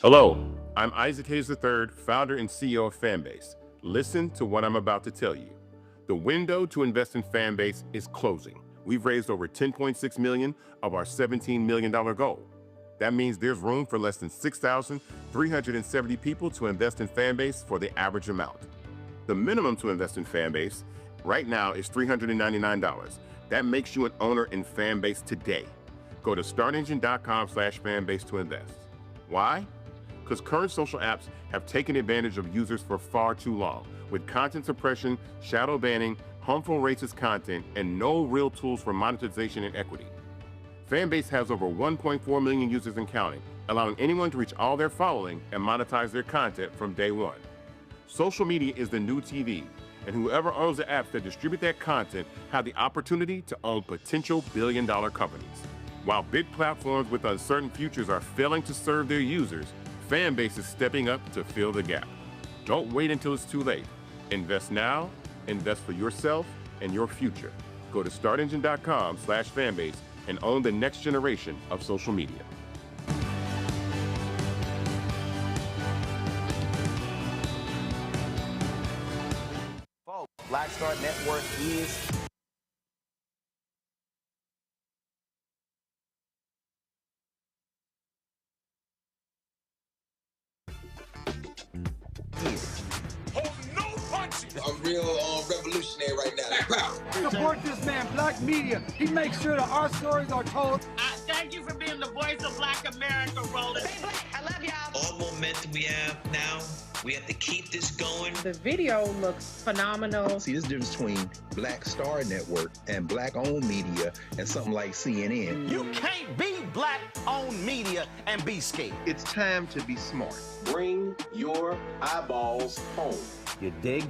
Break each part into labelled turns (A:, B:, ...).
A: Hello, I'm Isaac Hayes III, founder and CEO of Fanbase. Listen to what I'm about to tell you. The window to invest in Fanbase is closing. We've raised over $10.6 million of our $17 million goal. That means there's room for less than 6,370 people to invest in Fanbase for the average amount. The minimum to invest in Fanbase right now is $399. That makes you an owner in Fanbase today. Go to startengine.com/fanbase to invest. Why? Because current social apps have taken advantage of users for far too long, with content suppression, shadow banning, harmful racist content, and no real tools for monetization and equity. Fanbase has over 1.4 million users and counting, allowing anyone to reach all their following and monetize their content from day one. Social media is the new TV, and whoever owns the apps that distribute that content have the opportunity to own potential billion-dollar companies. While big platforms with uncertain futures are failing to serve their users, Fanbase is stepping up to fill the gap. Don't wait until it's too late. Invest now, invest for yourself and your future. Go to startengine.com/fanbase and own the next generation of social media.
B: Folks, Black Star Network is
C: I'm real revolutionary right now.
D: Support this man, Black Media. He makes sure that our stories are told.
E: Thank you for being the voice of Black America, Roland.
F: Stay black. I love y'all.
G: All momentum we have now, we have to keep this going.
H: The video looks phenomenal.
I: See, this difference between Black Star Network and Black-owned media and something like CNN.
B: You can't be Black-owned media and be scared.
J: It's time to be smart.
C: Bring your eyeballs home.
B: You dig?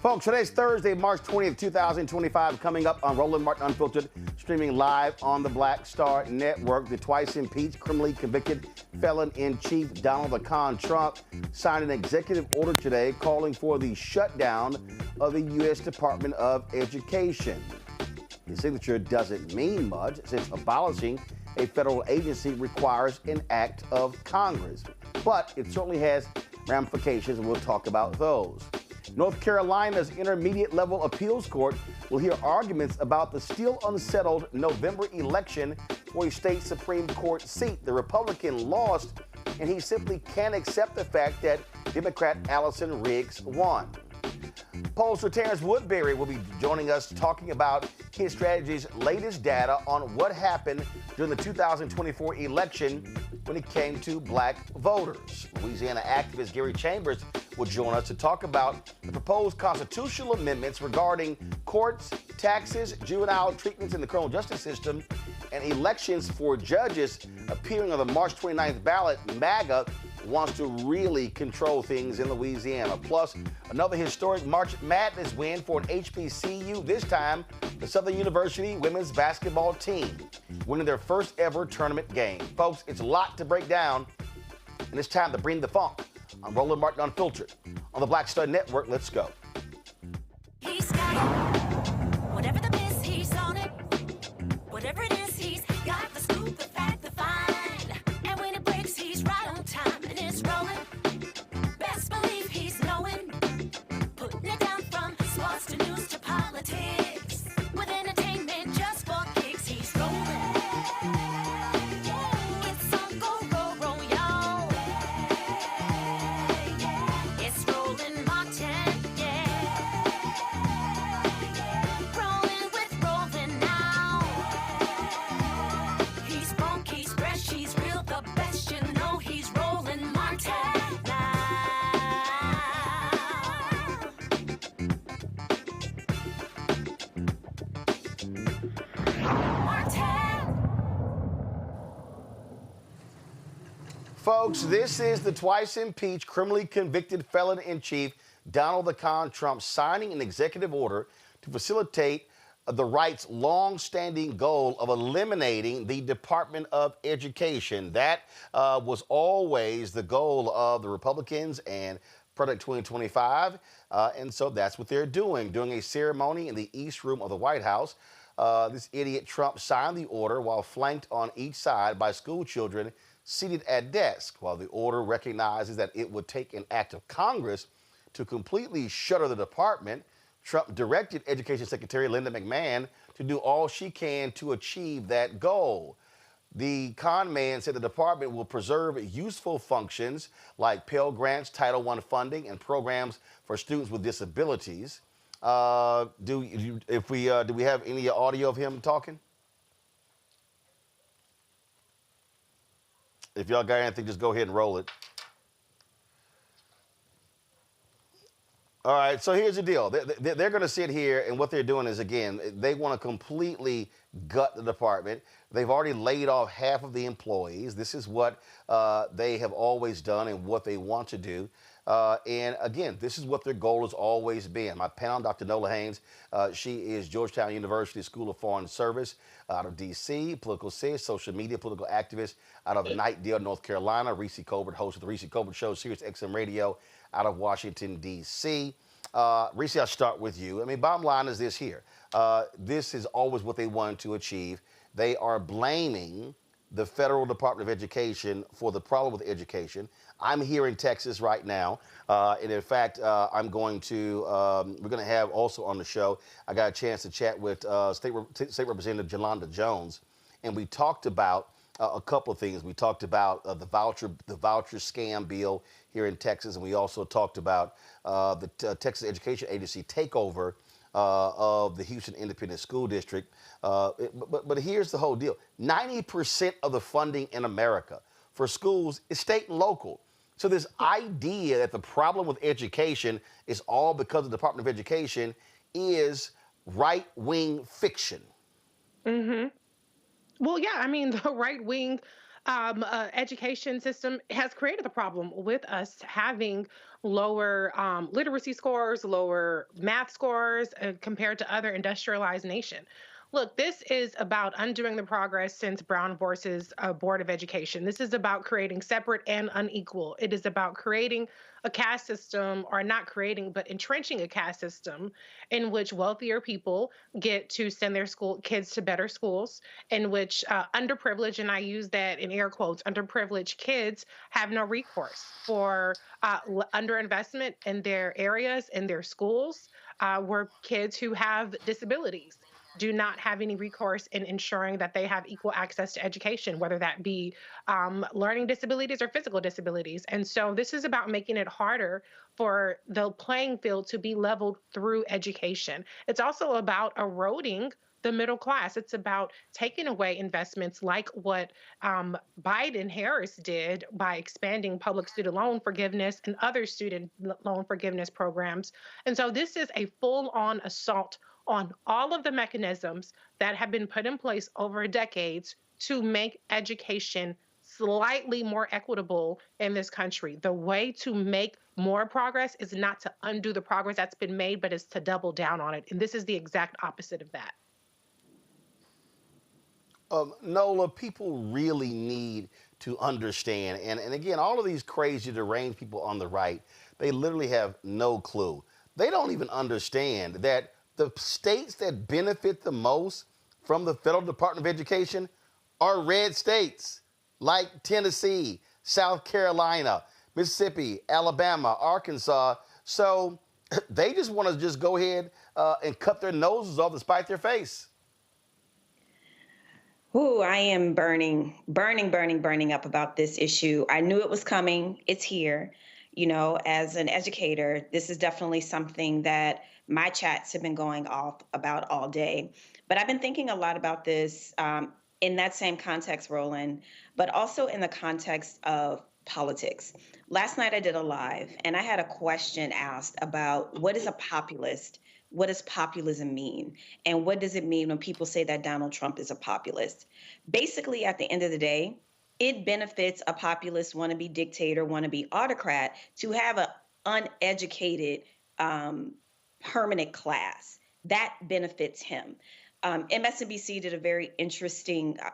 F: Folks, today's Thursday, March 20th, 2025, coming up on Roland Martin Unfiltered, streaming live on the Black Star Network. The twice-impeached, criminally convicted felon-in-chief Donald the Con Trump signed an executive order today calling for the shutdown of the U.S. Department of Education. His signature doesn't mean much since abolishing a federal agency requires an act of Congress. But it certainly has ramifications, and we'll talk about those. North Carolina's intermediate level appeals court will hear arguments about the still unsettled November election for a state Supreme Court seat. The Republican lost, and he simply can't accept the fact that Democrat Allison Riggs won. Pollster Terrance Woodbury will be joining us talking about his strategy's latest data on what happened during the 2024 election when it came to black voters. Louisiana activist Gary Chambers will join us to talk about the proposed constitutional amendments regarding courts, taxes, juvenile treatments in the criminal justice system, and elections for judges appearing on the March 29th ballot. MAGA wants to really control things in Louisiana. Plus, another historic March Madness win for an HBCU, this time the Southern University women's basketball team, winning their first ever tournament game. Folks, it's a lot to break down, and it's time to bring the funk on Roland Martin Unfiltered. On the Black Star Network, let's go.
J: He's got it. Whatever the miss, he's on it. Whatever it is, he's got the scoop, the fact, the find. And when it breaks, he's right on time and it's rolling. Best believe he's knowing. Putting it down from sports to news to politics. With entertainment just for kicks, he's rolling. It's on go, roll, roll, y'all. It's Roland Martin, yeah. Rolling with Roland now. He's funk, he's fresh, he's real, the best, you know he's Roland Martin now. Martin.
F: Folks, this is the twice-impeached, criminally convicted felon-in-chief Donald the Con Trump signing an executive order to facilitate the right's long-standing goal of eliminating the Department of Education. That was always the goal of the Republicans and Project 2025, and so that's what they're doing. During a ceremony in the East Room of the White House, this idiot Trump signed the order while flanked on each side by school children seated at desks. While the order recognizes that it would take an act of Congress to completely shutter the department, Trump directed Education Secretary Linda McMahon to do all she can to achieve that goal. The con man said the department will preserve useful functions like Pell Grants, Title I funding, and programs for students with disabilities. Do we have any audio of him talking? If y'all got anything, just go ahead and roll it. All right, so here's the deal. They're going to sit here, and what they're doing is, again, they want to completely gut the department. They've already laid off half of the employees. This is what they have always done and what they want to do. And again, this is what their goal has always been. My panel, Dr. Nola Haynes, she is Georgetown University School of Foreign Service out of D.C., political sis, social media, political activist out of Knightdale, North Carolina. Reese Colbert, host of the Reese Colbert Show, Sirius XM Radio out of Washington, D.C. Reese, I'll start with you. I mean, bottom line is this here. This is always what they wanted to achieve. They are blaming the Federal Department of Education for the problem with education. I'm here in Texas right now, and in fact, we're going to have also on the show, I got a chance to chat with State Representative Jolanda Jones, and we talked about a couple of things. We talked about the voucher scam bill here in Texas, and we also talked about the Texas Education Agency takeover of the Houston Independent School District. But here's the whole deal. 90% of the funding in America for schools is state and local. So this idea that the problem with education is all because of the Department of Education is right-wing fiction.
H: Mm-hmm. Well, yeah, I mean, the right wing education system has created the problem with us having lower literacy scores, lower math scores compared to other industrialized nations. Look, this is about undoing the progress since Brown versus Board of Education. This is about creating separate and unequal. It is about creating a caste system, or not creating, but entrenching a caste system in which wealthier people get to send their school kids to better schools, in which underprivileged, and I use that in air quotes, underprivileged kids have no recourse for underinvestment in their areas, in their schools, where kids who have disabilities do not have any recourse in ensuring that they have equal access to education, whether that be learning disabilities or physical disabilities. And so this is about making it harder for the playing field to be leveled through education. It's also about eroding the middle class. It's about taking away investments like what Biden-Harris did by expanding public student loan forgiveness and other student loan forgiveness programs. And so this is a full-on assault on all of the mechanisms that have been put in place over decades to make education slightly more equitable in this country. The way to make more progress is not to undo the progress that's been made, but is to double down on it. And this is the exact opposite of that.
F: Nola, people really need to understand, and again, all of these crazy, deranged people on the right, they literally have no clue. They don't even understand that the states that benefit the most from the federal Department of Education are red states like Tennessee, South Carolina, Mississippi, Alabama, Arkansas. So they just want to just go ahead and cut their noses off to spite their face.
K: Ooh, I am burning up about this issue. I knew it was coming. It's here. You know, as an educator, this is definitely something that my chats have been going off about all day. But I've been thinking a lot about this in that same context, Roland, but also in the context of politics. Last night I did a live and I had a question asked about what is a populist? What does populism mean? And what does it mean when people say that Donald Trump is a populist? Basically, at the end of the day, it benefits a populist, wannabe dictator, wannabe autocrat to have an uneducated permanent class. That benefits him. MSNBC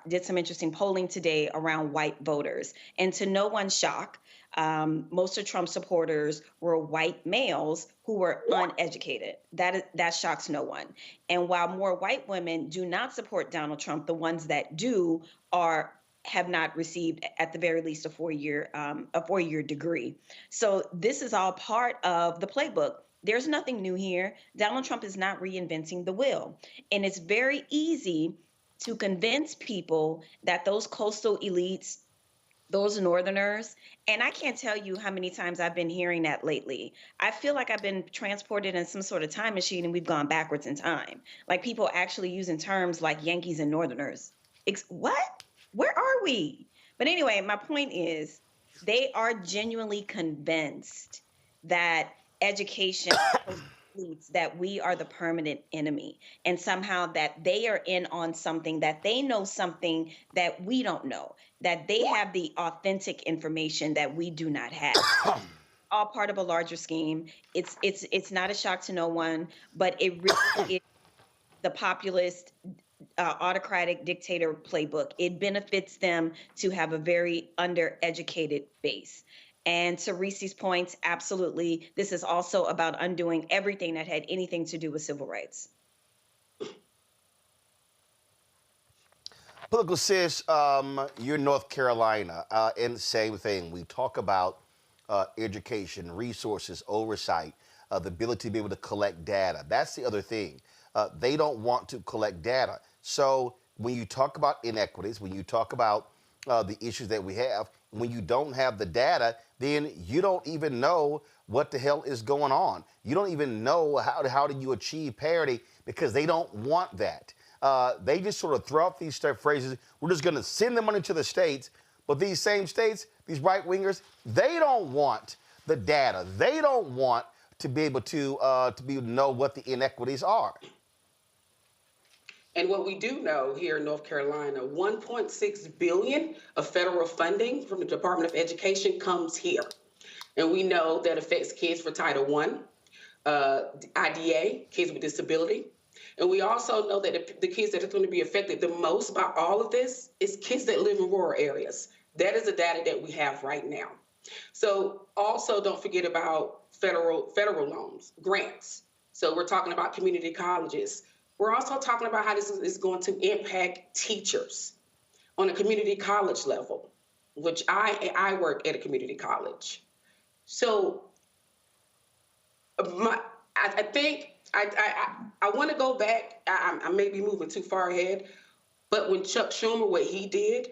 K: did some interesting polling today around white voters. And to no one's shock, most of Trump supporters were white males who were uneducated. That shocks no one. And while more white women do not support Donald Trump, the ones that do have not received, at the very least, a four-year degree. So this is all part of the playbook. There's nothing new here. Donald Trump is not reinventing the wheel. And it's very easy to convince people that those coastal elites, those Northerners, and I can't tell you how many times I've been hearing that lately. I feel like I've been transported in some sort of time machine and we've gone backwards in time. Like people actually using terms like Yankees and Northerners. What? Where are we? But anyway, my point is they are genuinely convinced that education that we are the permanent enemy, and somehow that they are in on something, that they know something that we don't know, that they have the authentic information that we do not have. All part of a larger scheme. It's not a shock to no one, but it really is the populist autocratic dictator playbook. It benefits them to have a very undereducated base. And to Reese's points, absolutely, this is also about undoing everything that had anything to do with civil rights.
F: Political sis, you're North Carolina, and the same thing. We talk about education, resources, oversight, the ability to be able to collect data. That's the other thing. They don't want to collect data. So when you talk about inequities, when you talk about the issues that we have, when you don't have the data, then you don't even know what the hell is going on. You don't even know how do you achieve parity, because they don't want that. They just sort of throw out these phrases. We're just going to send the money to the states. But these same states, these right-wingers, they don't want the data. They don't want to be able to know what the inequities are.
L: And what we do know here in North Carolina, 1.6 billion of federal funding from the Department of Education comes here. And we know that affects kids for Title I, IDA, kids with disability. And we also know that the kids that are going to be affected the most by all of this is kids that live in rural areas. That is the data that we have right now. So also don't forget about federal loans, grants. So we're talking about community colleges. We're also talking about how this is going to impact teachers on a community college level, which I work at a community college. So I think I want to go back. I may be moving too far ahead, but when Chuck Schumer, what he did,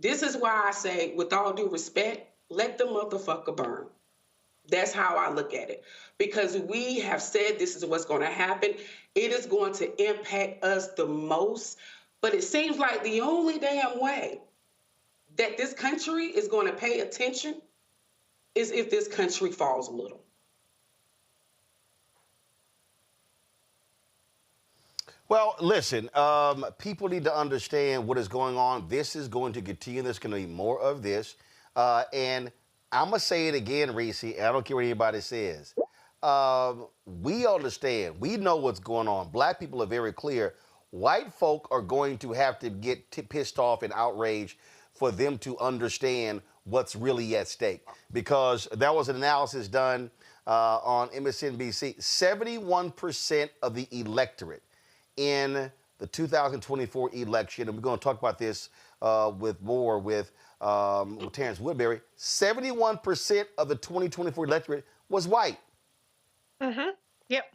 L: this is why I say, with all due respect, let the motherfucker burn. That's how I look at it. Because we have said this is what's going to happen. It is going to impact us the most. But it seems like the only damn way that this country is going to pay attention is if this country falls a little.
F: Well, listen, people need to understand what is going on. This is going to continue. There's going to be more of this. And I'm going to say it again, Reese, and I don't care what anybody says. We understand. We know what's going on. Black people are very clear. White folk are going to have to get pissed off and outraged for them to understand what's really at stake. Because there was an analysis done on MSNBC. 71% of the electorate in the 2024 election, and we're going to talk about this with Terrance Woodbury, 71% of the 2024 electorate was white.
H: Mm-hmm. Yep.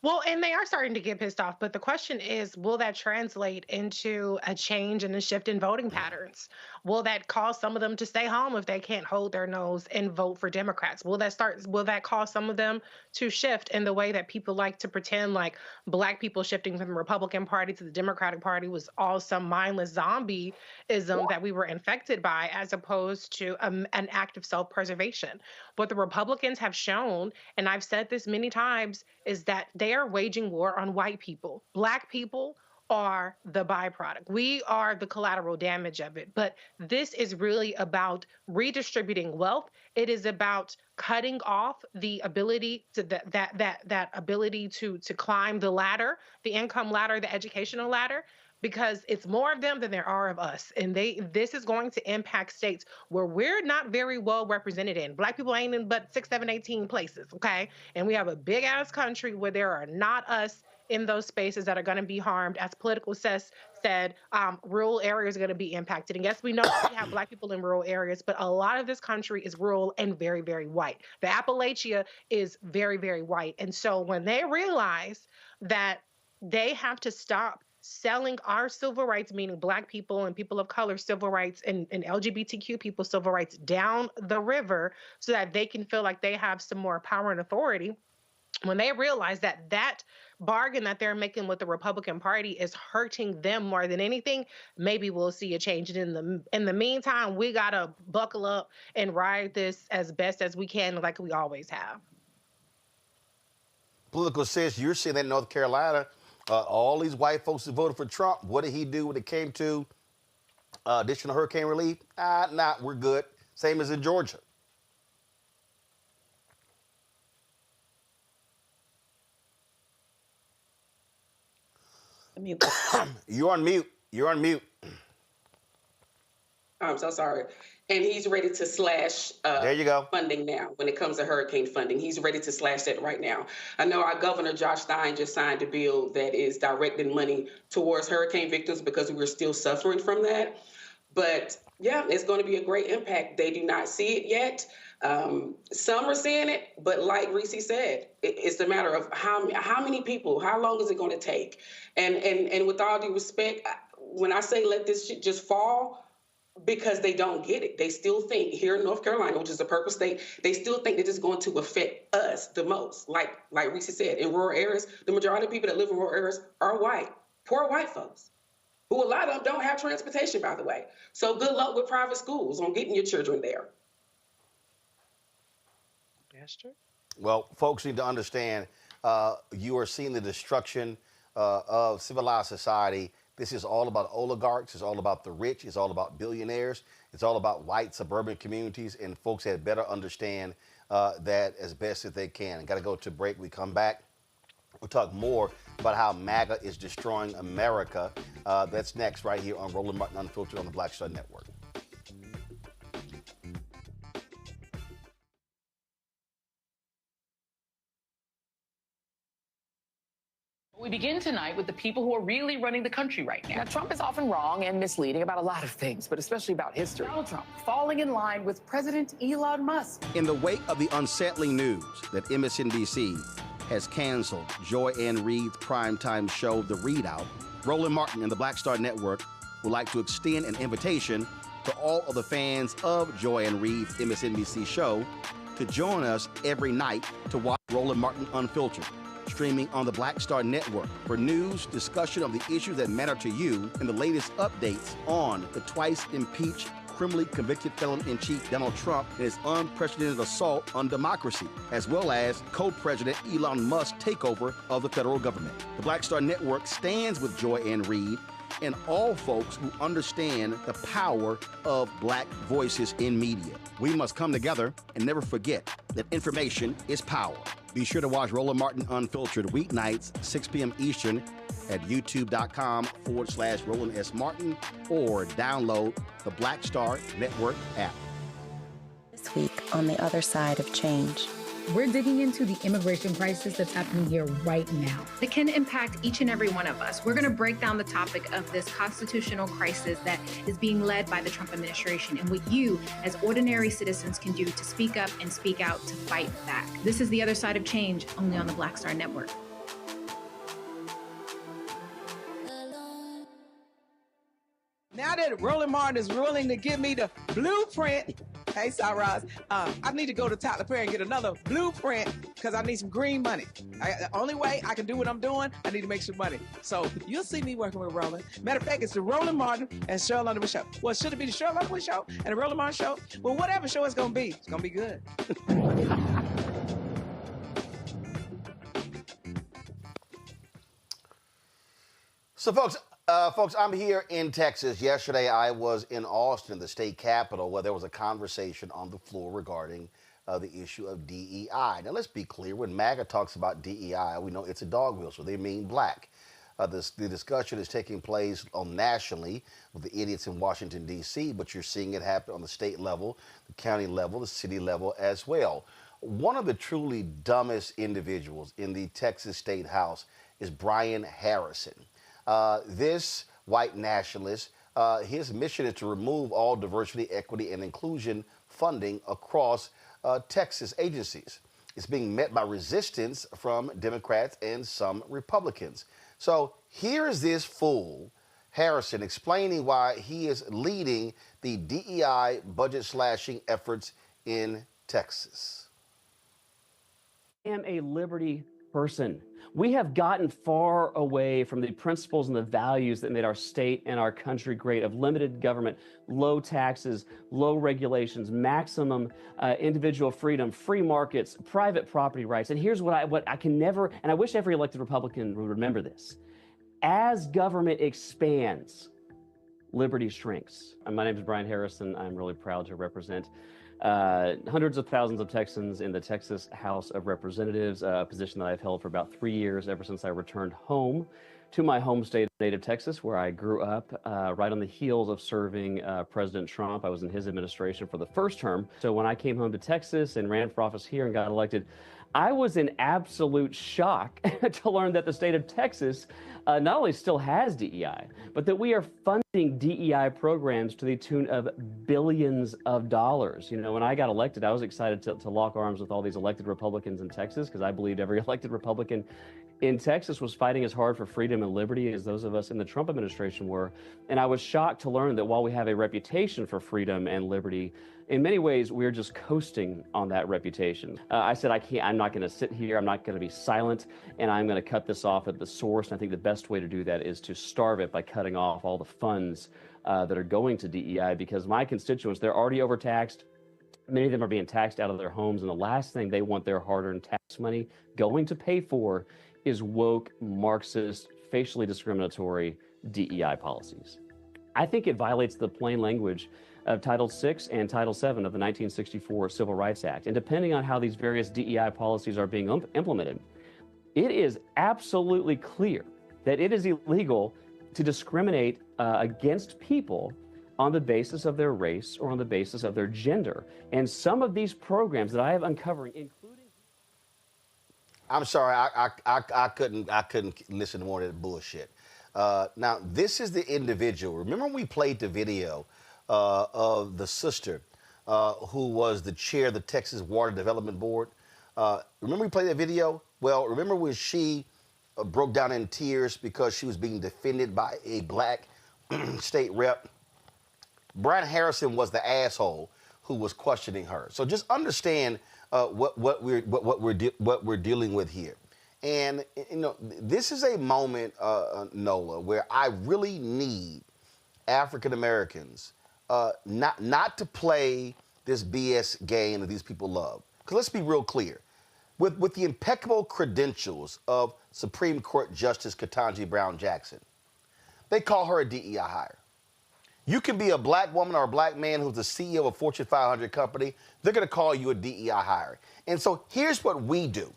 H: Well, and they are starting to get pissed off, but the question is, will that translate into a change and a shift in voting patterns? Will that cause some of them to stay home if they can't hold their nose and vote for Democrats? Will that cause some of them to shift in the way that people like to pretend like Black people shifting from the Republican Party to the Democratic Party was all some mindless zombieism that we were infected by, as opposed to an act of self-preservation? What the Republicans have shown, and I've said this many times, is that they are waging war on white people. Black people are the byproduct. We are the collateral damage of it. But this is really about redistributing wealth. It is about cutting off the ability to that ability to climb the ladder, the income ladder, the educational ladder, because it's more of them than there are of us. And this is going to impact states where we're not very well represented in. Black people ain't in but 6, 7, 18 places, okay? And we have a big ass country where there are not us in those spaces that are going to be harmed. As Political said, rural areas are going to be impacted. And yes, we know we have Black people in rural areas, but a lot of this country is rural and very, very white. The Appalachia is very, very white. And so when they realize that they have to stop selling our civil rights, meaning Black people and people of color civil rights and LGBTQ people civil rights, down the river so that they can feel like they have some more power and authority, when they realize that that bargain that they're making with the Republican Party is hurting them more than anything, maybe we'll see a change. And in the meantime, we got to buckle up and ride this as best as we can, like we always have.
F: Political says you're seeing that in North Carolina. All these white folks who voted for Trump, what did he do when it came to additional hurricane relief? We're good. Same as in Georgia. You're on mute. You're on mute.
L: I'm so sorry. And he's ready to slash
F: there you go.
L: Funding now when it comes to hurricane funding. He's ready to slash that right now. I know our governor, Josh Stein, just signed a bill that is directing money towards hurricane victims because we're still suffering from that. But yeah, it's going to be a great impact. They do not see it yet. Some are seeing it, but like Reese said, it's a matter of how many people, how long is it going to take? And with all due respect, when I say let this shit just fall, because they don't get it. They still think here in North Carolina, which is a purple state, they still think that it's going to affect us the most. Like Reese said, in rural areas, the majority of people that live in rural areas are white, poor white folks, who a lot of them don't have transportation, by the way. So good luck with private schools on getting your children there.
F: Well, folks need to understand you are seeing the destruction of civilized society. This is all about oligarchs. It's all about the rich. It's all about billionaires. It's all about white suburban communities, and folks had better understand that as best as they can. Got to go to break. We come back. We'll talk more about how MAGA is destroying America. That's next right here on Roland Martin Unfiltered on the Black Star Network.
M: We begin tonight with the people who are really running the country right now.
N: Now, Trump is often wrong and misleading about a lot of things, but especially about history.
M: Donald Trump falling in line with President Elon Musk.
F: In the wake of the unsettling news that MSNBC has canceled Joy Ann Reid's primetime show, The Readout, Roland Martin and the Black Star Network would like to extend an invitation to all of the fans of Joy Ann Reid's MSNBC show to join us every night to watch Roland Martin Unfiltered, streaming on the Black Star Network for news, discussion of the issues that matter to you, and the latest updates on the twice-impeached, criminally convicted felon-in-chief Donald Trump and his unprecedented assault on democracy, as well as co-president Elon Musk's takeover of the federal government. The Black Star Network stands with Joy Ann Reid and all folks who understand the power of black voices in media. We must come together and never forget that information is power. Be sure to watch Roland Martin Unfiltered weeknights, 6 p.m. Eastern at youtube.com/Roland S. Martin or download the Black Star Network app.
O: This week on The Other Side of Change.
P: We're digging into the immigration crisis that's happening here right now.
Q: It can impact each and every one of us. We're going to break down the topic of this constitutional crisis that is being led by the Trump administration and what you, as ordinary citizens, can do to speak up and speak out to fight back. This is The Other Side of Change, only on the Black Star Network.
R: Now that Roland Martin is willing to give me the blueprint, hey, Cyrus, I need to go to Tyler Perry and get another blueprint because I need some green money. The only way I can do what I'm doing, I need to make some money. So you'll see me working with Roland. Matter of fact, it's the Roland Martin and Cheryl Underwood show. Well, should it be the Cheryl Underwood show and the Roland Martin show? Well, whatever show it's going to be, it's going to be good.
F: So, folks, I'm here in Texas. Yesterday, I was in Austin, the state capitol, where there was a conversation on the floor regarding the issue of DEI. Now, let's be clear. When MAGA talks about DEI, we know it's a dog whistle. They mean black. The discussion is taking place nationally with the idiots in Washington, D.C., but you're seeing it happen on the state level, the county level, the city level as well. One of the truly dumbest individuals in the Texas State House is Brian Harrison. This white nationalist, his mission is to remove all diversity, equity, and inclusion funding across Texas agencies. It's being met by resistance from Democrats and some Republicans. So here's this fool, Harrison, explaining why he is leading the DEI budget slashing efforts in Texas.
S: I am a liberty person. We have gotten far away from the principles and the values that made our state and our country great, of limited government, low taxes, low regulations, maximum individual freedom, free markets, private property rights. And here's what I can never, and I wish every elected Republican would remember this. As government expands, liberty shrinks. My name is Brian Harrison. I'm really proud to represent hundreds of thousands of Texans in the Texas House of Representatives, a position that I've held for about 3 years, ever since I returned home to my home state of native Texas, where I grew up, right on the heels of serving President Trump. I was in his administration for the first term. So when I came home to Texas and ran for office here and got elected, I was in absolute shock to learn that the state of Texas not only still has DEI, but that we are funding DEI programs to the tune of billions of dollars. You know, when I got elected, I was excited to lock arms with all these elected Republicans in Texas, because I believed every elected Republican in Texas was fighting as hard for freedom and liberty as those of us in the Trump administration were. And I was shocked to learn that while we have a reputation for freedom and liberty, in many ways, we're just coasting on that reputation. I said, I'm not going to sit here. I'm not going to be silent, and I'm going to cut this off at the source. And I think the best way to do that is to starve it by cutting off all the funds that are going to DEI, because my constituents, they're already overtaxed. Many of them are being taxed out of their homes, and the last thing they want their hard-earned tax money going to pay for is woke Marxist facially discriminatory DEI policies. I think it violates the plain language of Title VI and Title VII of the 1964 Civil Rights Act. And depending on how these various DEI policies are being implemented, it is absolutely clear that it is illegal to discriminate against people on the basis of their race or on the basis of their gender. And some of these programs that I have uncovering, including...
F: I'm sorry, I couldn't listen to more of that bullshit. Now, this is the individual. Remember when we played the video of the sister who was the chair of the Texas Water Development Board? Remember we played that video? Well, remember when she broke down in tears because she was being defended by a black state rep? Brian Harrison was the asshole who was questioning her. So just understand what we're dealing with here. And you know, this is a moment, Nola, where I really need African Americans not to play this BS game that these people love. Because let's be real clear. With the impeccable credentials of Supreme Court Justice Ketanji Brown Jackson, they call her a DEI hire. You can be a black woman or a black man who's the CEO of a Fortune 500 company. They're going to call you a DEI hire. And so here's what we do.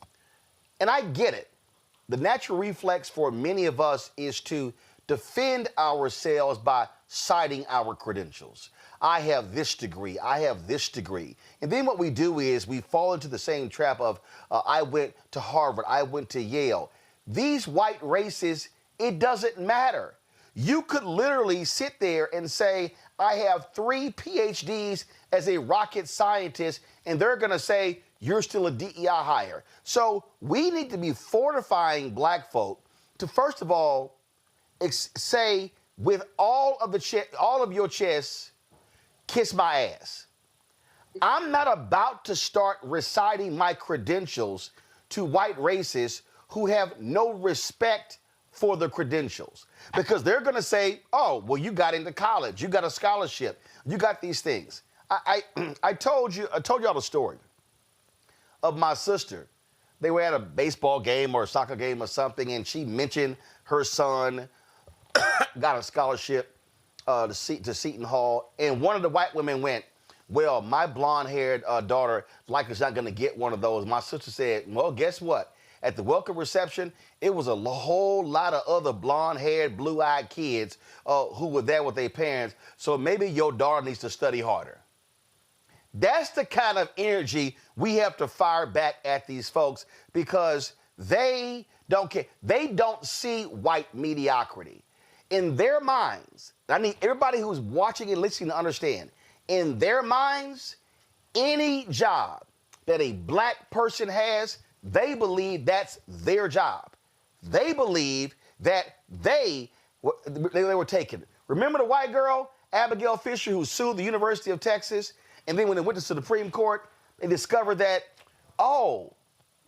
F: And I get it. The natural reflex for many of us is to defend ourselves by citing our credentials. I have this degree. I have this degree. And then what we do is we fall into the same trap of I went to Harvard. I went to Yale. These white races, it doesn't matter. You could literally sit there and say, I have 3 PhDs as a rocket scientist, and they're going to say, you're still a DEI hire. So we need to be fortifying black folk to, first of all, say with all of your chest, kiss my ass. I'm not about to start reciting my credentials to white racists who have no respect for the credentials, because they're going to say, oh, well, you got into college, you got a scholarship, you got these things. I told y'all the story of my sister. They were at a baseball game or a soccer game or something, and she mentioned her son got a scholarship to Seton Hall, and one of the white women went, well, my blonde-haired daughter likely is not going to get one of those. My sister said, well, guess what? At the welcome reception, it was a whole lot of other blonde-haired, blue-eyed kids who were there with their parents, so maybe your daughter needs to study harder. That's the kind of energy we have to fire back at these folks, because they don't care. They don't see white mediocrity. In their minds, I need everybody who's watching and listening to understand, in their minds, any job that a black person has, they believe that's their job. They believe that they were taken. Remember the white girl, Abigail Fisher, who sued the University of Texas? And then when they went to the Supreme Court, they discovered that, oh,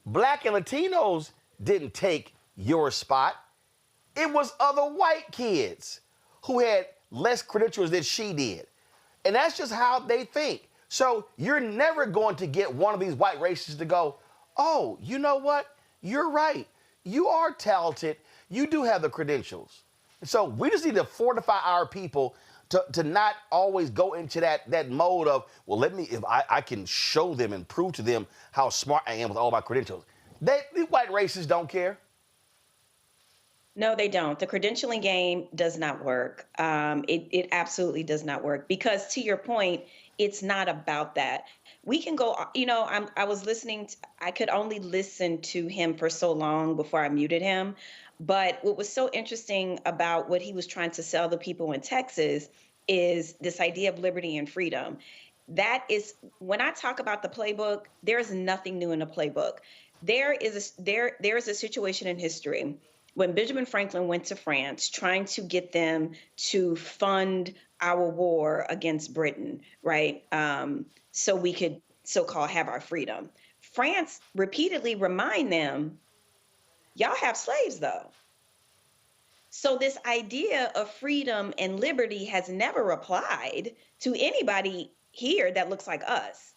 F: black and Latinos didn't take your spot. It was other white kids who had less credentials than she did. And that's just how they think. So you're never going to get one of these white racists to go, oh, you know what? You're right. You are talented. You do have the credentials. So we just need to fortify our people to not always go into that mode of, well, if I can show them and prove to them how smart I am with all my credentials. These white racists don't care.
K: No, they don't. The credentialing game does not work. It absolutely does not work, because to your point, it's not about that. We can go, I was listening, I could only listen to him for so long before I muted him. But what was so interesting about what he was trying to sell the people in Texas is this idea of liberty and freedom. That is, when I talk about the playbook, there's nothing new in the playbook. There is a situation in history when Benjamin Franklin went to France trying to get them to fund our war against Britain, right? So we could so-called have our freedom. France repeatedly remind them, y'all have slaves though. So this idea of freedom and liberty has never applied to anybody here that looks like us.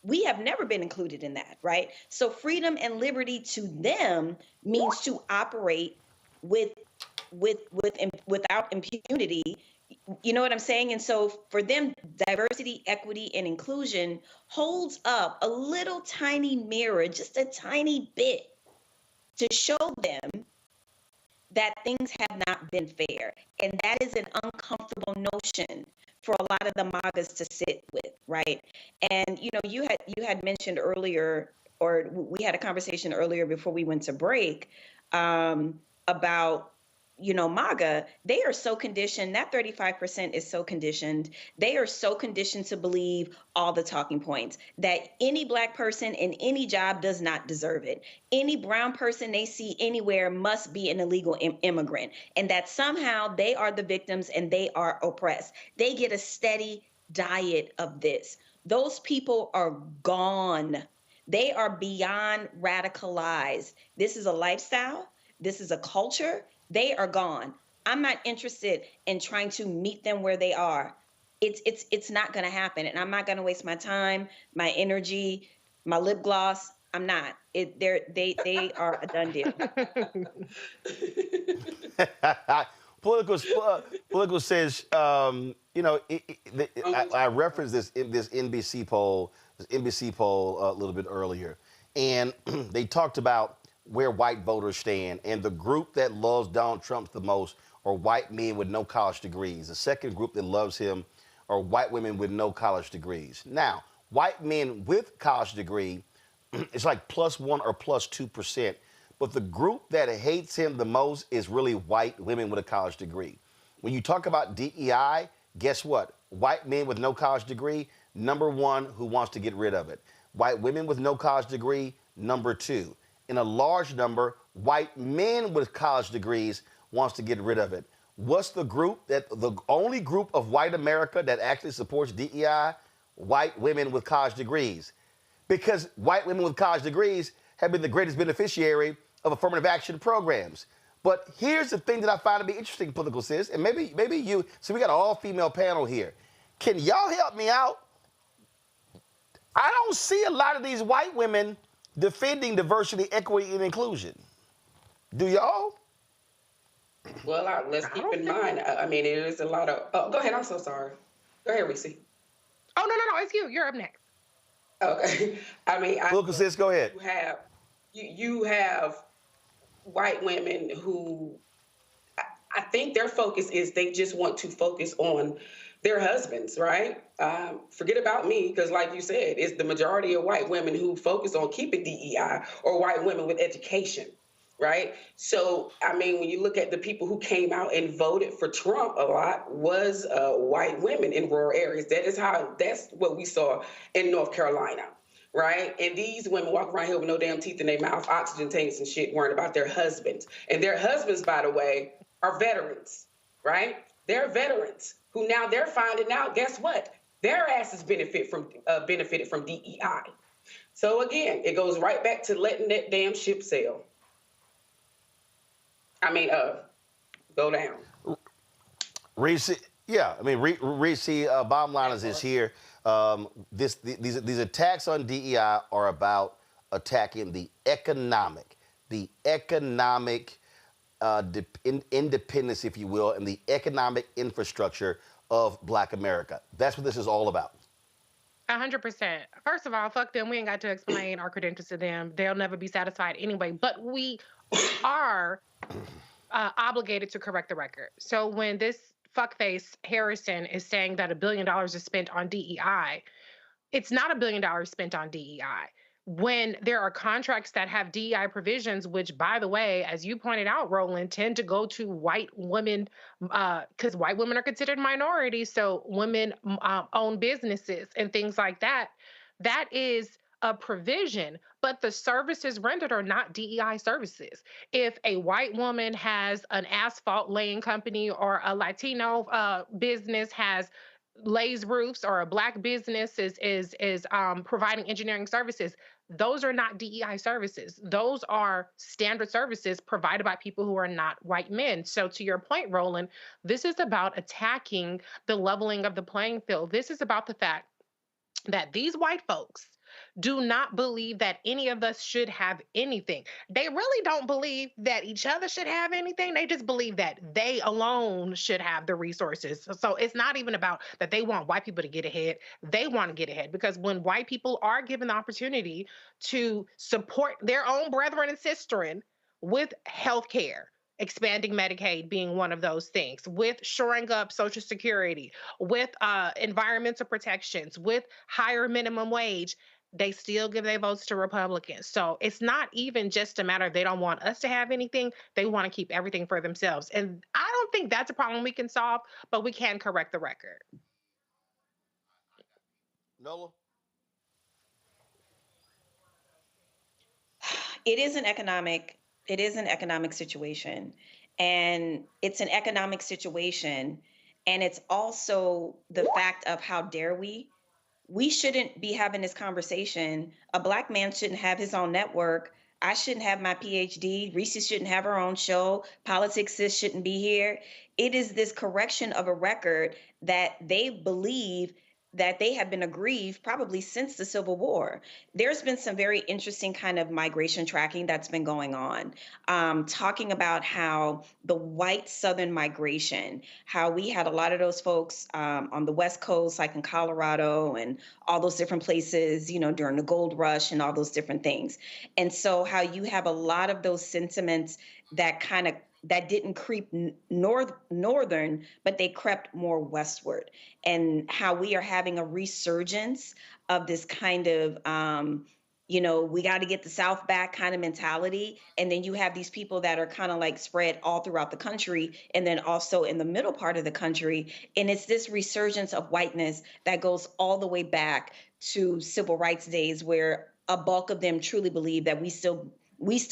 K: We have never been included in that, right? So freedom and liberty to them means to operate with without impunity. You know what I'm saying? And so for them, diversity, equity, and inclusion holds up a little tiny mirror, just a tiny bit, to show them that things have not been fair. And that is an uncomfortable notion for a lot of the MAGAs to sit with, right? And you had mentioned earlier, or we had a conversation earlier before we went to break, about MAGA. They are so conditioned, that 35% is so conditioned. They are so conditioned to believe all the talking points, that any Black person in any job does not deserve it. Any brown person they see anywhere must be an illegal immigrant, and that somehow they are the victims and they are oppressed. They get a steady diet of this. Those people are gone. They are beyond radicalized. This is a lifestyle. This is a culture. They are gone. I'm not interested in trying to meet them where they are. It's not going to happen, and I'm not going to waste my time, my energy, my lip gloss. I'm not. They are a done deal.
F: Political says, I referenced this NBC poll a little bit earlier, and they talked about where white voters stand, and the group that loves Donald Trump the most are white men with no college degrees. The second group that loves him are white women with no college degrees. Now, white men with college degree, it's like +1 or +2%, but the group that hates him the most is really white women with a college degree. When you talk about DEI, guess what? White men with no college degree, number one, who wants to get rid of it. White women with no college degree, number two. In a large number, white men with college degrees wants to get rid of it. What's the only group of white America that actually supports DEI? White women with college degrees. Because white women with college degrees have been the greatest beneficiary of affirmative action programs. But here's the thing that I find to be interesting, political sis, and maybe you, so we got an all-female panel here. Can y'all help me out? I don't see a lot of these white women defending diversity, equity, and inclusion. Do y'all?
L: Well, let's keep in mind, it is a lot of... Oh, go ahead. I'm so sorry. Go ahead, Reese.
H: Oh, no. It's you. You're up next.
L: Okay.
F: Political sis, go ahead.
L: You have white women who... I think their focus is they just want to focus on their husbands, right? Forget about me, because like you said, it's the majority of white women who focus on keeping DEI, or white women with education, right? So, when you look at the people who came out and voted for Trump a lot was white women in rural areas. That's what we saw in North Carolina, right? And these women walk around here with no damn teeth in their mouth, oxygen tanks and shit, worrying about their husbands. And their husbands, by the way, are veterans, right? They're veterans who now they're finding out, guess what? Their asses benefited from DEI. So again, it goes right back to letting that damn ship sail. Go down.
F: Reese, Reese, bottom line is here. These attacks on DEI are about attacking the economic independence, if you will, and the economic infrastructure of Black America. That's what this is all about.
H: 100%. First of all, fuck them. We ain't got to explain our credentials to them. They'll never be satisfied anyway. But we are obligated to correct the record. So when this fuckface Harrison is saying that $1 billion is spent on DEI, it's not $1 billion spent on DEI. When there are contracts that have DEI provisions, which, by the way, as you pointed out, Roland, tend to go to white women, because white women are considered minorities, so women own businesses and things like that. That is a provision, but the services rendered are not DEI services. If a white woman has an asphalt laying company, or a Latino business lays roofs, or a Black business is providing engineering services, those are not DEI services. Those are standard services provided by people who are not white men. So to your point, Roland, this is about attacking the leveling of the playing field. This is about the fact that these white folks do not believe that any of us should have anything. They really don't believe that each other should have anything. They just believe that they alone should have the resources. So it's not even about that they want white people to get ahead. They want to get ahead because when white people are given the opportunity to support their own brethren and sisterin with health care, expanding Medicaid being one of those things, with shoring up Social Security, with environmental protections, with higher minimum wage, they still give their votes to Republicans. So it's not even just a matter of they don't want us to have anything, they want to keep everything for themselves. And I don't think that's a problem we can solve, but we can correct the record.
F: Nola?
K: It is an economic situation. And it's an economic situation. And it's also the fact of how dare we shouldn't be having this conversation. A Black man shouldn't have his own network. I shouldn't have my PhD. Reese shouldn't have her own show. Politics Sis shouldn't be here. It is this correction of a record that they believe that they have been aggrieved probably since the Civil War. There's been some very interesting kind of migration tracking that's been going on, talking about how the white Southern migration, how we had a lot of those folks on the West Coast, like in Colorado and all those different places, you know, during the gold rush and all those different things. And so how you have a lot of those sentiments that didn't creep northern, but they crept more westward, and how we are having a resurgence of this kind of, we got to get the South back kind of mentality. And then you have these people that are kind of like spread all throughout the country, and then also in the middle part of the country. And it's this resurgence of whiteness that goes all the way back to civil rights days, where a bulk of them truly believe that we still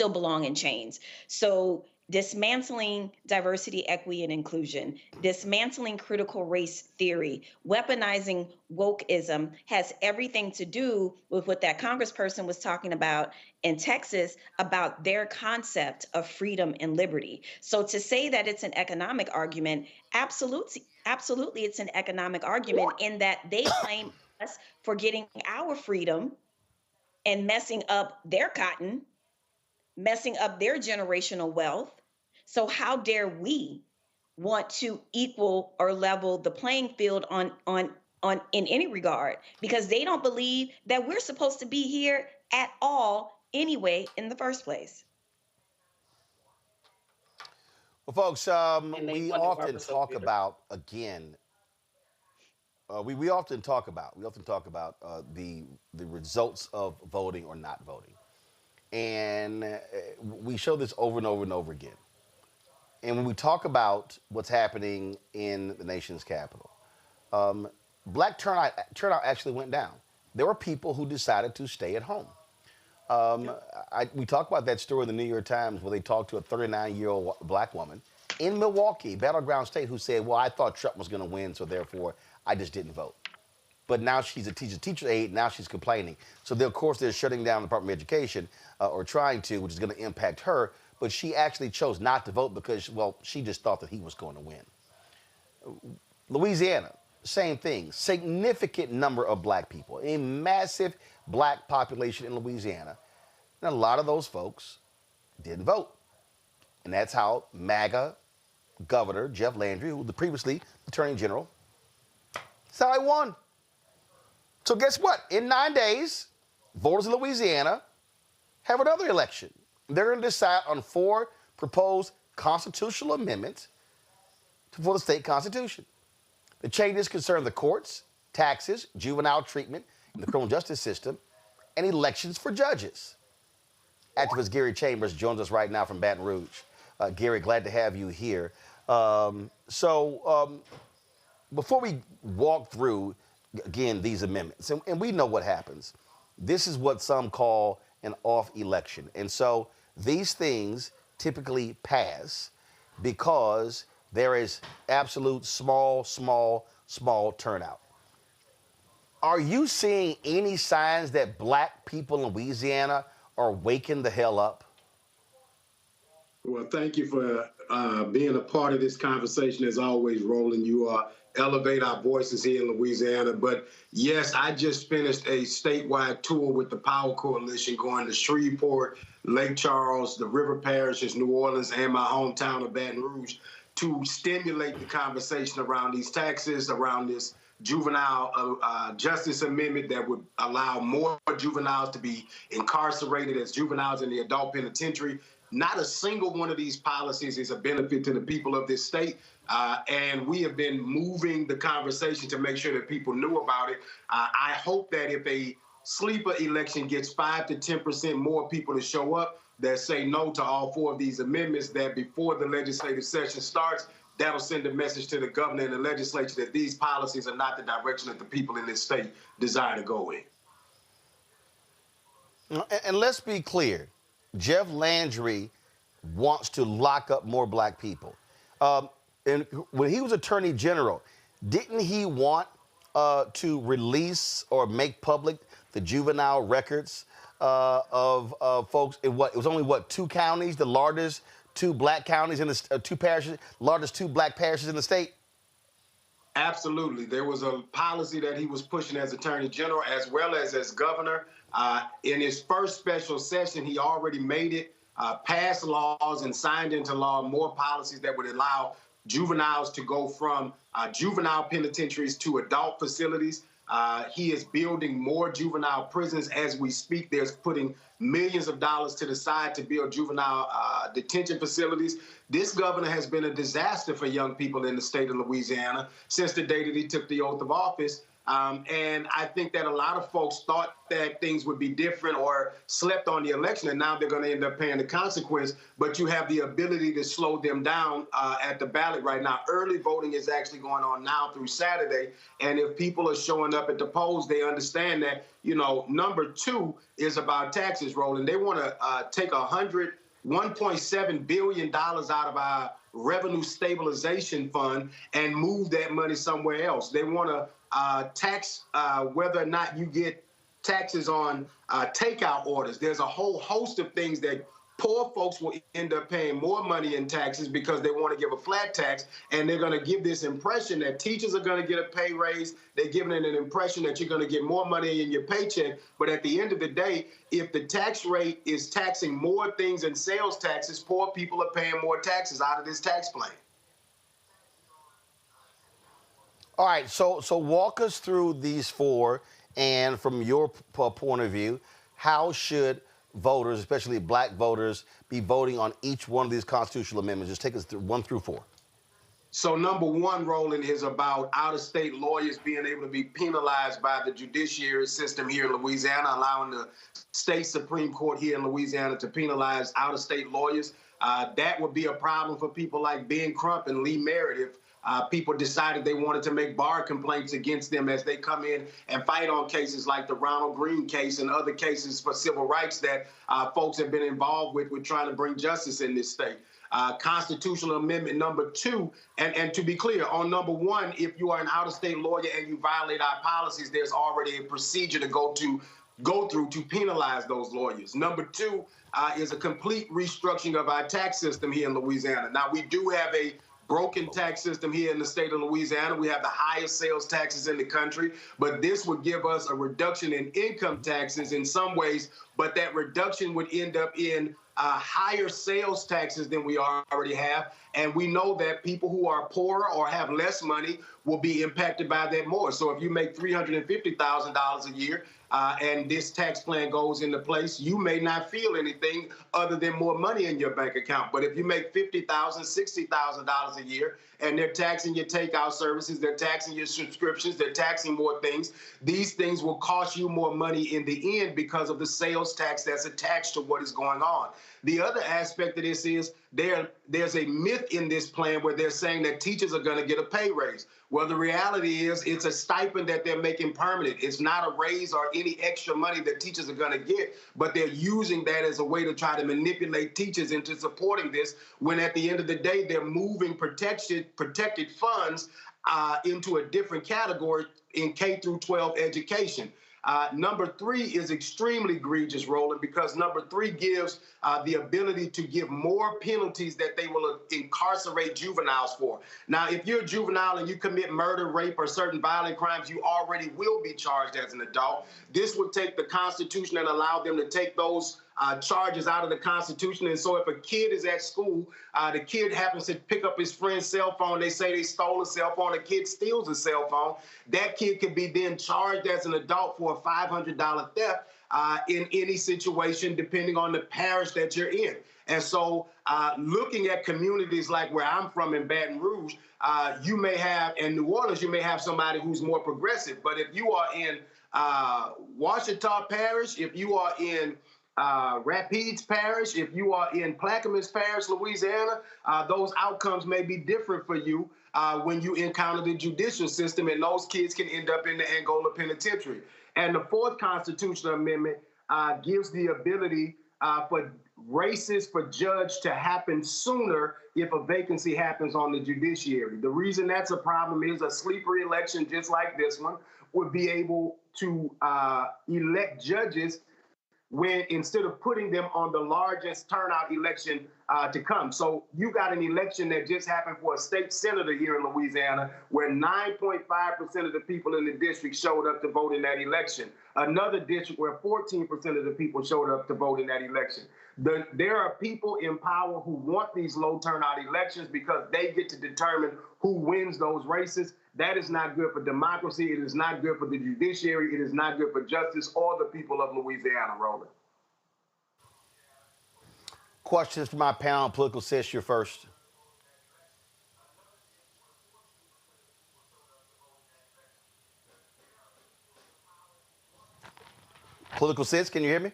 K: belong in chains. So dismantling diversity, equity, and inclusion, dismantling critical race theory, weaponizing wokeism has everything to do with what that congressperson was talking about in Texas about their concept of freedom and liberty. So to say that it's an economic argument, absolutely it's an economic argument in that they blame us for getting our freedom and messing up their cotton, messing up their generational wealth. So how dare we want to equal or level the playing field on in any regard, because they don't believe that we're supposed to be here at all anyway in the first place.
F: Well, folks, we often talk about we often talk about the results of voting or not voting. And we show this over and over and over again. And when we talk about what's happening in the nation's capital, Black turnout actually went down. There were people who decided to stay at home. We talked about that story in the New York Times where they talked to a 39-year-old Black woman in Milwaukee, battleground state, who said, well, I thought Trump was going to win, so therefore I just didn't vote. But now she's a teacher aide, now she's complaining. So of course they're shutting down the Department of Education, or trying to, which is going to impact her. But she actually chose not to vote because, well, she just thought that he was going to win. Louisiana, same thing. Significant number of Black people, a massive Black population in Louisiana. And a lot of those folks didn't vote. And that's how MAGA Governor Jeff Landry, who was previously Attorney General, that's how he won. So guess what? In 9 days, voters in Louisiana have another election. They're going to decide on 4 proposed constitutional amendments for the state constitution. The changes concern the courts, taxes, juvenile treatment in the criminal justice system, and elections for judges. Activist Gary Chambers joins us right now from Baton Rouge. Gary, glad to have you here. Before we walk through, again, these amendments, and we know what happens. This is what some call an off election. And so these things typically pass because there is absolute small turnout. Are you seeing any signs that Black people in Louisiana are waking the hell up?
T: Well, thank you for being a part of this conversation. As always, Roland, you are elevate our voices here in Louisiana. But yes, I just finished a statewide tour with the Power Coalition going to Shreveport, Lake Charles, the river parishes, New Orleans, and my hometown of Baton Rouge to stimulate the conversation around these taxes, around this juvenile justice amendment that would allow more juveniles to be incarcerated as juveniles in the adult penitentiary. Not a single one of these policies is a benefit to the people of this state. And we have been moving the conversation to make sure that people knew about it. I hope that if a sleeper election gets 5 to 10% more people to show up that say no to all 4 of these amendments, that before the legislative session starts, that'll send a message to the governor and the legislature that these policies are not the direction that the people in this state desire to go in.
F: And let's be clear, Jeff Landry wants to lock up more black people. And when he was Attorney General, didn't he want to release or make public the juvenile records of folks in it was only 2 counties, the largest 2 black counties in the 2 parishes, largest 2 black parishes in the state?
T: Absolutely. There was a policy that he was pushing as Attorney General as well as governor. In his first special session, he already made it, passed laws and signed into law more policies that would allow juveniles to go from juvenile penitentiaries to adult facilities. He is building more juvenile prisons as we speak. There's putting millions of dollars to the side to build juvenile detention facilities. This governor has been a disaster for young people in the state of Louisiana since the day that he took the oath of office. And I think that a lot of folks thought that things would be different or slept on the election, and now they're going to end up paying the consequence. But you have the ability to slow them down at the ballot right now. Early voting is actually going on now through Saturday. And if people are showing up at the polls, they understand that, number 2 is about taxes, Roland. They want to take $1.7 billion out of our revenue stabilization fund and move that money somewhere else. They want to tax whether or not you get taxes on takeout orders. There's a whole host of things that poor folks will end up paying more money in taxes because they want to give a flat tax, and they're going to give this impression that teachers are going to get a pay raise. They're giving it an impression that you're going to get more money in your paycheck. But at the end of the day, if the tax rate is taxing more things than sales taxes, poor people are paying more taxes out of this tax plan.
F: All right, so walk us through these 4, and from your point of view, how should voters, especially black voters, be voting on each one of these constitutional amendments? Just take us through 1 through 4.
T: So number 1, Roland, is about out-of-state lawyers being able to be penalized by the judiciary system here in Louisiana, allowing the state Supreme Court here in Louisiana to penalize out-of-state lawyers. That would be a problem for people like Ben Crump and Lee Merritt if people decided they wanted to make bar complaints against them as they come in and fight on cases like the Ronald Green case and other cases for civil rights that folks have been involved with trying to bring justice in this state. Constitutional Amendment number 2, and to be clear, on number 1, if you are an out-of-state lawyer and you violate our policies, there's already a procedure to go through to penalize those lawyers. Number 2 is a complete restructuring of our tax system here in Louisiana. Now, we do have a broken tax system here in the state of Louisiana. We have the highest sales taxes in the country, but this would give us a reduction in income taxes in some ways, but that reduction would end up in higher sales taxes than we already have. And we know that people who are poorer or have less money will be impacted by that more. So if you make $350,000 a year and this tax plan goes into place, you may not feel anything other than more money in your bank account. But if you make $50,000, $60,000 a year and they're taxing your takeout services, they're taxing your subscriptions, they're taxing more things, these things will cost you more money in the end because of the sales tax that's attached to what is going on. The other aspect of this is there's a myth in this plan where they're saying that teachers are going to get a pay raise. Well, the reality is it's a stipend that they're making permanent. It's not a raise or any extra money that teachers are going to get, but they're using that as a way to try to manipulate teachers into supporting this, when at the end of the day, they're moving protected funds into a different category in K through 12 education. Number 3 is extremely egregious, Roland, because number 3 gives the ability to give more penalties that they will incarcerate juveniles for. Now, if you're a juvenile and you commit murder, rape, or certain violent crimes, you already will be charged as an adult. This would take the Constitution and allow them to take those charges out of the Constitution. And so if a kid is at school, the kid happens to pick up his friend's cell phone, they say they stole a cell phone, a kid steals a cell phone, that kid could be then charged as an adult for a $500 theft in any situation, depending on the parish that you're in. And so looking at communities like where I'm from in Baton Rouge, you may have, in New Orleans, you may have somebody who's more progressive. But if you are in Ouachita Parish, if you are in Rapides Parish, if you are in Plaquemines Parish, Louisiana, those outcomes may be different for you when you encounter the judicial system, and those kids can end up in the Angola Penitentiary. And the 4th Constitutional Amendment gives the ability for races for judge to happen sooner if a vacancy happens on the judiciary. The reason that's a problem is a sleeper election just like this one would be able to elect judges when instead of putting them on the largest turnout election to come. So you got an election that just happened for a state senator here in Louisiana where 9.5% of the people in the district showed up to vote in that election. Another district where 14% of the people showed up to vote in that election. There are people in power who want these low turnout elections because they get to determine who wins those races. That is not good for democracy. It is not good for the judiciary. It is not good for justice or the people of Louisiana, Roland.
F: Questions for my panel. Political Sis, you're first. Political Sis, can you hear me?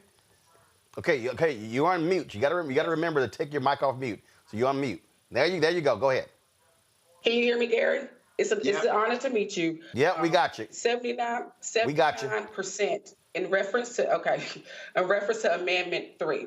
F: Okay, you're on mute. You got to remember to take your mic off mute. So you're on mute. There you go. Go ahead.
L: Can you hear me, Gary? It's an honor to meet you.
F: Yeah, we got you.
L: 79% in reference to Amendment 3.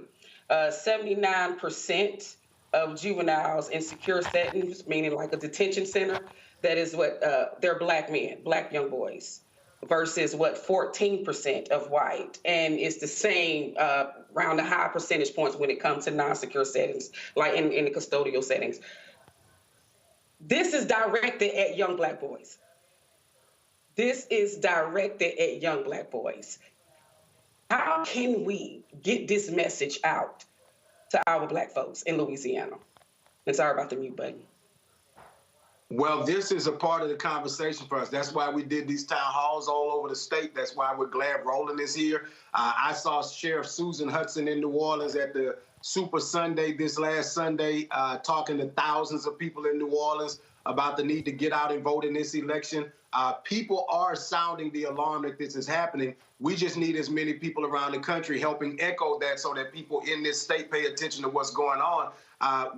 L: 79% of juveniles in secure settings, meaning like a detention center, that is what they're black men, black young boys, versus 14% of white. And it's the same around the high percentage points when it comes to non-secure settings, like in the custodial settings. This is directed at young black boys. This is directed at young black boys. How can we get this message out to our black folks in Louisiana? And sorry about the mute button.
T: Well, this is a part of the conversation for us. That's why we did these town halls all over the state. That's why we're glad Roland is here. I saw Sheriff Susan Hudson in New Orleans at the Super Sunday this last Sunday, talking to thousands of people in New Orleans about the need to get out and vote in this election. People are sounding the alarm that this is happening. We just need as many people around the country helping echo that so that people in this state pay attention to what's going on.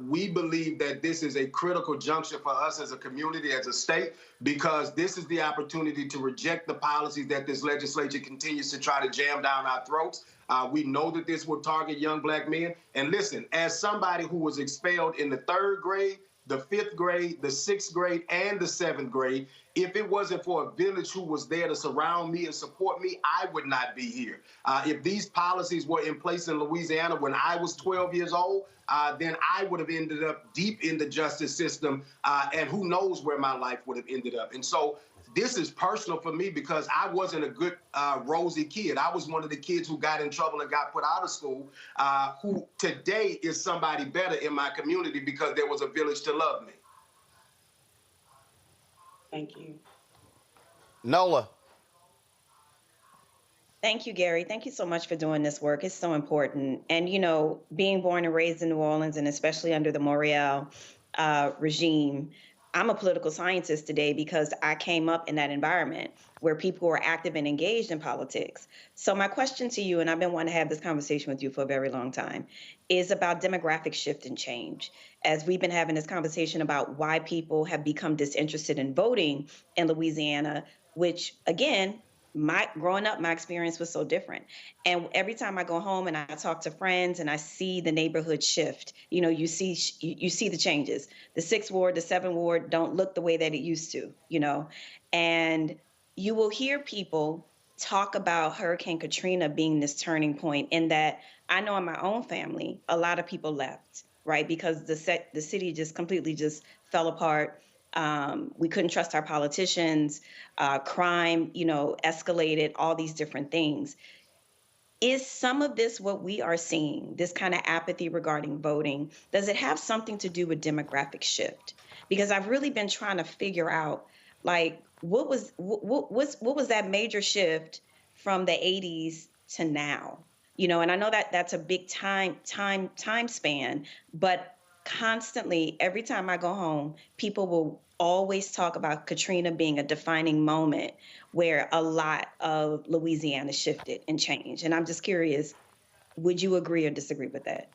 T: We believe that this is a critical juncture for us as a community, as a state, because this is the opportunity to reject the policies that this legislature continues to try to jam down our throats. We know that this will target young black men. And listen, as somebody who was expelled in the 3rd grade, the 5th grade, the 6th grade, and the 7th grade, if it wasn't for a village who was there to surround me and support me, I would not be here. If these policies were in place in Louisiana when I was 12 years old, then I would have ended up deep in the justice system, and who knows where my life would have ended up. And so this is personal for me because I wasn't a good, rosy kid. I was one of the kids who got in trouble and got put out of school, who today is somebody better in my community because there was a village to love me.
L: Thank you.
F: Nola.
K: Thank you, Gary. Thank you so much for doing this work. It's so important. And, you know, being born and raised in New Orleans, and especially under the Morial regime, I'm a political scientist today because I came up in that environment where people were active and engaged in politics. So my question to you, and I've been wanting to have this conversation with you for a very long time, is about demographic shift and change. As we've been having this conversation about why people have become disinterested in voting in Louisiana, which, again, growing up, my experience was so different. And every time I go home and I talk to friends and I see the neighborhood shift, you know, you see the changes. The 6th ward, the 7th ward don't look the way that it used to, you know. And you will hear people talk about Hurricane Katrina being this turning point, in that I know in my own family, a lot of people left, right? Because the city just completely just fell apart. We couldn't trust our politicians. Crime, escalated, all these different things. Is some of this what we are seeing, this kind of apathy regarding voting? Does it have something to do with demographic shift? Because I've really been trying to figure out, like, what was that major shift from the 80s to now? And I know that that's a big time span, but constantly, every time I go home, people will always talk about Katrina being a defining moment where a lot of Louisiana shifted and changed. And I'm just curious, would you agree or disagree with that?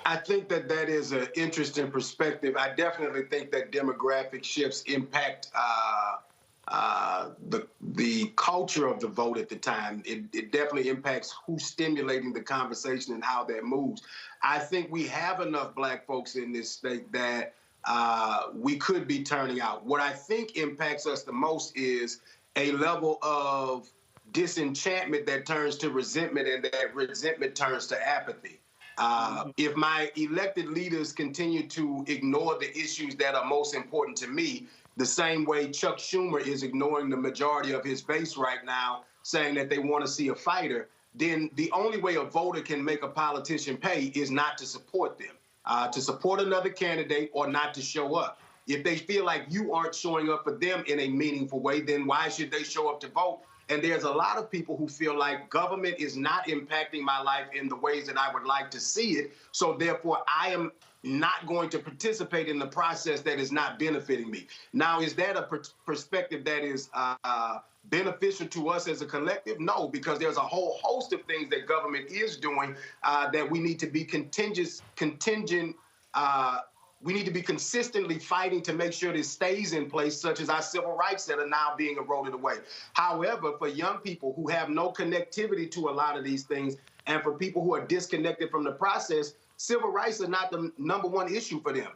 T: I think that is an interesting perspective. I definitely think that demographic shifts impact the culture of the vote at the time. It definitely impacts who's stimulating the conversation and how that moves. I think we have enough Black folks in this state that we could be turning out. What I think impacts us the most is a level of disenchantment that turns to resentment, and that resentment turns to apathy. If my elected leaders continue to ignore the issues that are most important to me, the same way Chuck Schumer is ignoring the majority of his base right now, saying that they want to see a fighter, then the only way a voter can make a politician pay is not to support them, to support another candidate, or not to show up. If they feel like you aren't showing up for them in a meaningful way, then why should they show up to vote? And there's a lot of people who feel like government is not impacting my life in the ways that I would like to see it. So therefore, I am not going to participate in the process that is not benefiting me. Now, is that a perspective that is beneficial to us as a collective? No, because there's a whole host of things that government is doing that we need to be we need to be consistently fighting to make sure this stays in place, such as our civil rights that are now being eroded away. However, for young people who have no connectivity to a lot of these things, and for people who are disconnected from the process, civil rights are not the number one issue for them.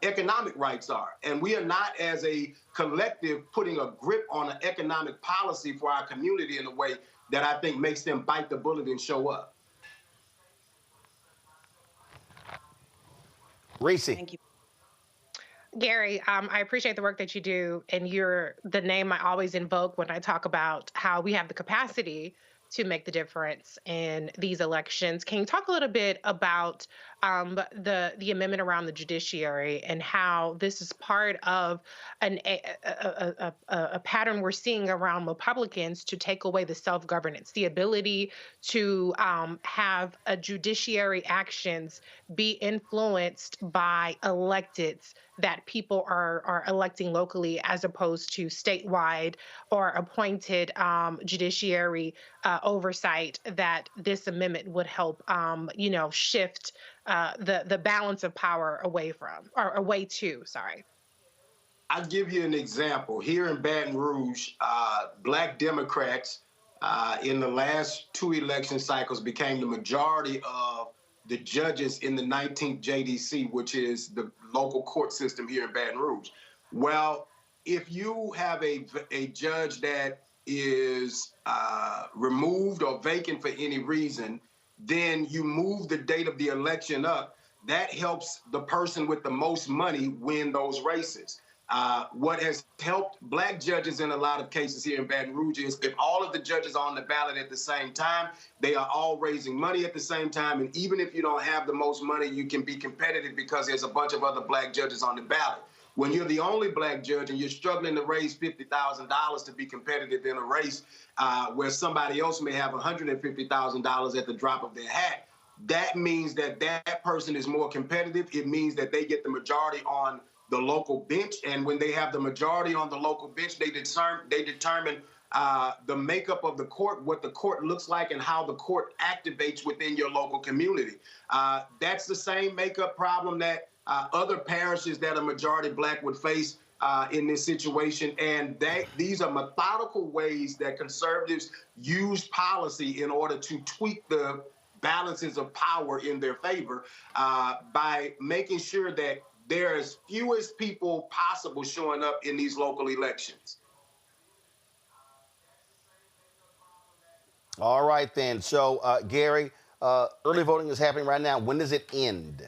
T: Economic rights are. And we are not, as a collective, putting a grip on an economic policy for our community in a way that I think makes them bite the bullet and show up.
F: Reese.
K: Thank you.
H: Gary, I appreciate the work that you do, and you're the name I always invoke when I talk about how we have the capacity to make the difference in these elections. Can you talk a little bit about the amendment around the judiciary and how this is part of a pattern we're seeing around Republicans to take away the self-governance, the ability to have a judiciary actions be influenced by electeds that people are electing locally, as opposed to statewide or appointed judiciary oversight, that this amendment would help, shift the balance of power away to.
T: I'll give you an example. Here in Baton Rouge, Black Democrats in the last two election cycles became the majority of the judges in the 19th JDC, which is the local court system here in Baton Rouge. Well, if you have a judge that is removed or vacant for any reason, then you move the date of the election up. That helps the person with the most money win those races. What has helped Black judges in a lot of cases here in Baton Rouge is if all of the judges are on the ballot at the same time, they are all raising money at the same time. And even if you don't have the most money, you can be competitive because there's a bunch of other Black judges on the ballot. When you're the only Black judge and you're struggling to raise $50,000 to be competitive in a race where somebody else may have $150,000 at the drop of their hat, that means that person is more competitive. It means that they get the majority on the local bench. And when they have the majority on the local bench, they determine the makeup of the court, what the court looks like, and how the court activates within your local community. That's the same makeup problem that other parishes that are majority Black would face in this situation. And these are methodical ways that conservatives use policy in order to tweak the balances of power in their favor by making sure that there are as few as people possible showing up in these local elections.
F: All right, then. So, Gary, early voting is happening right now. When does it end?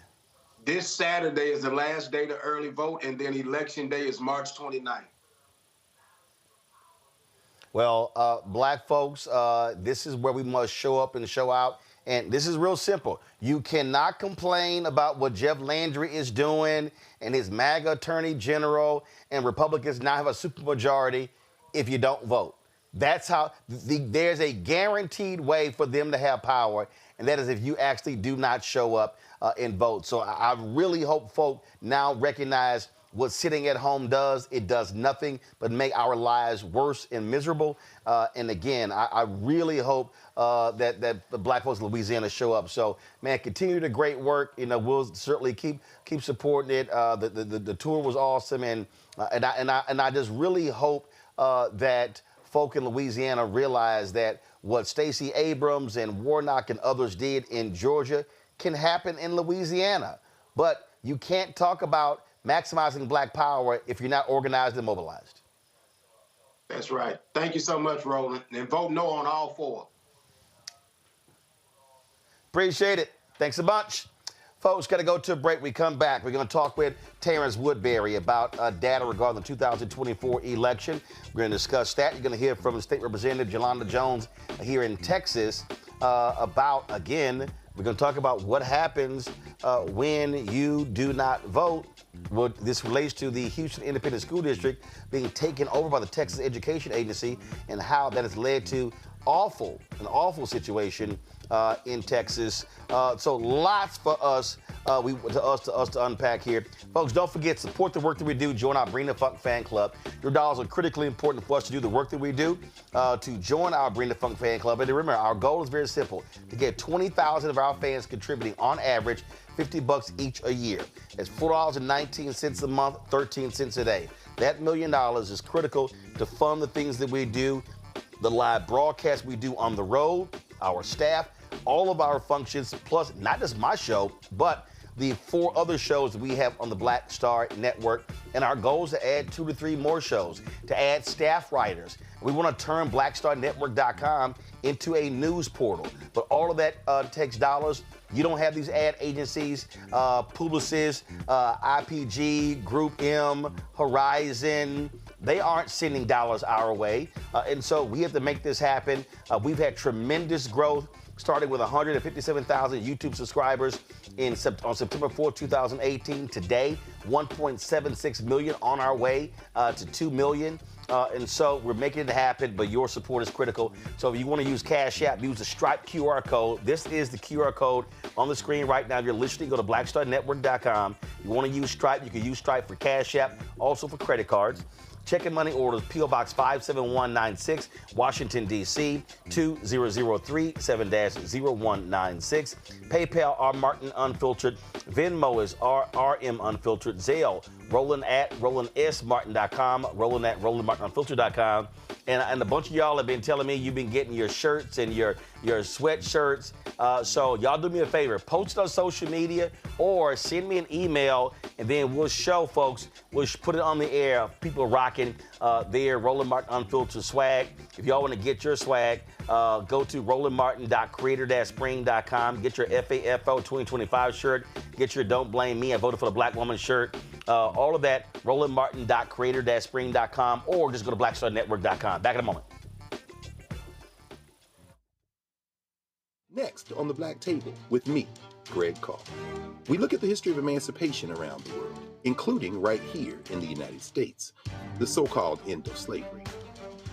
T: This Saturday is the last day to early vote, and then Election Day is March 29th.
F: Well, black folks, this is where we must show up and show out. And this is real simple. You cannot complain about what Jeff Landry is doing and his MAGA attorney general and Republicans now have a supermajority if you don't vote. That's how there's a guaranteed way for them to have power, and that is if you actually do not show up and vote. So I really hope folk now recognize what sitting at home does. It does nothing but make our lives worse and miserable. And again, I really hope that the black folks in Louisiana show up. So, man, continue the great work. You know, we'll certainly keep supporting it. The tour was awesome, and I just really hope that folk in Louisiana realize that what Stacey Abrams and Warnock and others did in Georgia can happen in Louisiana. But you can't talk about maximizing black power if you're not organized and mobilized.
T: That's right. Thank you so much, Roland. And vote no on all four.
F: Appreciate it. Thanks a bunch. Folks, got to go to a break. We come back. We're going to talk with Terrance Woodbury about data regarding the 2024 election. We're going to discuss that. You're going to hear from State Representative Yolanda Jones here in Texas about, again, we're going to talk about what happens when you do not vote. Well, this relates to the Houston Independent School District being taken over by the Texas Education Agency and how that has led to an awful situation in Texas. So lots for us to unpack here. Folks, don't forget, support the work that we do. Join our Bring the Funk fan club. Your dollars are critically important for us to do the work that we do. To join our Bring the Funk fan club, and remember, our goal is very simple: to get 20,000 of our fans contributing on average $50 each a year. That's $4.19 a month, 13 cents a day. That $1 million is critical to fund the things that we do, the live broadcast we do on the road, our staff, all of our functions, plus not just my show, but the 4 other shows that we have on the Black Star Network. And our goal is to add 2 to 3 more shows, to add staff writers. We want to turn blackstarnetwork.com into a news portal. But all of that takes dollars. You don't have these ad agencies, Publicis, IPG, Group M, Horizon. They aren't sending dollars our way. And so we have to make this happen. We've had tremendous growth, starting with 157,000 YouTube subscribers on September 4, 2018. Today, 1.76 million, on our way to 2 million. And so we're making it happen, but your support is critical. So if you want to use Cash App, use the Stripe QR code. This is the QR code on the screen right now. If you're listening, go to blackstarnetwork.com. You want to use Stripe, you can use Stripe for Cash App, also for credit cards. Check and money orders, P.O. Box 57196, Washington, D.C., 20037-0196. PayPal, R. Martin Unfiltered. Venmo is RM Unfiltered. Zelle, Roland at RolandSMartin.com, Roland at RolandMartinUnfiltered.com. And a bunch of y'all have been telling me you've been getting your shirts and your sweatshirts. So y'all do me a favor, post on social media or send me an email, and then we'll show folks, we'll put it on the air. People rocking their Roland Martin Unfiltered swag. If y'all want to get your swag, go to rolandmartin.creator-spring.com. Get your FAFO 2025 shirt. Get your Don't Blame Me, I Voted for the Black Woman shirt. All of that, rolandmartin.creator-spring.com, or just go to blackstarnetwork.com. Back in a moment.
U: Next on the Black Table with me, Greg Carr. We look at the history of emancipation around the world, including right here in the United States, the so-called end of slavery.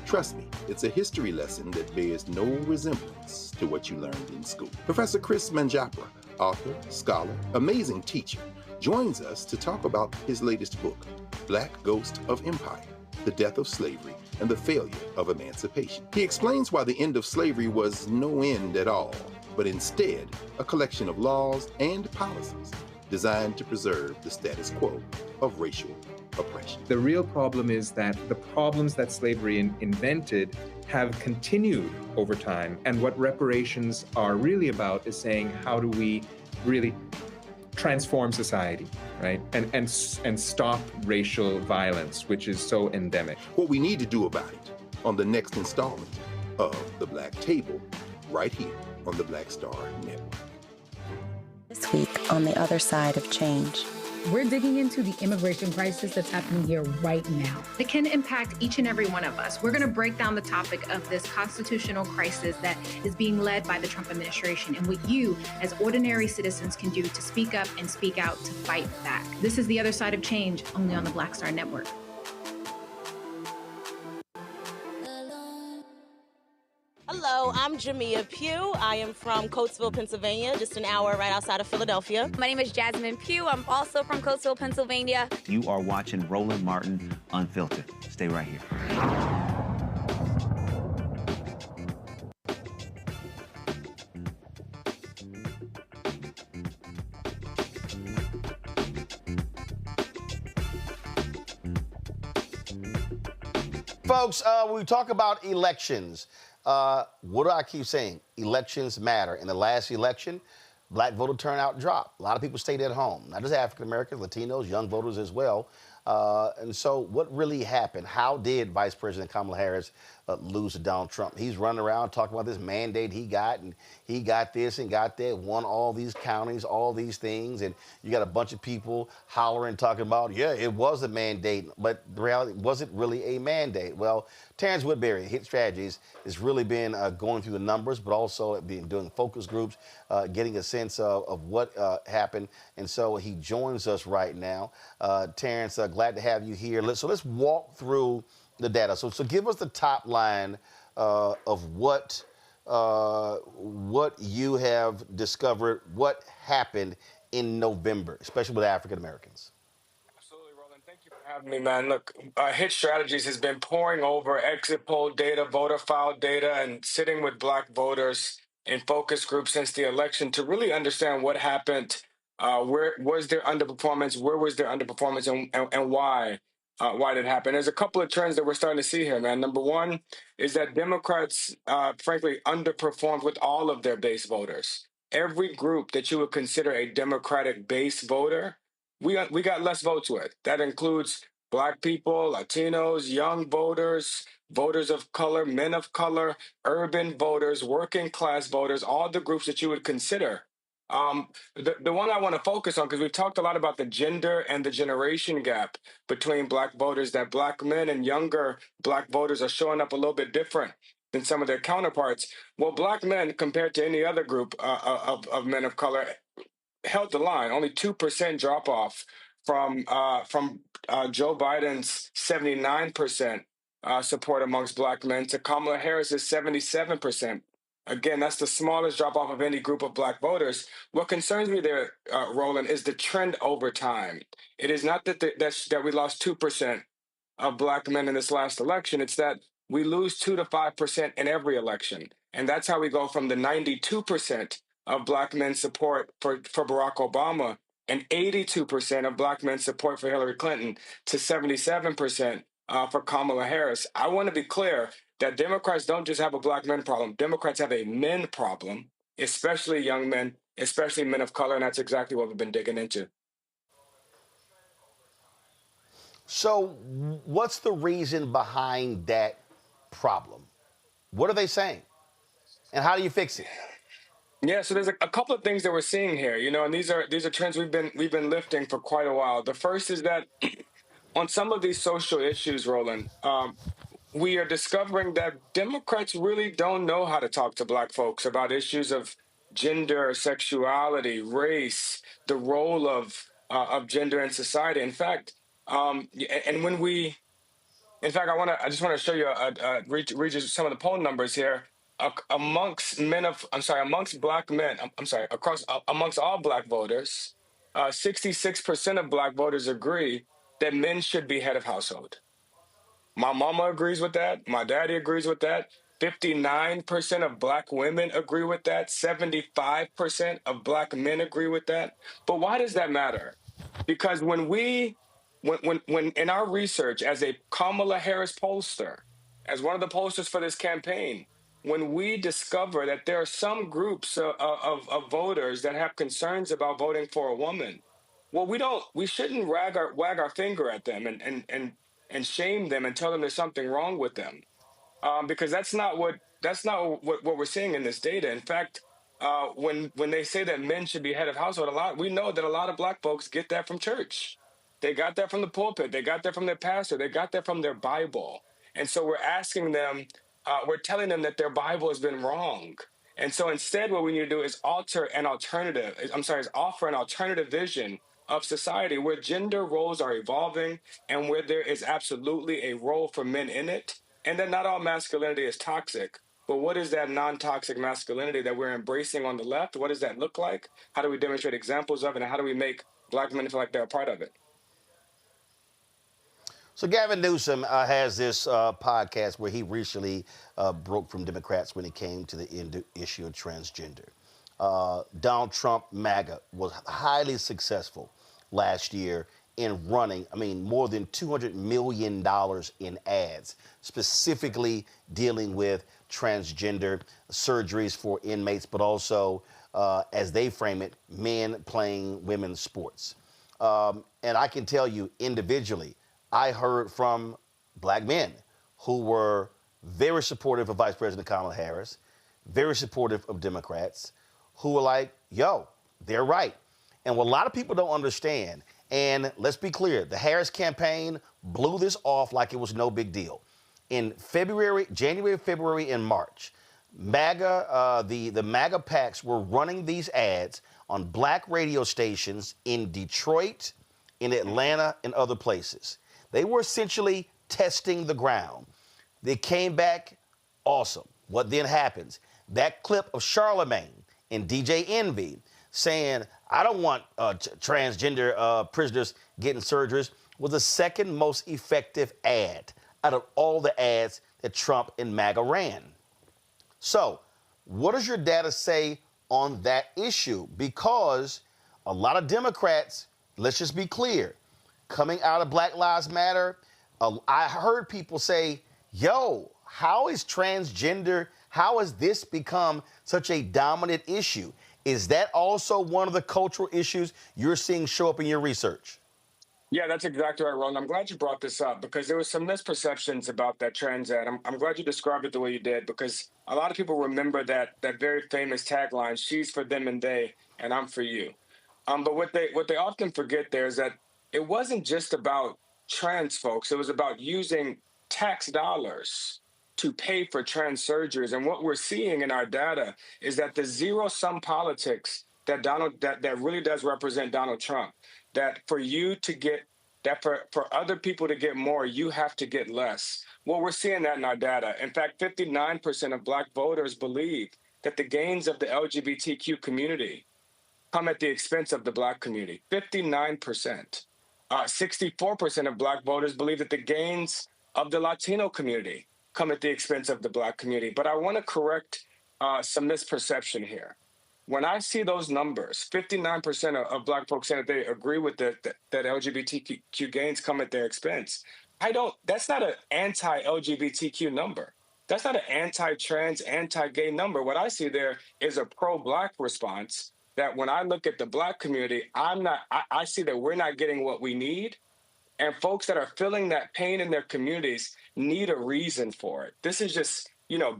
U: Trust me, it's a history lesson that bears no resemblance to what you learned in school. Professor Chris Manjapra, author, scholar, amazing teacher, joins us to talk about his latest book, Black Ghost of Empire, The Death of Slavery and the Failure of Emancipation. He explains why the end of slavery was no end at all, but instead a collection of laws and policies designed to preserve the status quo of racial oppression.
V: The real problem is that the problems that slavery invented have continued over time. And what reparations are really about is saying, how do we really transform society, right? And stop racial violence, which is so endemic.
U: What we need to do about it on the next installment of The Black Table right here on the Black Star Network.
O: This week on the other side of change.
P: We're digging into the immigration crisis that's happening here right now.
Q: It can impact each and every one of us. We're going to break down the topic of this constitutional crisis that is being led by the Trump administration and what you, as ordinary citizens, can do to speak up and speak out to fight back. This is The Other Side of Change, only on the Black Star Network.
A: Hello, I'm Jamia Pugh. I am from Coatesville, Pennsylvania, just an hour right outside of Philadelphia.
D: My name is Jasmine Pugh. I'm also from Coatesville, Pennsylvania.
W: You are watching Roland Martin Unfiltered. Stay right here.
F: Folks, we talk about elections. What do I keep saying? Elections matter. In the last election, black voter turnout dropped. A lot of people stayed at home, not just African Americans, Latinos, young voters as well. And so what really happened? How did Vice President Kamala Harris lose to Donald Trump? He's running around talking about this mandate he got, and he got this and got that, won all these counties, all these things, and you got a bunch of people hollering, talking about, yeah, it was a mandate, but the reality, was it really a mandate? Well, Terrance Woodbury, Hit Strategies, has really been going through the numbers, but also been doing focus groups, getting a sense of what happened, and so he joins us right now. Terrance, glad to have you here. Let's walk through the data. So give us the top line of what you have discovered, what happened in November, especially with African Americans.
X: Absolutely, Roland. Thank you for having me, man. Look, Hit Strategies has been poring over exit poll data, voter file data, and sitting with black voters in focus groups since the election to really understand what happened. Where was there underperformance? Where was there underperformance, and why? Why did it happen? There's a couple of trends that we're starting to see here, man. Number one is that Democrats, frankly, underperformed with all of their base voters. Every group that you would consider a Democratic base voter, we got less votes with. That includes Black people, Latinos, young voters, voters of color, men of color, urban voters, working class voters, all the groups that you would consider. The one I want to focus on, because we've talked a lot about the gender and the generation gap between black voters, that black men and younger black voters are showing up a little bit different than some of their counterparts. Well, black men, compared to any other group of men of color, held the line. Only 2% drop off from Joe Biden's 79% support amongst black men to Kamala Harris's 77%. Again, that's the smallest drop-off of any group of black voters. What concerns me there, Roland, is the trend over time. It is not that we lost 2% of black men in this last election. It's that we lose 2 to 5% in every election. And that's how we go from the 92% of black men's support for Barack Obama and 82% of black men's support for Hillary Clinton to 77% for Kamala Harris. I want to be clear that Democrats don't just have a black men problem. Democrats have a men problem, especially young men, especially men of color, and that's exactly what we've been digging into.
F: So what's the reason behind that problem? What are they saying? And how do you fix it?
X: Yeah, so there's a couple of things that we're seeing here, and these are trends we've been lifting for quite a while. The first is that on some of these social issues, Roland, we are discovering that Democrats really don't know how to talk to black folks about issues of gender, sexuality, race, the role of gender in society. In fact, I just want to show you read you some of the poll numbers here. Amongst black men, amongst all black voters, 66% of black voters agree that men should be head of household. My mama agrees with that. My daddy agrees with that. 59% of black women agree with that. 75% of black men agree with that. But why does that matter? Because when in our research as a Kamala Harris pollster, as one of the pollsters for this campaign, when we discover that there are some groups of voters that have concerns about voting for a woman, well, we shouldn't wag our finger at them and shame them and tell them there's something wrong with them, because that's not what That's not what we're seeing in this data. In fact, when they say that men should be head of household, we know that a lot of black folks get that from church. They got that from the pulpit. They got that from their pastor. They got that from their Bible. And so we're asking them, we're telling them that their Bible has been wrong. And so instead, what we need to do is offer an alternative vision of society where gender roles are evolving and where there is absolutely a role for men in it. And that not all masculinity is toxic. But what is that non-toxic masculinity that we're embracing on the left? What does that look like? How do we demonstrate examples of it? And how do we make black men feel like they're a part of it?
F: So Gavin Newsom has this podcast where he recently broke from Democrats when it came to the issue of transgender. Donald Trump, MAGA, was highly successful last year in running, more than $200 million in ads, specifically dealing with transgender surgeries for inmates, but also, as they frame it, men playing women's sports. And I can tell you individually, I heard from black men who were very supportive of Vice President Kamala Harris, very supportive of Democrats, who were like, yo, they're right. And what a lot of people don't understand, and let's be clear, the Harris campaign blew this off like it was no big deal. In January, February, and March, MAGA, the MAGA PACs were running these ads on black radio stations in Detroit, in Atlanta, and other places. They were essentially testing the ground. They came back awesome. What then happens? That clip of Charlemagne and DJ Envy saying, I don't want transgender prisoners getting surgeries, was the second most effective ad out of all the ads that Trump and MAGA ran. So what does your data say on that issue? Because a lot of Democrats, let's just be clear, coming out of Black Lives Matter, I heard people say, yo, how has this become such a dominant issue? Is that also one of the cultural issues you're seeing show up in your research?
X: Yeah, that's exactly right, Roland. I'm glad you brought this up because there was some misperceptions about that trans ad. I'm glad you described it the way you did because a lot of people remember that very famous tagline, she's for them and they, and I'm for you. But what they often forget there is that it wasn't just about trans folks. It was about using tax dollars to pay for trans surgeries. And what we're seeing in our data is that the zero-sum politics that really does represent Donald Trump, that for you to get, that for other people to get more, you have to get less. Well, we're seeing that in our data. In fact, 59% of black voters believe that the gains of the LGBTQ community come at the expense of the black community. 59%. 64% of black voters believe that the gains of the Latino community come at the expense of the black community. But I want to correct some misperception here. When I see those numbers, 59% of black folks saying that they agree with that LGBTQ gains come at their expense. That's not an anti-LGBTQ number. That's not an anti-trans, anti-gay number. What I see there is a pro-black response that when I look at the black community, I see that we're not getting what we need. And folks that are feeling that pain in their communities need a reason for it. This is just,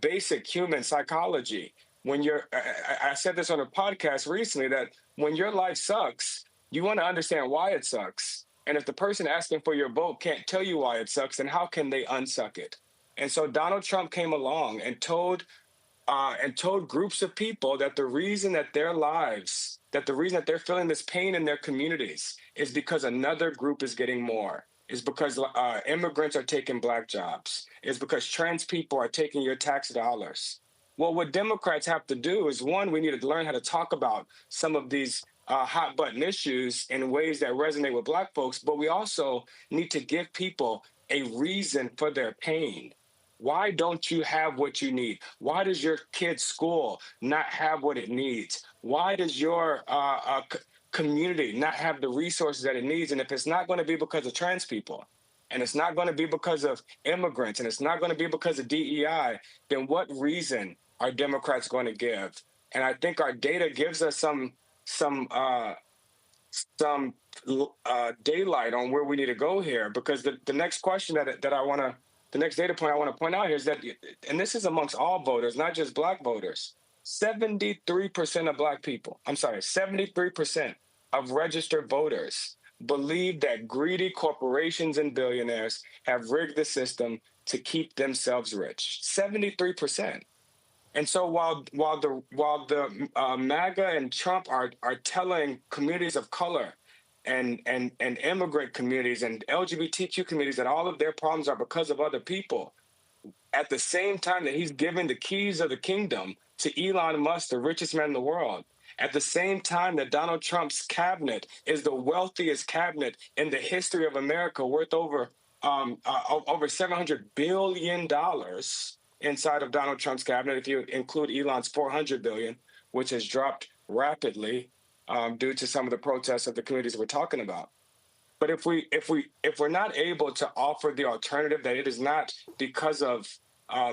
X: basic human psychology. When I said this on a podcast recently, that when your life sucks, you want to understand why it sucks. And if the person asking for your vote can't tell you why it sucks, then how can they unsuck it? And so Donald Trump came along and told groups of people that the reason that they're feeling this pain in their communities is because another group is getting more, is because immigrants are taking black jobs, is because trans people are taking your tax dollars. Well, what Democrats have to do is, one, we need to learn how to talk about some of these hot button issues in ways that resonate with black folks, but we also need to give people a reason for their pain. Why don't you have what you need? Why does your kid's school not have what it needs? Why does your community not have the resources that it needs? And if it's not going to be because of trans people, and it's not going to be because of immigrants, and it's not going to be because of DEI, then what reason are Democrats going to give? And I think our data gives us some daylight on where we need to go here, because the next question that I want to the next data point I want to point out here is that, and this is amongst all voters, not just black voters, 73% of black people, 73% of registered voters believe that greedy corporations and billionaires have rigged the system to keep themselves rich. 73%. And so while the MAGA and Trump are telling communities of color and immigrant communities and LGBTQ communities that all of their problems are because of other people, at the same time that he's giving the keys of the kingdom to Elon Musk, the richest man in the world, at the same time that Donald Trump's cabinet is the wealthiest cabinet in the history of America, worth over $700 billion inside of Donald Trump's cabinet, if you include Elon's $400 billion, which has dropped rapidly due to some of the protests of the communities we're talking about. But if we're not able to offer the alternative, that it is not because of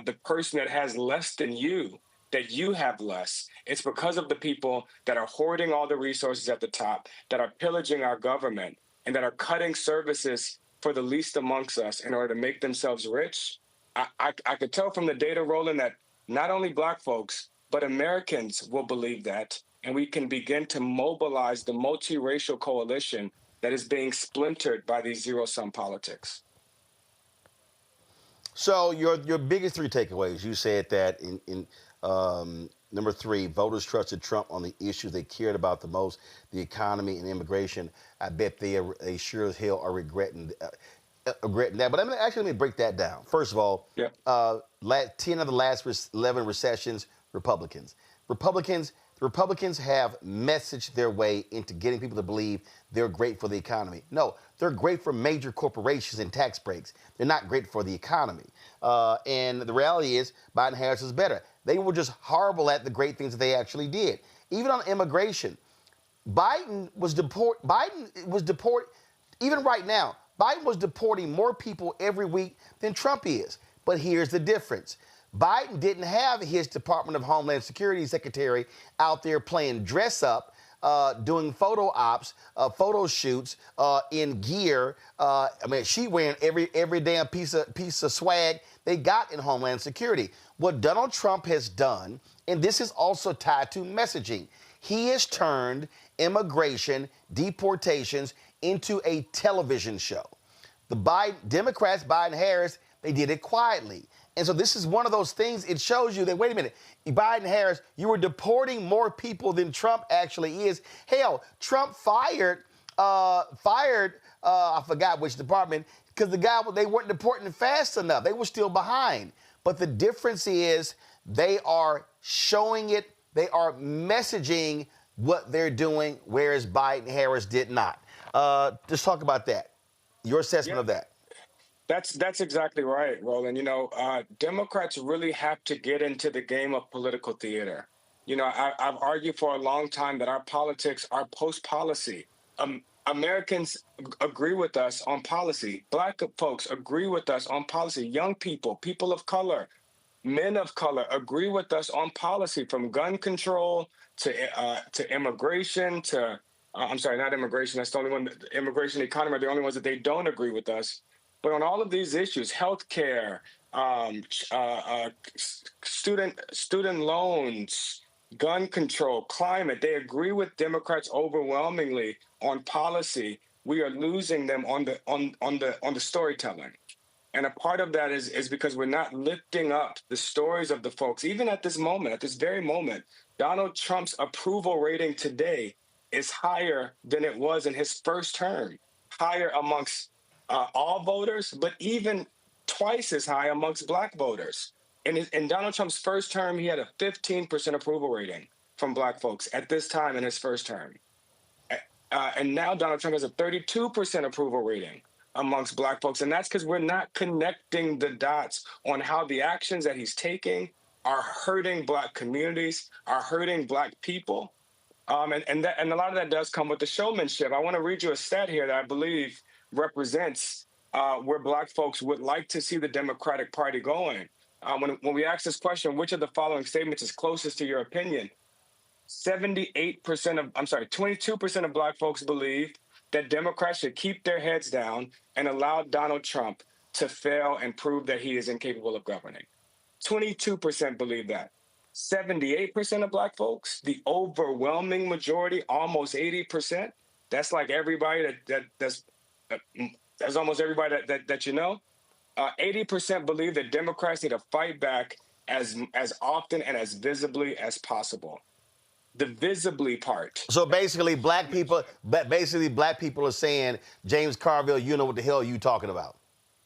X: the person that has less than you that you have less, it's because of the people that are hoarding all the resources at the top, that are pillaging our government, and that are cutting services for the least amongst us in order to make themselves rich. I could tell from the data, Roland, that not only black folks, but Americans will believe that, and we can begin to mobilize the multiracial coalition that is being splintered by these zero-sum politics.
F: So your biggest three takeaways, you said that in number three, voters trusted Trump on the issues they cared about the most, the economy and immigration. I bet they sure as hell are regretting that. But let me break that down. First of all, 10 of the last 11 recessions, Republicans. The Republicans have messaged their way into getting people to believe they're great for the economy. No, they're great for major corporations and tax breaks. They're not great for the economy. And the reality is Biden-Harris is better. They were just horrible at the great things that they actually did. Even on immigration, Biden was even right now, Biden was deporting more people every week than Trump is. But here's the difference. Biden didn't have his Department of Homeland Security secretary out there playing dress up, doing photo ops, photo shoots in gear. She wearing every damn piece of swag they got in Homeland Security. What Donald Trump has done, and this is also tied to messaging, he has turned immigration, deportations into a television show. The Democrats, Biden-Harris, they did it quietly. And so this is one of those things, it shows you that, wait a minute, Biden-Harris, you were deporting more people than Trump actually is. Hell, Trump fired, I forgot which department, because they weren't deporting fast enough. They were still behind. But the difference is they are showing it, they are messaging what they're doing, whereas Biden-Harris did not. Just talk about that, your assessment of that.
X: That's exactly right, Roland. Democrats really have to get into the game of political theater. I've argued for a long time that our politics are post-policy. Americans agree with us on policy. Black folks agree with us on policy. Young people, people of color, men of color agree with us on policy, from gun control to immigration to not immigration. That's the only one. Immigration, and economy are the only ones that they don't agree with us. But on all of these issues, healthcare, student loans, gun control, climate, they agree with Democrats overwhelmingly on policy. We are losing them on the storytelling. And a part of that is because we're not lifting up the stories of the folks. Even at this moment, at this very moment, Donald Trump's approval rating today is higher than it was in his first term, higher amongst all voters, but even twice as high amongst black voters. In Donald Trump's first term, he had a 15% approval rating from black folks at this time in his first term. And now Donald Trump has a 32% approval rating amongst black folks. And that's because we're not connecting the dots on how the actions that he's taking are hurting black communities, are hurting black people. And a lot of that does come with the showmanship. I want to read you a stat here that I believe represents where black folks would like to see the Democratic Party going. When we ask this question, which of the following statements is closest to your opinion? 22% of black folks believe that Democrats should keep their heads down and allow Donald Trump to fail and prove that he is incapable of governing. 22% believe that. 78% of Black folks, the overwhelming majority, almost 80%, that's like everybody that's almost everybody that you know. 80% believe that Democrats need to fight back as often and as visibly as possible. The visibly part.
F: So basically, black people are saying, James Carville, you know what the hell you talking about.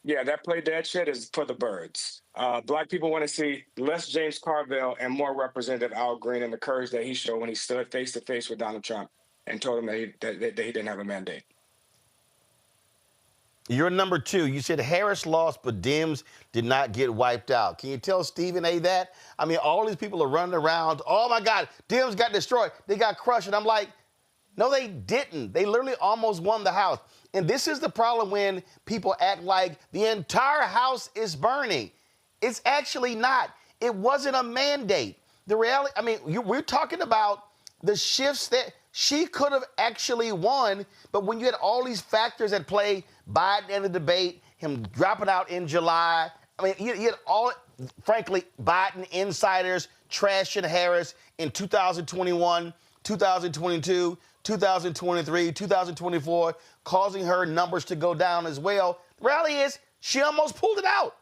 X: Yeah, that play dead shit is for the birds. Black people want to see less James Carville and more Representative Al Green and the courage that he showed when he stood face to face with Donald Trump and told him that he didn't have a mandate.
F: You're number 2. You said Harris lost, but Dems did not get wiped out. Can you tell Stephen A. that? I mean, all these people are running around. Oh, my God, Dems got destroyed. They got crushed. And I'm like, no, they didn't. They literally almost won the House. And this is the problem when people act like the entire House is burning. It's actually not. It wasn't a mandate. The reality, I mean, we're talking about the shifts that she could have actually won, but when you had all these factors at play, Biden in the debate, him dropping out in July, I mean, you had all, frankly, Biden insiders trashing Harris in 2021, 2022, 2023, 2024, causing her numbers to go down as well. The reality is she almost pulled it out.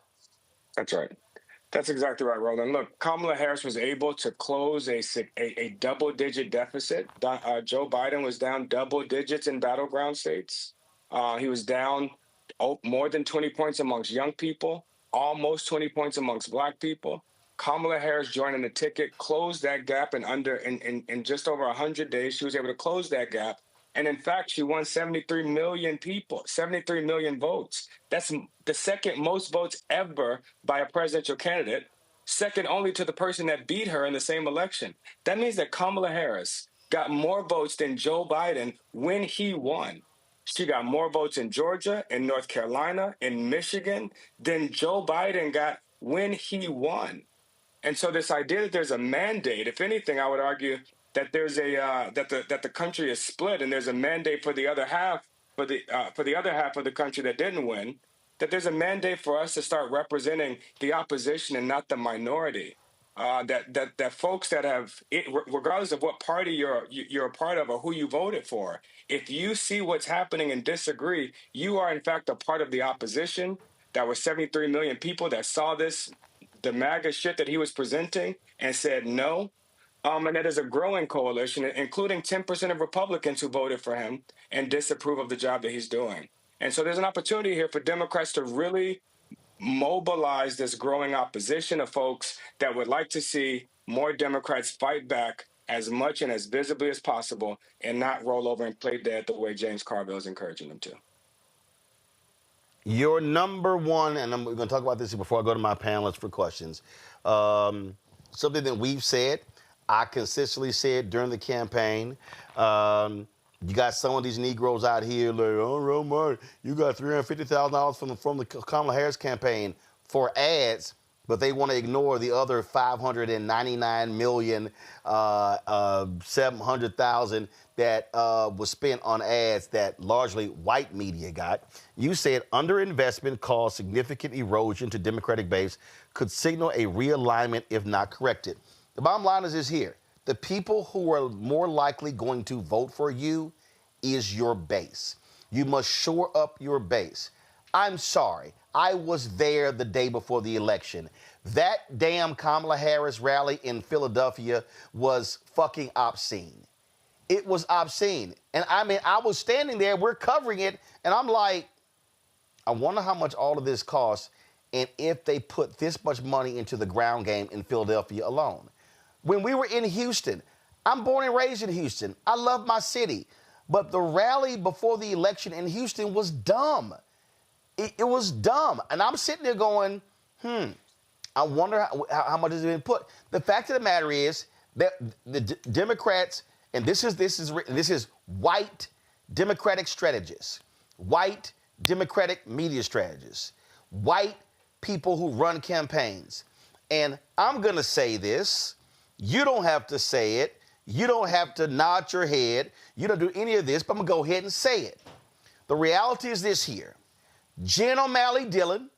X: That's right. That's exactly right, Roland. Look, Kamala Harris was able to close a double-digit deficit. Joe Biden was down double digits in battleground states. He was down more than 20 points amongst young people, almost 20 points amongst Black people. Kamala Harris joining the ticket closed that gap in just over 100 days. She was able to close that gap. And in fact, she won 73 million people, 73 million votes. That's the second most votes ever by a presidential candidate, second only to the person that beat her in the same election. That means that Kamala Harris got more votes than Joe Biden when he won. She got more votes in Georgia, in North Carolina, in Michigan than Joe Biden got when he won. And so this idea that there's a mandate, if anything, I would argue that there's that the country is split and there's a mandate for the other half for the other half of the country that didn't win, that there's a mandate for us to start representing the opposition and not the minority. That folks that have, regardless of what party you're a part of or who you voted for, if you see what's happening and disagree, you are in fact a part of the opposition. That was 73 million people that saw the MAGA shit that he was presenting and said no. And that is a growing coalition, including 10% of Republicans who voted for him and disapprove of the job that he's doing. And so there's an opportunity here for Democrats to really mobilize this growing opposition of folks that would like to see more Democrats fight back as much and as visibly as possible and not roll over and play dead the way James Carville is encouraging them to.
F: Your number 1, and we're going to talk about this before I go to my panelists for questions, something that we've said, I consistently said during the campaign, you got some of these Negroes out here like, oh, Roland, you got $350,000 from the Kamala Harris campaign for ads, but they want to ignore the other $599,700,000 that was spent on ads that largely white media got. You said underinvestment caused significant erosion to Democratic base, could signal a realignment if not corrected. The bottom line is this here. The people who are more likely going to vote for you is your base. You must shore up your base. I'm sorry. I was there the day before the election. That damn Kamala Harris rally in Philadelphia was fucking obscene. It was obscene. And I mean, I was standing there, we're covering it, and I'm like, I wonder how much all of this costs and if they put this much money into the ground game in Philadelphia alone. When we were in Houston, I'm born and raised in Houston. I love my city. But the rally before the election in Houston was dumb. It was dumb. And I'm sitting there going, I wonder how much has been put. The fact of the matter is that the Democrats, and this is white Democratic strategists, white Democratic media strategists, white people who run campaigns. And I'm going to say this. You don't have to say it. You don't have to nod your head. You don't do any of this, but I'm going to go ahead and say it. The reality is this here. Jen O'Malley Dillon,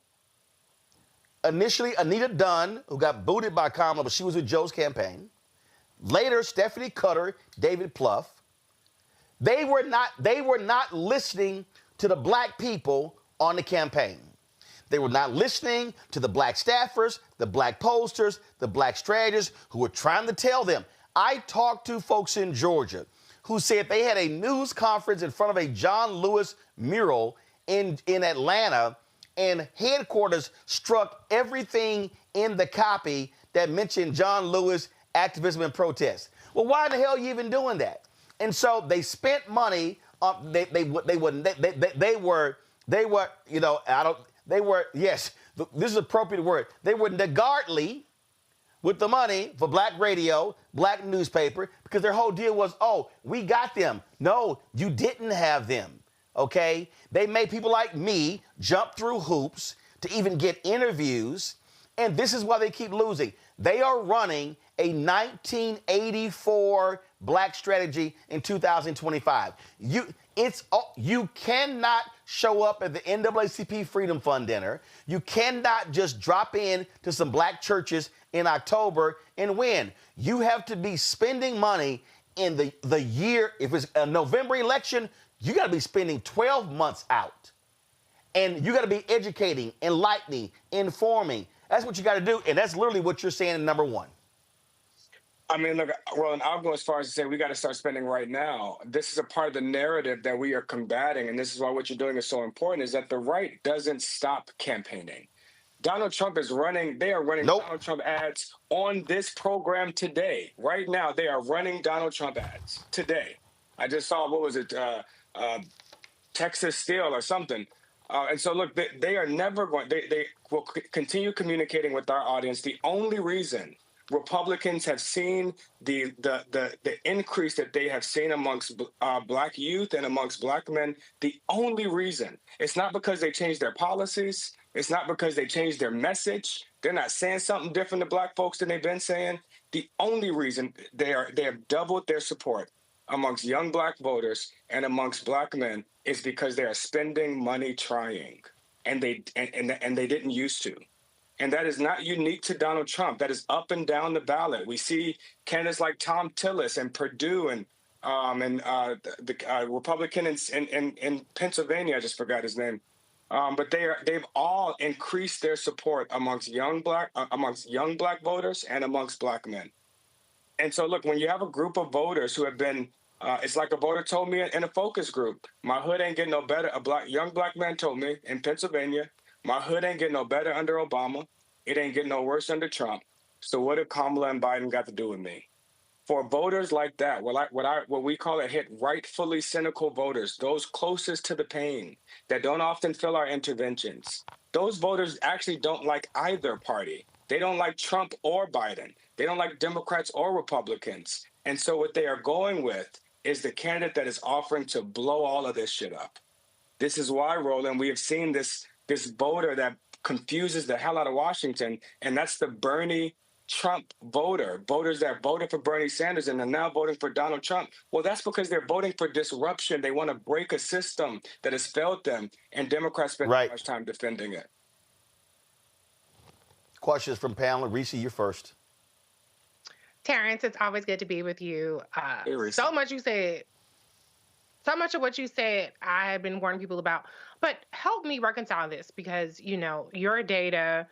F: Initially, Anita Dunn, who got booted by Kamala, but she was with Joe's campaign. Later, Stephanie Cutter, David Plouffe. They were not listening to the black people on the campaign. They were not listening to the black staffers, the black pollsters, the black strategists who were trying to tell them. I talked to folks in Georgia who said they had a news conference in front of a John Lewis mural in Atlanta, and headquarters struck everything in the copy that mentioned John Lewis activism and protest. Well, why the hell are you even doing that? And so they spent money. They were yes, this is an appropriate word. They were niggardly with the money for black radio, black newspaper, because their whole deal was, oh, we got them. No, you didn't have them, okay? They made people like me jump through hoops to even get interviews, and this is why they keep losing. They are running a 1984 black strategy in 2025. You cannot show up at the NAACP Freedom Fund dinner. You cannot just drop in to some black churches in October and win. You have to be spending money in the year. If it's a November election, you got to be spending 12 months out. And you got to be educating, enlightening, informing. That's what you got to do. And that's literally what you're saying in number one.
X: I mean, look, Roland, I'll go as far as to say we got to start spending right now. This is a part of the narrative that we are combating, and this is why what you're doing is so important, is that the right doesn't stop campaigning. Donald Trump is running, they are running Donald Trump ads on this program today. Right now, they are running Donald Trump ads today. I just saw, what was it, Texas Steel or something. And so, look, they are never going, they will continue communicating with our audience. The only reason Republicans have seen the increase that they have seen amongst black youth and amongst black men, the only reason, it's not because they changed their policies. It's not because they changed their message. They're not saying something different to black folks than they've been saying. The only reason they have doubled their support amongst young black voters and amongst black men is because they are spending money trying, and they didn't used to. And that is not unique to Donald Trump. That is up and down the ballot. We see candidates like Tom Tillis and Perdue and the Republican in Pennsylvania. I just forgot his name. But they've all increased their support amongst young black voters and amongst black men. And so, look, when you have a group of voters who have been, it's like a voter told me in a focus group, my hood ain't getting no better. Young black man told me in Pennsylvania, my hood ain't getting no better under Obama. It ain't getting no worse under Trump. So what have Kamala and Biden got to do with me? For voters like that, what we call it, hit rightfully cynical voters, those closest to the pain, that don't often feel our interventions, those voters actually don't like either party. They don't like Trump or Biden. They don't like Democrats or Republicans. And so what they are going with is the candidate that is offering to blow all of this shit up. This is why, Roland, we have seen this voter that confuses the hell out of Washington, and that's the Bernie Trump voters that voted for Bernie Sanders and are now voting for Donald Trump. Well, that's because they're voting for disruption. They want to break a system that has failed them, and Democrats spend too much time defending it.
F: Questions from panel. Reese, you're first.
H: Terrance, it's always good to be with you. So much of what you said, I have been warning people about. But help me reconcile this, because, your data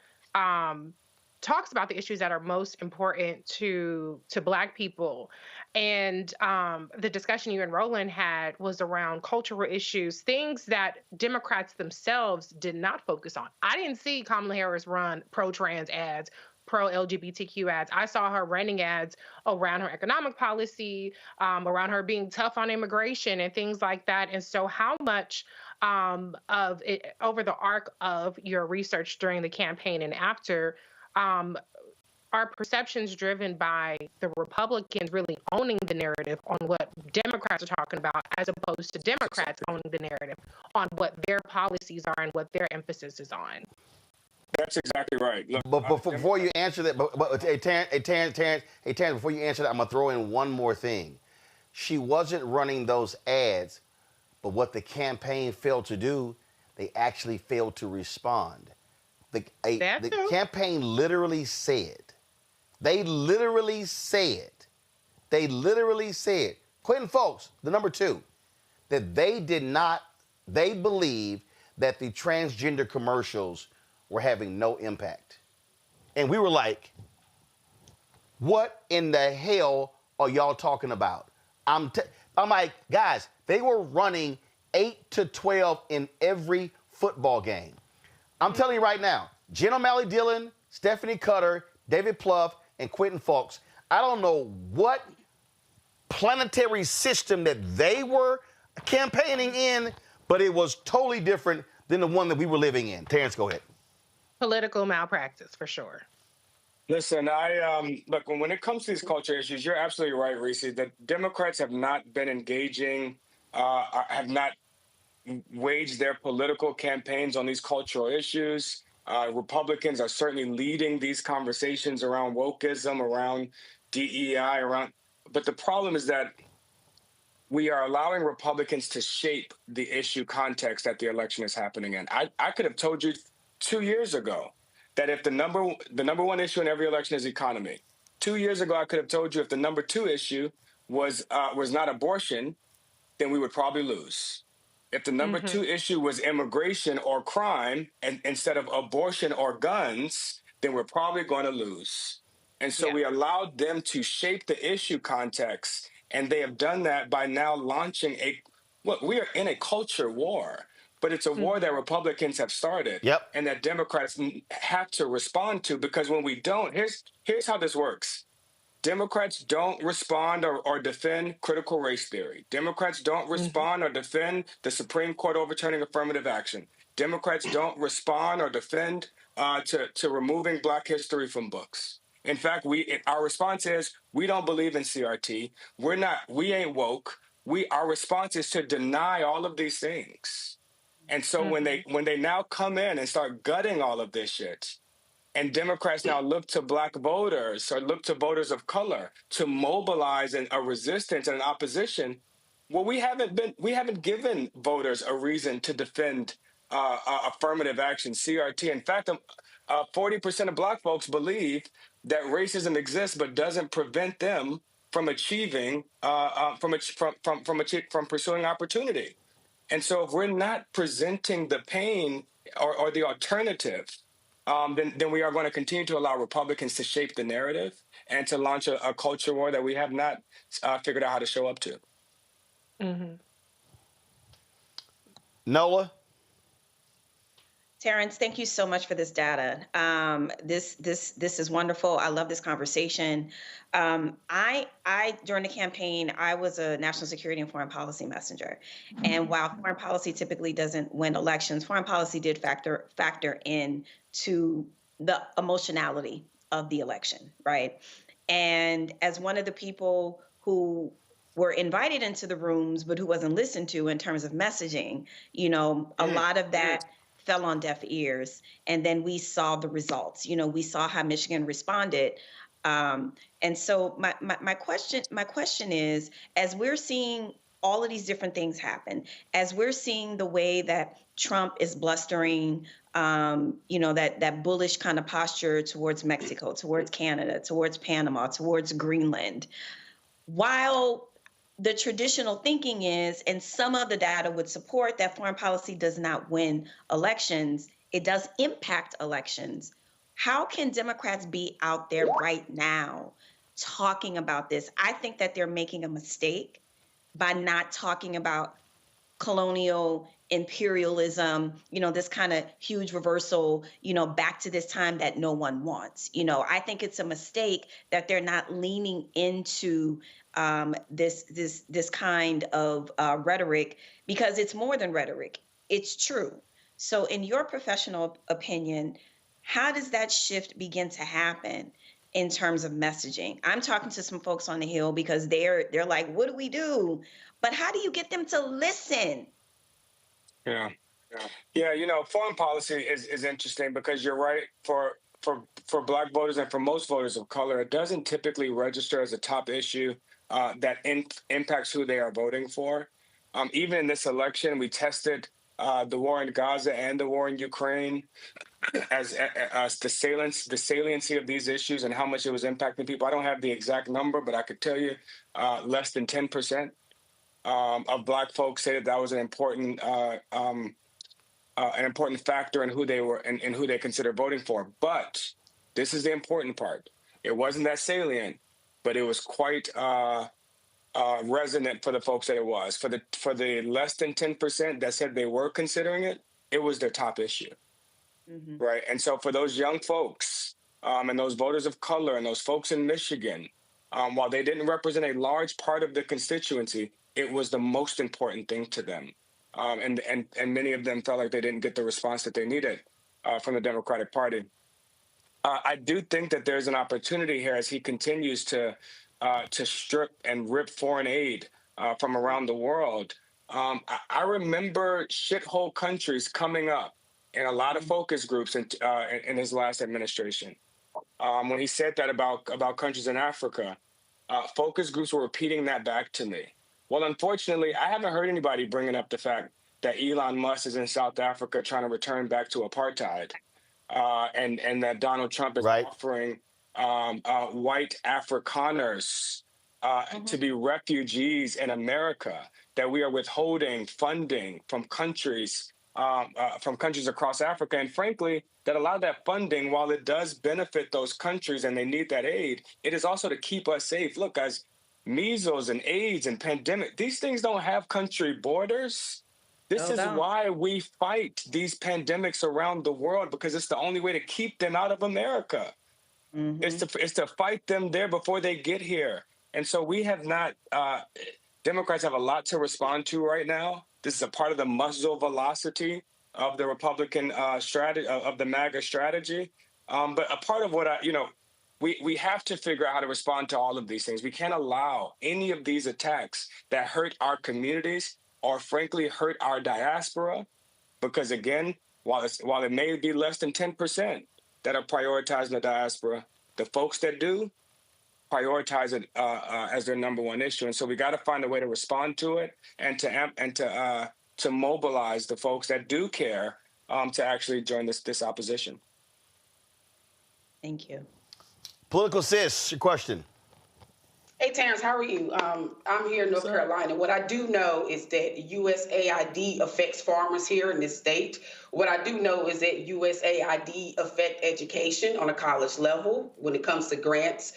H: talks about the issues that are most important to Black people. And the discussion you and Roland had was around cultural issues, things that Democrats themselves did not focus on. I didn't see Kamala Harris run pro-trans ads, pro-LGBTQ ads. I saw her running ads around her economic policy, around her being tough on immigration and things like that. And so how much of it over the arc of your research during the campaign and after are perceptions driven by the Republicans really owning the narrative on what Democrats are talking about, as opposed to Democrats owning the narrative on what their policies are and what their emphasis is on?
X: That's exactly right. Look,
F: but before you answer that, Terrance, before you answer that, I'm going to throw in one more thing. She wasn't running those ads, but what the campaign failed to do, they actually failed to respond. The campaign literally said, Quentin Folks, the number two, that they believe that the transgender commercials were having no impact. And we were like, what in the hell are y'all talking about? I'm like, guys, they were running 8 to 12 in every football game. I'm telling you right now, Jen O'Malley Dillon, Stephanie Cutter, David Plouffe, and Quentin Folks, I don't know what planetary system that they were campaigning in, but it was totally different than the one that we were living in. Terrance, go ahead.
H: Political malpractice, for sure.
X: Listen, look, when it comes to these culture issues, you're absolutely right, Reese. The Democrats have not been engaging, have not waged their political campaigns on these cultural issues. Republicans are certainly leading these conversations around wokeism, around DEI, but the problem is that we are allowing Republicans to shape the issue context that the election is happening in. I could have told you 2 years ago that if the number one issue in every election is economy. 2 years ago, I could have told you if the number two issue was not abortion, then we would probably lose. If the number two issue was immigration or crime, and instead of abortion or guns, then we're probably going to lose. And so we allowed them to shape the issue context, and they have done that by now launching we are in a culture war. But it's a war that Republicans have started and that Democrats have to respond to, because when we don't, here's how this works. Democrats don't respond or defend critical race theory. Democrats don't respond or defend the Supreme Court overturning affirmative action. Democrats don't respond or defend to removing Black history from books. In fact, our response is we don't believe in CRT. We ain't woke. Our response is to deny all of these things. And so when they now come in and start gutting all of this shit, and Democrats now look to Black voters or look to voters of color to mobilize a resistance and an opposition, well, we haven't given voters a reason to defend affirmative action, CRT. In fact, 40% of Black folks believe that racism exists but doesn't prevent them from achieving from pursuing opportunity. And so if we're not presenting the pain or the alternative, then we are going to continue to allow Republicans to shape the narrative and to launch a culture war that we have not figured out how to show up to.
F: Nola?
K: Terrance, thank you so much for this data. This is wonderful. I love this conversation. I during the campaign, I was a national security and foreign policy messenger. And while foreign policy typically doesn't win elections, foreign policy did factor in to the emotionality of the election, right? And as one of the people who were invited into the rooms, but who wasn't listened to in terms of messaging, a lot of that fell on deaf ears. And then we saw the results. We saw how Michigan responded. And so my question is, as we're seeing all of these different things happen, as we're seeing the way that Trump is blustering, that bullish kind of posture towards Mexico, towards Canada, towards Panama, towards Greenland, while the traditional thinking is, and some of the data would support, that foreign policy does not win elections, it does impact elections. How can Democrats be out there right now talking about this? I think that they're making a mistake by not talking about colonial imperialism, this kind of huge reversal, back to this time that no one wants. I think it's a mistake that they're not leaning into this kind of rhetoric, because it's more than rhetoric. It's true. So in your professional opinion, how does that shift begin to happen in terms of messaging? I'm talking to some folks on the Hill because they're like, what do we do? But how do you get them to listen?
X: Yeah. Foreign policy is interesting because you're right. For Black voters and for most voters of color, it doesn't typically register as a top issue that impacts who they are voting for. Even in this election, we tested the war in Gaza and the war in Ukraine. as the saliency of these issues and how much it was impacting people. I don't have the exact number, but I could tell you less than 10% of Black folks say that was an important factor in who they were and who they consider voting for. But this is the important part. It wasn't that salient, but it was quite resonant for the folks that it was. For the less than 10% that said they were considering it, it was their top issue. Mm-hmm. Right. And so for those young folks and those voters of color and those folks in Michigan, while they didn't represent a large part of the constituency, it was the most important thing to them. And many of them felt like they didn't get the response that they needed from the Democratic Party. I do think that there's an opportunity here as he continues to strip and rip foreign aid from around the world. I remember shithole countries coming up in a lot of focus groups in his last administration. When he said that about countries in Africa, focus groups were repeating that back to me. Well, unfortunately, I haven't heard anybody bringing up the fact that Elon Musk is in South Africa trying to return back to apartheid, and that Donald Trump is offering white Afrikaners to be refugees in America, that we are withholding funding from countries across Africa. And frankly, that a lot of that funding, while it does benefit those countries and they need that aid, it is also to keep us safe. Look, guys, measles and AIDS and pandemic, these things don't have country borders. This is why we fight these pandemics around the world, because it's the only way to keep them out of America. Mm-hmm. It's to fight them there before they get here. And so we have not, Democrats have a lot to respond to right now. This is a part of the muzzle velocity of the Republican strategy, of the MAGA strategy. But a part of what we have to figure out how to respond to all of these things. We can't allow any of these attacks that hurt our communities or frankly hurt our diaspora, because again, while it may be less than 10% that are prioritizing the diaspora, the folks that do prioritize it as their number one issue. And so we got to find a way to respond to it and to mobilize the folks that do care to actually join this opposition.
K: Thank you.
F: Political Sis, your question.
L: Hey, Terrance, how are you? I'm here in North Carolina. What I do know is that USAID affects farmers here in this state. What I do know is that USAID affects education on a college level when it comes to grants.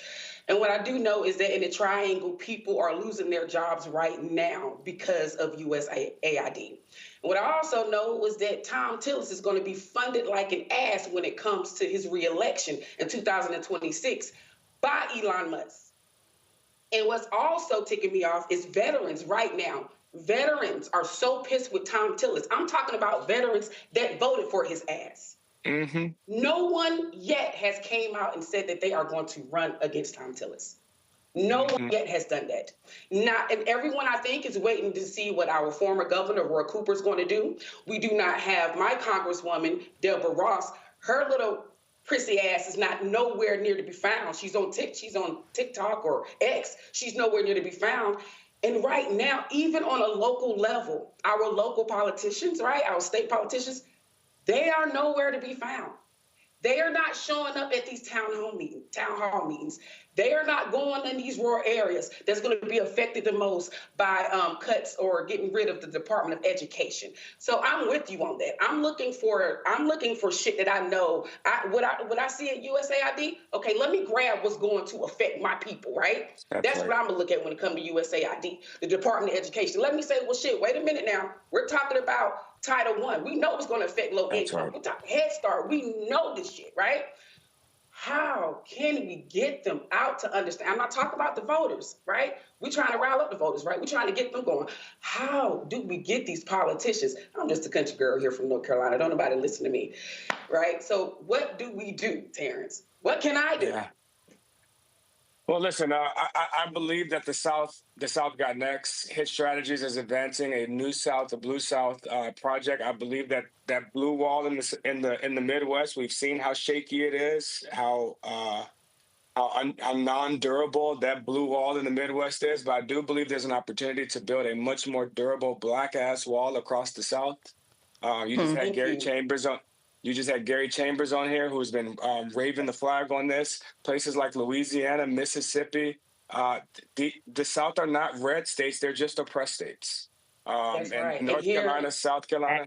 L: And what I do know is that in the triangle, people are losing their jobs right now because of USAID. And what I also know is that Tom Tillis is going to be funded like an ass when it comes to his reelection in 2026 by Elon Musk. And what's also ticking me off is veterans right now. Veterans are so pissed with Tom Tillis. I'm talking about veterans that voted for his ass. Mm-hmm. No one yet has came out and said that they are going to run against Tom Tillis. No one yet has done that. And everyone, I think, is waiting to see what our former governor, Roy Cooper, is going to do. We do not have my Congresswoman, Deborah Ross. Her little prissy ass is not nowhere near to be found. She's on TikTok or X. She's nowhere near to be found. And right now, even on a local level, our local politicians, right, our state politicians, they are nowhere to be found. They are not showing up at these town hall meetings. They are not going in these rural areas that's going to be affected the most by cuts or getting rid of the Department of Education. So I'm with you on that. I'm looking for shit that I know. What I see at USAID, okay, let me grab what's going to affect my people, right? That's what I'm going to look at when it comes to USAID, the Department of Education. Let me say, well, shit, wait a minute now. We're talking about Title I. We know it's going to affect low income. We're talking Head Start. We know this shit, right? How can we get them out to understand? I'm not talking about the voters, right? We're trying to rile up the voters, right? We're trying to get them going. How do we get these politicians? I'm just a country girl here from North Carolina. Don't nobody listen to me, right? So what do we do, Terrance? What can I do?
X: Yeah. Well, listen, I believe that the South got next. Hit Strategies is advancing a New South, a Blue South project. I believe that blue wall in the Midwest, we've seen how shaky it is, how non-durable that blue wall in the Midwest is. But I do believe there's an opportunity to build a much more durable black-ass wall across the South. You just had Gary Chambers on. You just had Gary Chambers on here, who's been waving the flag on this. Places like Louisiana, Mississippi, the South are not red states; they're just oppressed states.
L: That's right.
X: And North Carolina, South Carolina.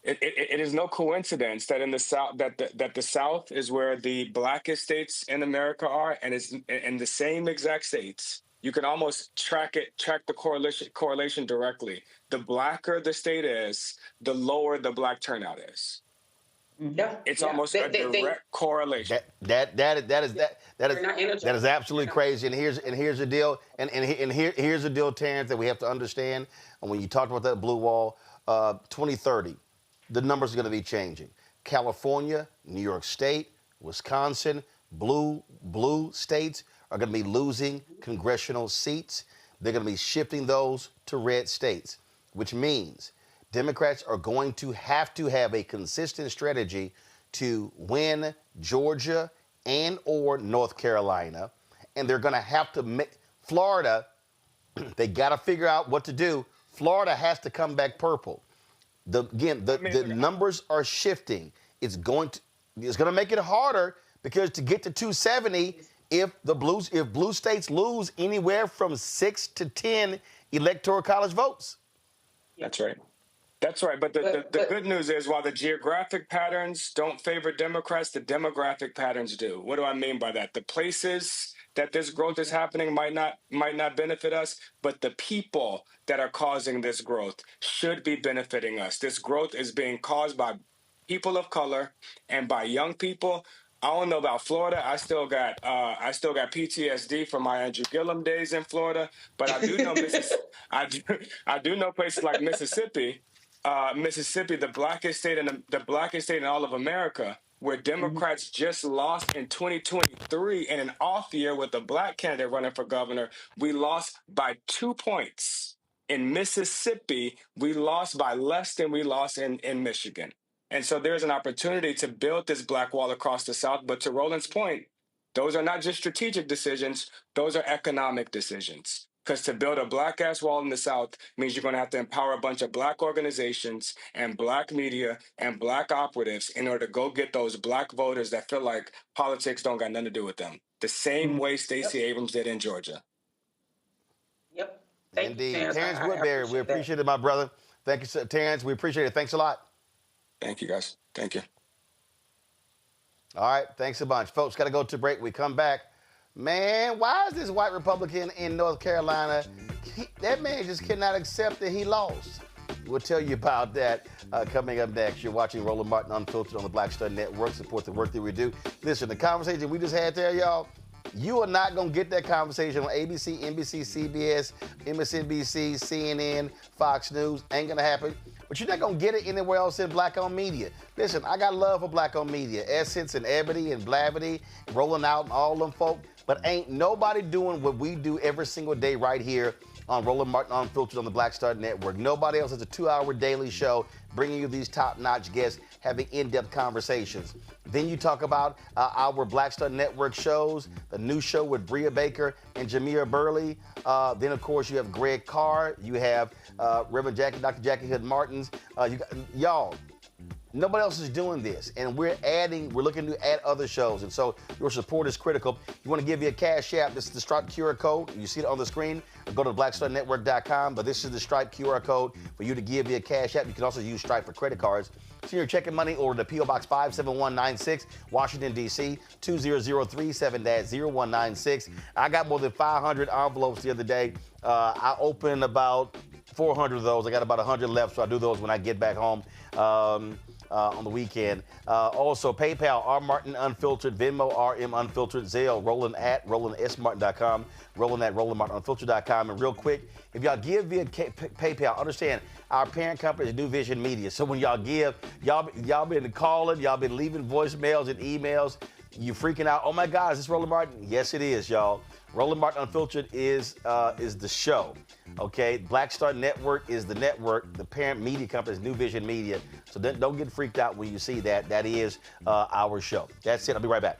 X: It is no coincidence that in the South that the South is where the blackest states in America are, and it's in the same exact states. You can almost track the correlation directly. The blacker the state is, the lower the black turnout is.
L: Yeah,
X: it's almost a direct correlation.
F: That is absolutely crazy. And here's the deal. Here's the deal, Terrance, that we have to understand. And when you talked about that blue wall, 2030, the numbers are going to be changing. California, New York State, Wisconsin, blue states are going to be losing congressional seats. They're going to be shifting those to red states, which means Democrats are going to have a consistent strategy to win Georgia and or North Carolina. And they're going to have to make Florida, they got to figure out what to do. Florida has to come back purple. The numbers are shifting. It's going to make it harder because to get to 270, if blue states lose anywhere from 6 to 10 electoral college votes.
X: That's right. That's right. But the good news is, while the geographic patterns don't favor Democrats, the demographic patterns do. What do I mean by that? The places that this growth is happening might not benefit us, but the people that are causing this growth should be benefiting us. This growth is being caused by people of color and by young people. I don't know about Florida. I still got PTSD from my Andrew Gillum days in Florida, but I do know I do know places like Mississippi. Mississippi, the blackest state in all of America, where Democrats just lost in 2023 in an off year with a black candidate running for governor. We lost by 2 points. In Mississippi, we lost by less than we lost in Michigan. And so there's an opportunity to build this black wall across the South. But to Roland's point, those are not just strategic decisions. Those are economic decisions. Because to build a black-ass wall in the South means you're going to have to empower a bunch of black organizations and black media and black operatives in order to go get those black voters that feel like politics don't got nothing to do with them. The same way Stacey Abrams did in Georgia.
L: Yep.
F: Indeed. Terrance Woodbury, we appreciate it, my brother. Thank you, Terrance. We appreciate it. Thanks a lot.
X: Thank you, guys. Thank you.
F: All right. Thanks a bunch. Folks, got to go to break. We come back. Man, why is this white Republican in North Carolina? That man just cannot accept that he lost. We'll tell you about that coming up next. You're watching Roland Martin Unfiltered on the Black Star Network. Support the work that we do. Listen, the conversation we just had there, y'all, you are not going to get that conversation on ABC, NBC, CBS, MSNBC, CNN, Fox News. Ain't going to happen. But you're not going to get it anywhere else in black-owned media. Listen, I got love for black-owned media. Essence and Ebony and Blavity, Rolling Out and all them folk. But ain't nobody doing what we do every single day right here on Roland Martin Unfiltered on the Black Star Network. Nobody else has a 2-hour daily show bringing you these top-notch guests, having in-depth conversations. Then you talk about our Black Star Network shows, the new show with Bria Baker and Jamia Burley. Then, of course, you have Greg Carr. You have Reverend Dr. Jackie Hood Martins. Y'all, nobody else is doing this. And we're looking to add other shows. And so your support is critical. You want to give you a Cash App. This is the Stripe QR code. You see it on the screen. Go to blackstarnetwork.com. But this is the Stripe QR code for you to give you a Cash App. You can also use Stripe for credit cards. So you're checking money order to P.O. Box 57196, Washington, D.C., 20037-0196. I got more than 500 envelopes the other day. I opened about 400 of those. I got about 100 left, so I do those when I get back home on the weekend. Also, PayPal, R. Martin Unfiltered, Venmo, RM Unfiltered, Zelle, Roland at RolandSMartin.com, Roland at RolandMartinUnfiltered.com. And real quick, if y'all give via PayPal, understand our parent company is New Vision Media. So when y'all give, y'all been calling, y'all been leaving voicemails and emails. You freaking out. Oh my God, is this Roland Martin? Yes, it is, y'all. Roland Martin Unfiltered is the show. Okay, Black Star Network is the network. The parent media company is New Vision Media. So don't get freaked out when you see that. That is our show. That's it. I'll be right back.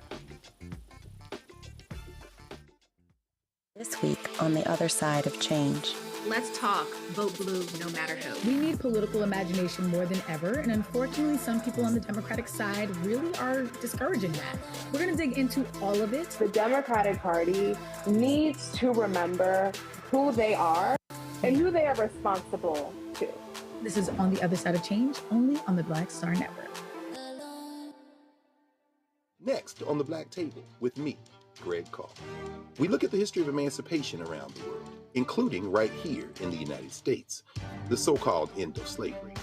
O: This week on the other side of change.
Q: Let's talk. Vote blue no matter who.
P: We need political imagination more than ever, and unfortunately, some people on the Democratic side really are discouraging that. We're going to dig into all of it.
C: The Democratic Party needs to remember who they are and who they are responsible to.
P: This is On the Other Side of Change, only on the Black Star Network.
U: Next on the Black Table with me, Greg Carr. We look at the history of emancipation around the world, including right here in the United States, the so-called end of slavery.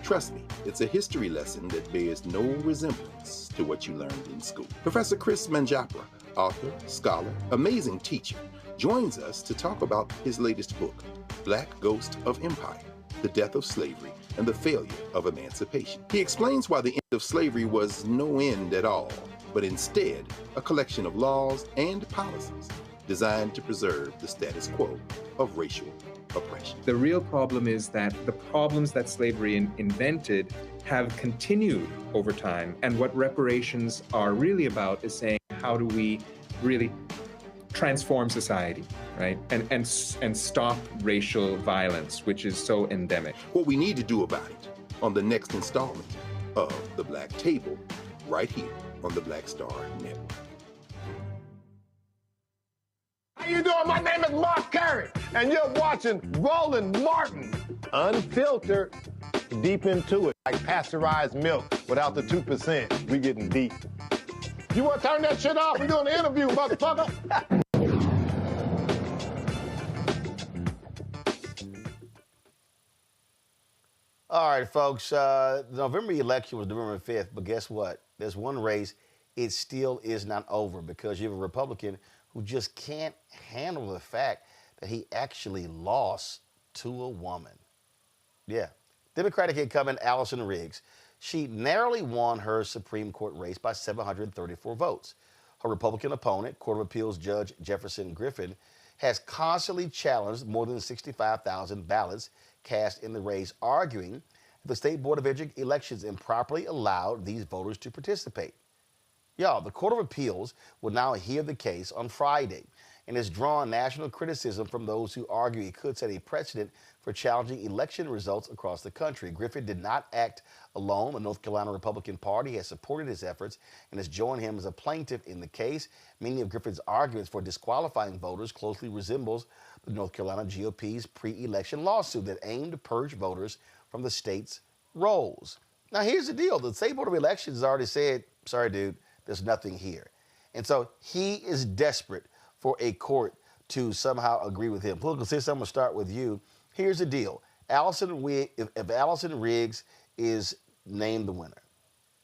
U: Trust me, it's a history lesson that bears no resemblance to what you learned in school. Professor Chris Manjapra, author, scholar, amazing teacher, joins us to talk about his latest book, Black Ghost of Empire, The Death of Slavery and the Failure of Emancipation. He explains why the end of slavery was no end at all, but instead a collection of laws and policies designed to preserve the status quo of racial oppression.
V: The real problem is that the problems that slavery invented have continued over time. And what reparations are really about is saying, how do we really transform society, right? And stop racial violence, which is so endemic.
U: What we need to do about it on the next installment of The Black Table, right here on the Black Star Network.
E: How you doing? My name is Mark Carey, and you're watching Roland Martin Unfiltered. Deep into it, like pasteurized milk without the 2%. We getting deep. You want to turn that shit off? We're doing an interview, motherfucker.
F: All right, folks, the November election was November 5th, but guess what? There's one race, it still is not over because you have a Republican who just can't handle the fact that he actually lost to a woman. Yeah. Democratic incumbent Allison Riggs. She narrowly won her Supreme Court race by 734 votes. Her Republican opponent, Court of Appeals Judge Jefferson Griffin, has constantly challenged more than 65,000 ballots cast in the race, arguing that the State Board of Elections improperly allowed these voters to participate. Y'all, the Court of Appeals will now hear the case on Friday and has drawn national criticism from those who argue it could set a precedent for challenging election results across the country. Griffin did not act alone. The North Carolina Republican Party has supported his efforts and has joined him as a plaintiff in the case. Many of Griffin's arguments for disqualifying voters closely resembles the North Carolina GOP's pre-election lawsuit that aimed to purge voters from the state's rolls. Now, here's the deal. The State Board of Elections has already said, sorry, dude, there's nothing here. And so he is desperate for a court to somehow agree with him. Political system, I'm going to start with you. Here's the deal. If Allison Riggs is named the winner,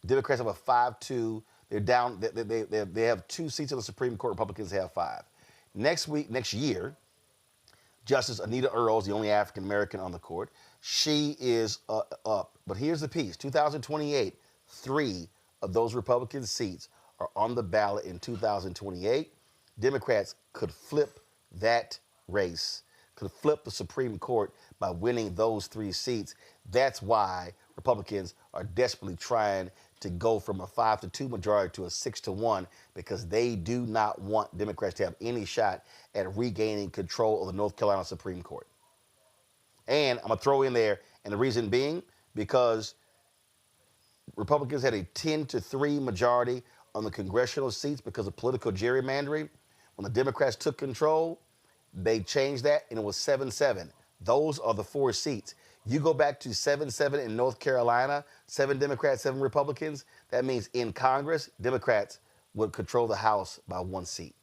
F: Democrats have a 5-2. They're down. They have 2 seats on the Supreme Court. Republicans have 5. Next year, Justice Anita Earl is the only African American on the court. She is up. But here's the piece. 2028, 3 of those Republican seats are on the ballot in 2028. Democrats could flip that race, could flip the Supreme Court by winning those 3 seats. That's why Republicans are desperately trying to go from a 5-2 majority to a 6-1, because they do not want Democrats to have any shot at regaining control of the North Carolina Supreme Court. And I'm going to throw in there, and the reason being, because Republicans had a 10-3 majority on the congressional seats because of political gerrymandering. When the Democrats took control, they changed that, and it was 7-7. Those are the 4 seats. You go back to 7-7 in North Carolina, 7 Democrats, 7 Republicans. That means in Congress, Democrats would control the House by 1 seat.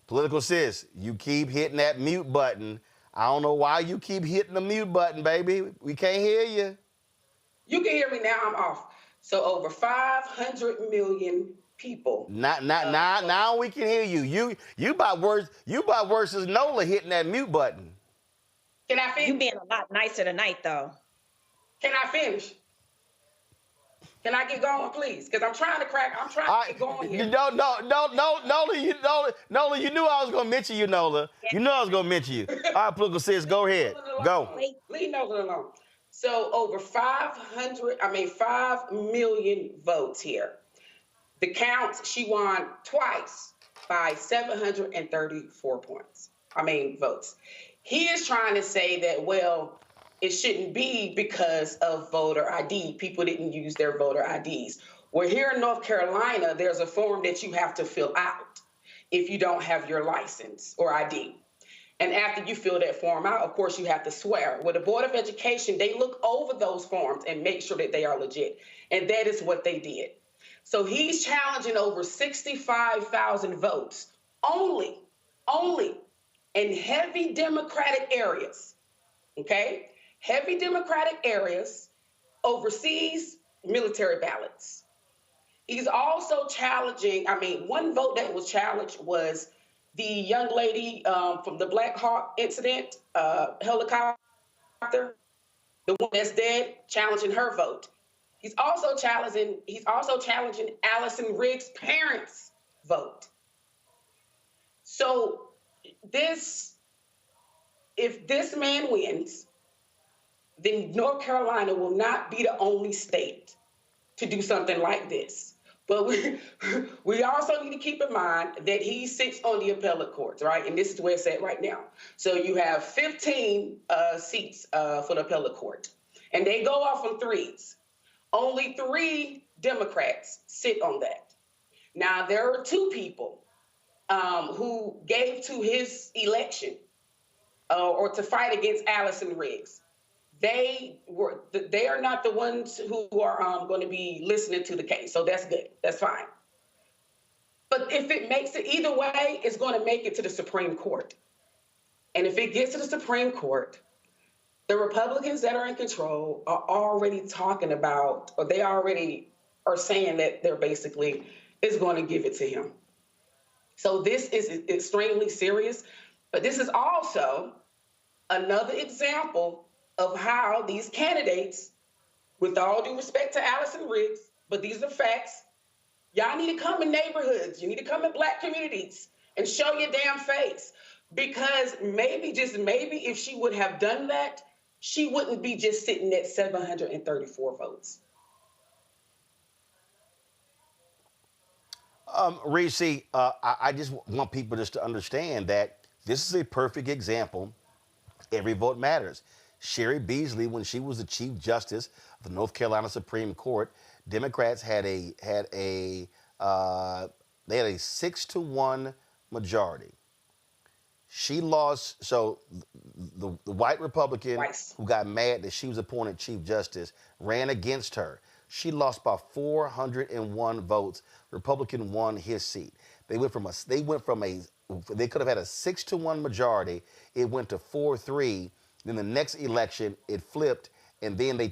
F: Political sis, you keep hitting that mute button. I don't know why you keep hitting the mute button, baby. We can't hear you.
L: You can hear me now. I'm off. So over 500 million people.
F: Now we can hear you. You about worse as Nola hitting that mute button.
L: Can I finish?
K: You being a lot nicer tonight, though.
L: Can I finish? Can I get going, please? Because I'm trying to get going here.
F: Nola, you knew I was going to mention you, Nola. You knew I was going to mention you. All right, political sis, go ahead. Go.
L: Leave Nola alone. So over 5 million votes here. The counts, she won twice by 734 votes. He is trying to say that, well, it shouldn't be because of voter ID. People didn't use their voter IDs. Well, here in North Carolina, there's a form that you have to fill out if you don't have your license or ID. And after you fill that form out, of course, you have to swear. With the Board of Education, they look over those forms and make sure that they are legit. And that is what they did. So he's challenging over 65,000 votes only in heavy Democratic areas, okay? Heavy Democratic areas, overseas military ballots. He's also challenging, one vote that was challenged was the young lady from the Black Hawk incident, helicopter, the one that's dead, challenging her vote. He's also challenging Allison Riggs' parents' vote. So if this man wins, then North Carolina will not be the only state to do something like this. But we also need to keep in mind that he sits on the appellate courts, right? And this is where it's at right now. So you have 15 seats for the appellate court, and they go off on threes. Only 3 Democrats sit on that. Now, there are 2 people who gave to his election or to fight against Allison Riggs. They are not the ones who are going to be listening to the case. So that's good. That's fine. But if it makes it either way, it's going to make it to the Supreme Court. And if it gets to the Supreme Court, the Republicans that are in control are already talking about, or they already are saying that they're basically is going to give it to him. So this is extremely serious. But this is also another example of how these candidates, with all due respect to Allison Riggs, but these are facts, y'all need to come in neighborhoods. You need to come in Black communities and show your damn face. Because maybe, just maybe, if she would have done that, she wouldn't be just sitting at 734 votes.
F: Reese, I just want people just to understand that this is a perfect example. Every vote matters. Sherry Beasley, when she was the Chief Justice of the North Carolina Supreme Court, Democrats had a 6-1 majority. She lost, so the white Republican who got mad that she was appointed Chief Justice ran against her. She lost by 401 votes. Republican won his seat. They could have had a 6-1 majority. It went to 4-3. Then the next election, it flipped, and then they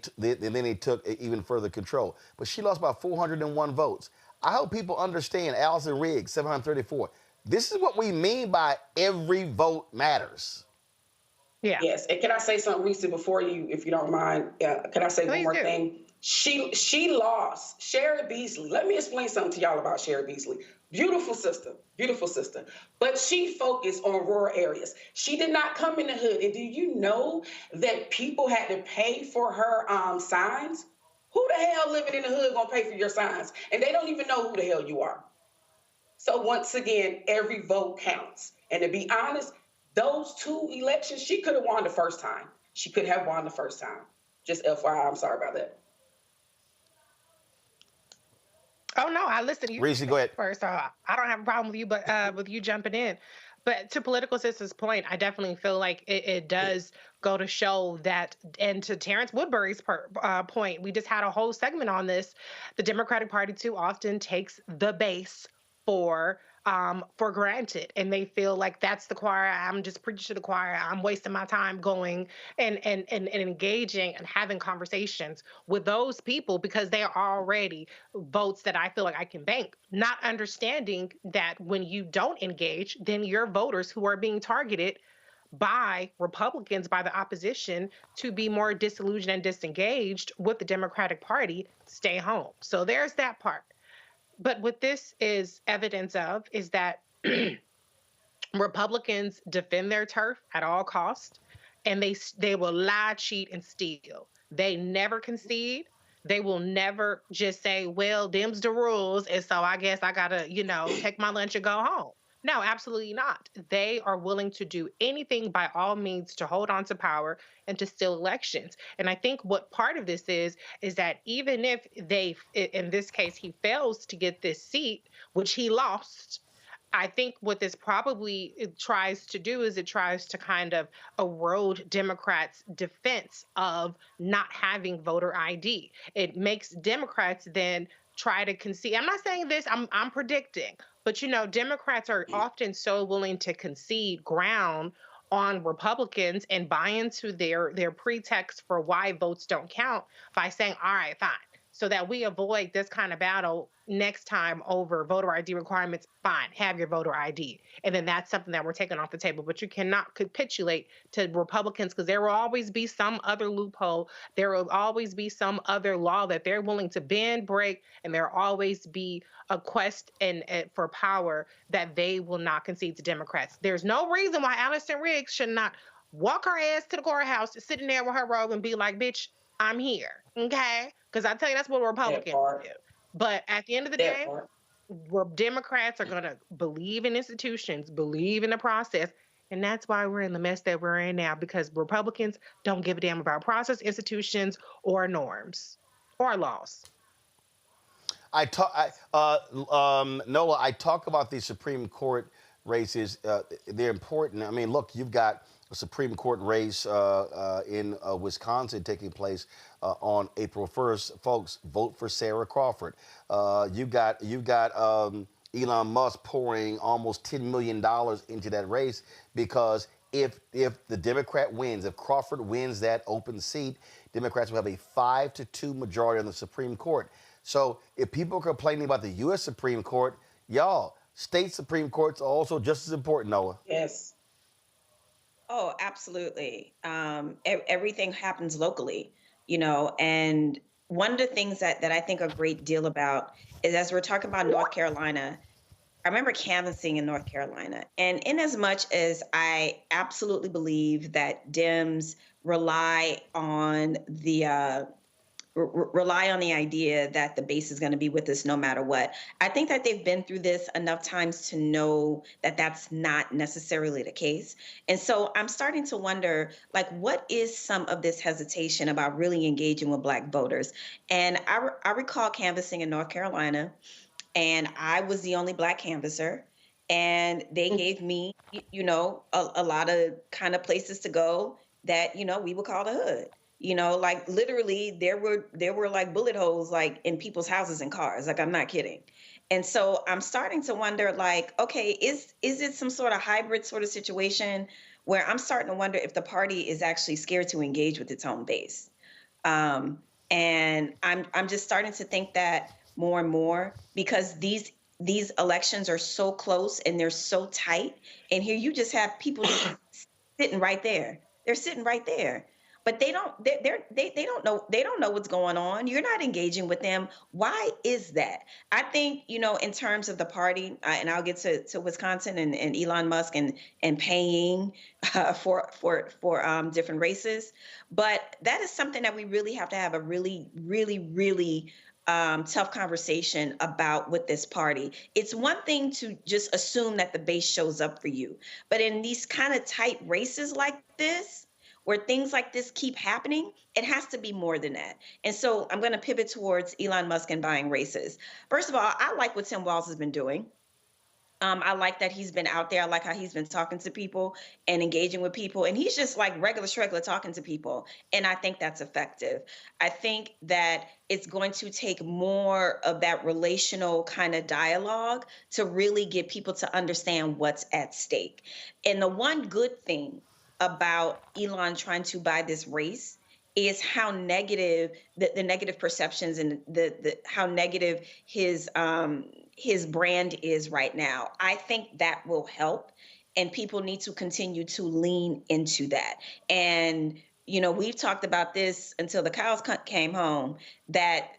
F: took even further control. But she lost by 401 votes. I hope people understand Allison Riggs, 734. This is what we mean by every vote matters.
L: Yeah. Yes. And can I say something, Reese, before you, if you don't mind? Can I say one more thing? She lost. Sherry Beasley. Let me explain something to y'all about Sherry Beasley. Beautiful sister. But she focused on rural areas. She did not come in the hood. And do you know that people had to pay for her signs? Who the hell living in the hood gonna pay for your signs? And they don't even know who the hell you are. So once again, every vote counts. And to be honest, those 2 elections, she could have won the first time. Just FYI, I'm sorry about that.
H: Oh, no, I listened to you.
F: Reese, go ahead.
H: First, I don't have a problem with you, but with you jumping in. But to Political Sister's point, I definitely feel like it does go to show that, and to Terrance Woodbury's point, we just had a whole segment on this. The Democratic Party too often takes the base for granted, and they feel like that's the choir. I'm just preaching to the choir. I'm wasting my time going and engaging and having conversations with those people because they are already votes that I feel like I can bank. Not understanding that when you don't engage, then your voters who are being targeted by Republicans, by the opposition, to be more disillusioned and disengaged with the Democratic Party, stay home. So there's that part. But what this is evidence of is that Republicans defend their turf at all costs, and they will lie, cheat, and steal. They never concede. They will never just say, well, them's the rules. And so I guess I got to, take my lunch and go home. No, absolutely not. They are willing to do anything by all means to hold on to power and to steal elections. And I think what part of this is that even if in this case, he fails to get this seat, which he lost, I think what this probably tries to do is it tries to kind of erode Democrats' defense of not having voter ID. It makes Democrats then try to concede. I'm not saying this, I'm predicting, but Democrats are often so willing to concede ground on Republicans and buy into their pretext for why votes don't count by saying, all right, fine. So that we avoid this kind of battle next time over voter ID requirements, fine, have your voter ID. And then that's something that we're taking off the table. But you cannot capitulate to Republicans because there will always be some other loophole. There will always be some other law that they're willing to bend, break, and there will always be a quest for power that they will not concede to Democrats. There's no reason why Allison Riggs should not walk her ass to the courthouse, sitting there with her robe and be like, bitch, I'm here, okay? Because I tell you, that's what Republicans do. But at the end of the day, Democrats are going to believe in institutions, believe in the process, and that's why we're in the mess that we're in now, because Republicans don't give a damn about process, institutions, or norms, or laws.
F: Nola, I talk about these Supreme Court races. They're important. I mean, look, you've got a Supreme Court race in Wisconsin taking place on April 1st. Folks, vote for Sarah Crawford. You've got Elon Musk pouring almost $10 million into that race because if the Democrat wins, if Crawford wins that open seat, Democrats will have a 5-2 majority on the Supreme Court. So if people are complaining about the U.S. Supreme Court, y'all, state Supreme Courts are also just as important, Noah.
K: Yes. Oh, absolutely. Everything happens locally, and one of the things that I think a great deal about is, as we're talking about North Carolina, I remember canvassing in North Carolina. And in as much as I absolutely believe that Dems rely on the idea that the base is going to be with us no matter what. I think that they've been through this enough times to know that that's not necessarily the case. And so I'm starting to wonder, what is some of this hesitation about really engaging with Black voters? And I recall canvassing in North Carolina, and I was the only Black canvasser. And they gave me, a lot of kind of places to go that, we would call the hood. Literally there were like bullet holes like in people's houses and cars. I'm not kidding. And so I'm starting to wonder, okay, is it some sort of hybrid sort of situation where I'm starting to wonder if the party is actually scared to engage with its own base? And I'm just starting to think that more and more, because these elections are so close and they're so tight. And here you just have people just sitting right there. They're sitting right there. But they don't know what's going on. You're not engaging with them. Why is that? I think, in terms of the party, and I'll get to Wisconsin and Elon Musk and paying for different races. But that is something that we really have to have a really, really, really tough conversation about with this party. It's one thing to just assume that the base shows up for you. But in these kind of tight races like this, where things like this keep happening, it has to be more than that. And so I'm going to pivot towards Elon Musk and buying races. First of all, I like what Tim Walz has been doing. I like that he's been out there. I like how he's been talking to people and engaging with people. And he's just like regular talking to people. And I think that's effective. I think that it's going to take more of that relational kind of dialogue to really get people to understand what's at stake. And the one good thing about Elon trying to buy this race is how negative the negative perceptions and the how negative his brand is right now. I think that will help, and people need to continue to lean into that. And we've talked about this until the cows came home, that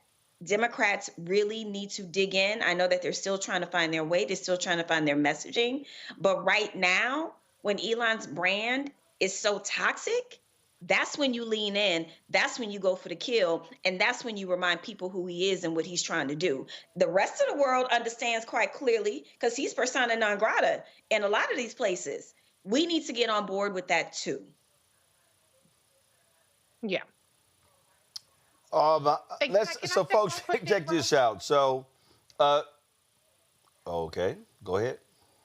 K: Democrats really need to dig in. I know that they're still trying to find their way. They're still trying to find their messaging. But right now, when Elon's brand is so toxic, That's when you lean in. That's when you go for the kill. And that's when you remind people who he is and what he's trying to do. The rest of the world understands quite clearly because he's persona non grata in a lot of these places. We need to get on board with that too.
H: Yeah.
F: So folks, check this out. So, okay, go ahead.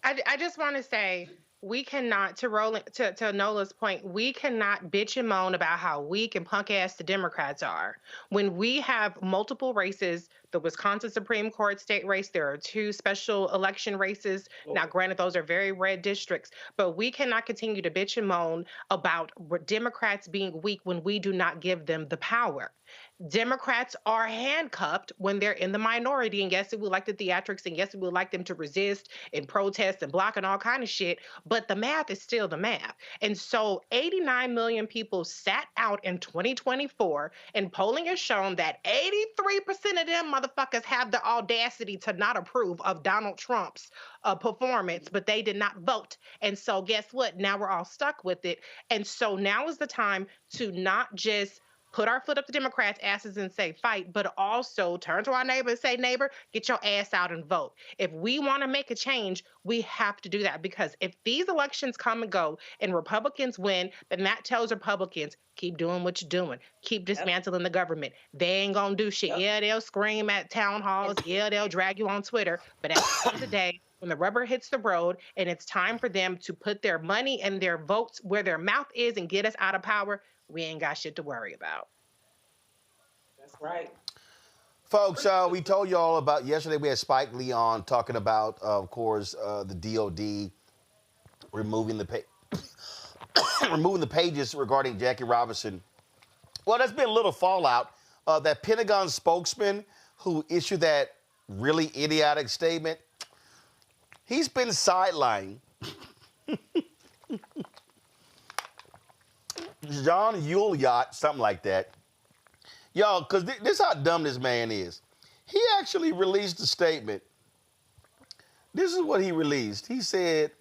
H: I just want to say, we cannot, to Nola's point, we cannot bitch and moan about how weak and punk ass the Democrats are. When we have multiple races, the Wisconsin Supreme Court state race, there are 2 special election races. Now, granted, those are very red districts, but we cannot continue to bitch and moan about Democrats being weak when we do not give them the power. Democrats are handcuffed when they're in the minority. And yes, we would like the theatrics, and yes, we would like them to resist and protest and block and all kind of shit. But the math is still the math. And so 89 million people sat out in 2024, and polling has shown that 83% of them motherfuckers have the audacity to not approve of Donald Trump's performance, but they did not vote. And so guess what? Now we're all stuck with it. And so now is the time to not just put our foot up the Democrats' asses and say fight, but also turn to our neighbor and say, neighbor, get your ass out and vote. If we want to make a change, we have to do that, because if these elections come and go and Republicans win, then that tells Republicans, keep doing what you're doing. Keep dismantling the government. They ain't going to do shit. Yeah, they'll scream at town halls. Yeah, they'll drag you on Twitter. But at the end of the day, when the rubber hits the road and it's time for them to put their money and their votes where their mouth is and get us out of power, we ain't got shit to worry about.
K: That's right.
F: Folks, we told you all about, yesterday we had Spike Lee on talking about, of course, the DOD removing the removing the pages regarding Jackie Robinson. Well, there's been a little fallout. That Pentagon spokesman who issued that really idiotic statement, he's been sidelined. John Yuliot, something like that. Y'all, because this is how dumb this man is. He actually released a statement. This is what he released. He said,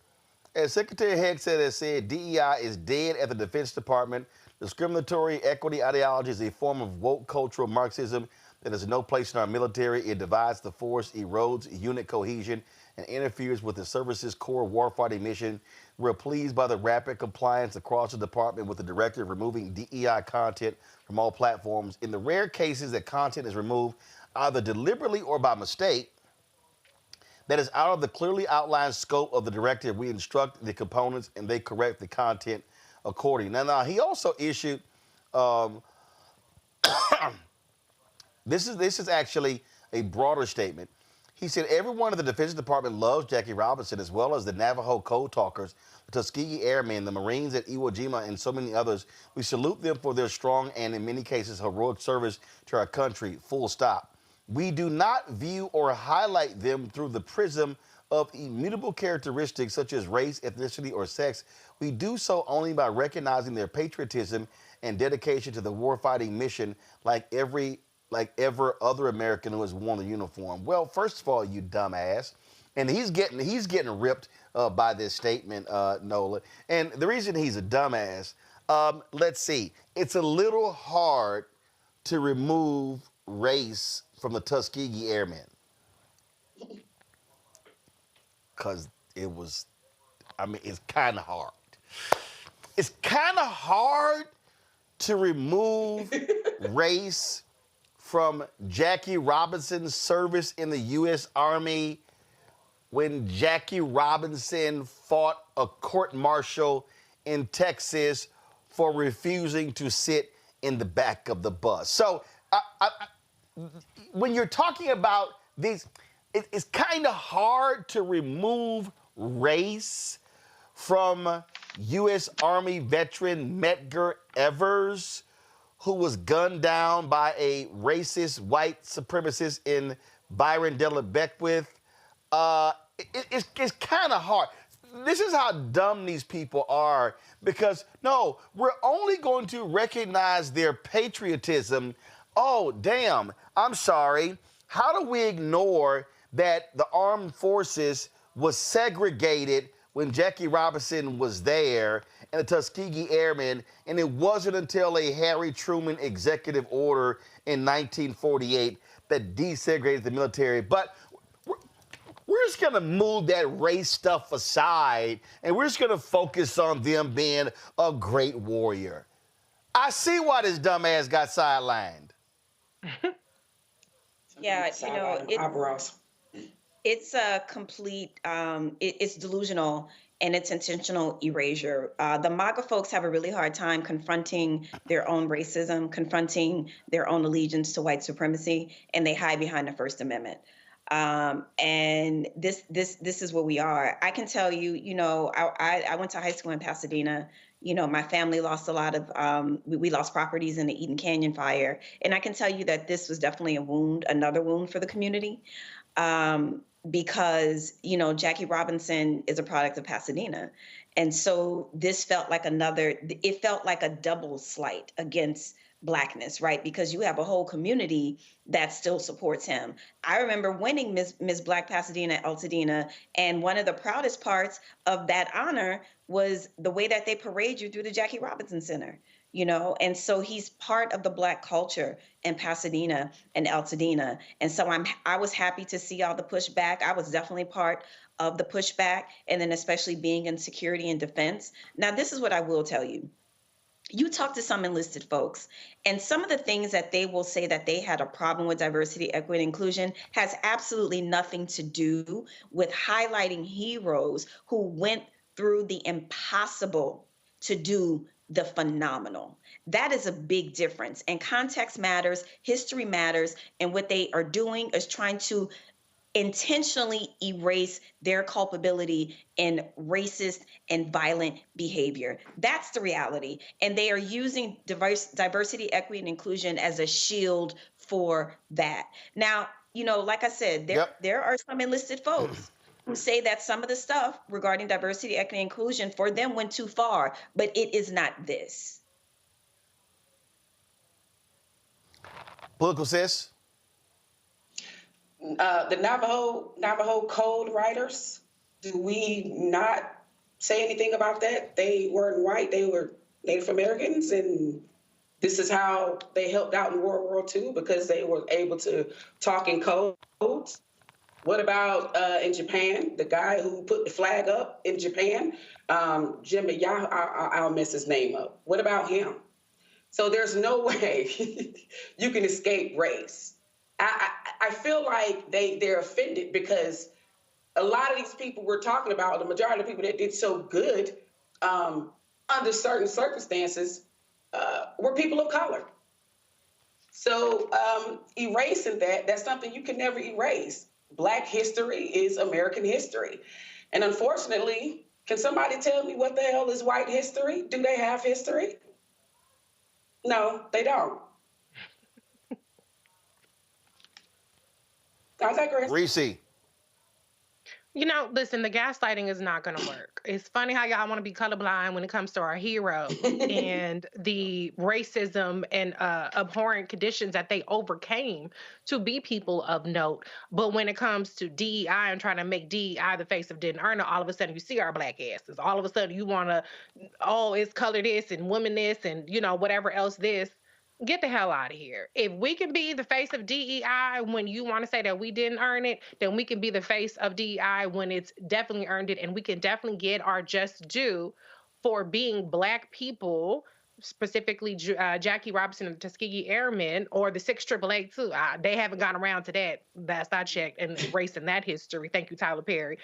F: as Secretary Hegseth has said, DEI is dead at the Defense Department. Discriminatory equity ideology is a form of woke cultural Marxism that has no place in our military. It divides the force, erodes unit cohesion, and interferes with the service's core warfighting mission. We're pleased by the rapid compliance across the department with the directive removing DEI content from all platforms. In the rare cases that content is removed, either deliberately or by mistake, that is out of the clearly outlined scope of the directive, we instruct the components and they correct the content accordingly. Now he also issued, this is actually a broader statement. He said, everyone in the Defense Department loves Jackie Robinson, as well as the Navajo Code Talkers, the Tuskegee Airmen, the Marines at Iwo Jima, and so many others. We salute them for their strong and, in many cases, heroic service to our country, full stop. We do not view or highlight them through the prism of immutable characteristics such as race, ethnicity, or sex. We do so only by recognizing their patriotism and dedication to the warfighting mission like ever other American who has worn the uniform. Well, first of all, you dumbass. And he's getting ripped by this statement, Nola. And the reason he's a dumbass, let's see. It's a little hard to remove race from the Tuskegee Airmen. Because it's kind of hard. It's kind of hard to remove race from Jackie Robinson's service in the U.S. Army when Jackie Robinson fought a court-martial in Texas for refusing to sit in the back of the bus. So when you're talking about these, it's kind of hard to remove race from U.S. Army veteran Medgar Evers, who was gunned down by a racist white supremacist in Byron Della Beckwith. It's kind of hard. This is how dumb these people are, because, no, we're only going to recognize their patriotism. Oh, damn, I'm sorry. How do we ignore that the armed forces was segregated when Jackie Robinson was there and the Tuskegee Airmen, and it wasn't until a Harry Truman executive order in 1948 that desegregated the military. But we're just going to move that race stuff aside, and we're just going to focus on them being a great warrior. I see why this dumbass got sidelined.
K: Yeah, it's a complete, it's delusional and it's intentional erasure. The MAGA folks have a really hard time confronting their own racism, confronting their own allegiance to white supremacy, and they hide behind the First Amendment. And this is where we are. I can tell you, I went to high school in Pasadena. My family lost a lot of, we lost properties in the Eden Canyon fire. And I can tell you that this was definitely a wound, another wound for the community. Because, Jackie Robinson is a product of Pasadena. And so this felt like it felt like a double slight against Blackness, right? Because you have a whole community that still supports him. I remember winning Miss Black Pasadena Altadena, and one of the proudest parts of that honor was the way that they parade you through the Jackie Robinson Center, and so he's part of the Black culture in Pasadena and Altadena. And so I was happy to see all the pushback. I was definitely part of the pushback, and then especially being in security and defense. Now, this is what I will tell you. You talk to some enlisted folks, and some of the things that they will say that they had a problem with diversity, equity, and inclusion has absolutely nothing to do with highlighting heroes who went through the impossible to do the phenomenal. That is a big difference. And context matters, history matters, and what they are doing is trying to intentionally erase their culpability in racist and violent behavior. That's the reality. And they are using diversity, equity, and inclusion as a shield for that. Now, like I said, there are some enlisted folks who say that some of the stuff regarding diversity, equity, and inclusion for them went too far, but it is not this.
F: Political sis?
L: The Navajo Code writers, do we not say anything about that? They weren't white, they were Native Americans, and this is how they helped out in World War II because they were able to talk in codes. What about in Japan, the guy who put the flag up in Japan, Jimmy, I'll mess his name up. What about him? So there's no way you can escape race. I feel like they're offended because a lot of these people we're talking about, the majority of people that did so good under certain circumstances were people of color. So erasing that's something you can never erase. Black history is American history. And unfortunately, can somebody tell me what the hell is white history? Do they have history? No, they don't. I digress.
F: Reese.
H: Listen, the gaslighting is not going to work. It's funny how y'all want to be colorblind when it comes to our hero and the racism and abhorrent conditions that they overcame to be people of note. But when it comes to DEI and trying to make DEI the face of didn't earn it, all of a sudden you see our Black asses. All of a sudden you want to, it's color this and women this and, whatever else this. Get the hell out of here. If we can be the face of DEI when you want to say that we didn't earn it, then we can be the face of DEI when it's definitely earned it. And we can definitely get our just due for being Black people, specifically Jackie Robinson and the Tuskegee Airmen, or the 6 AAA too. They haven't gone around to that. That's I checked and erasing that history. Thank you, Tyler Perry.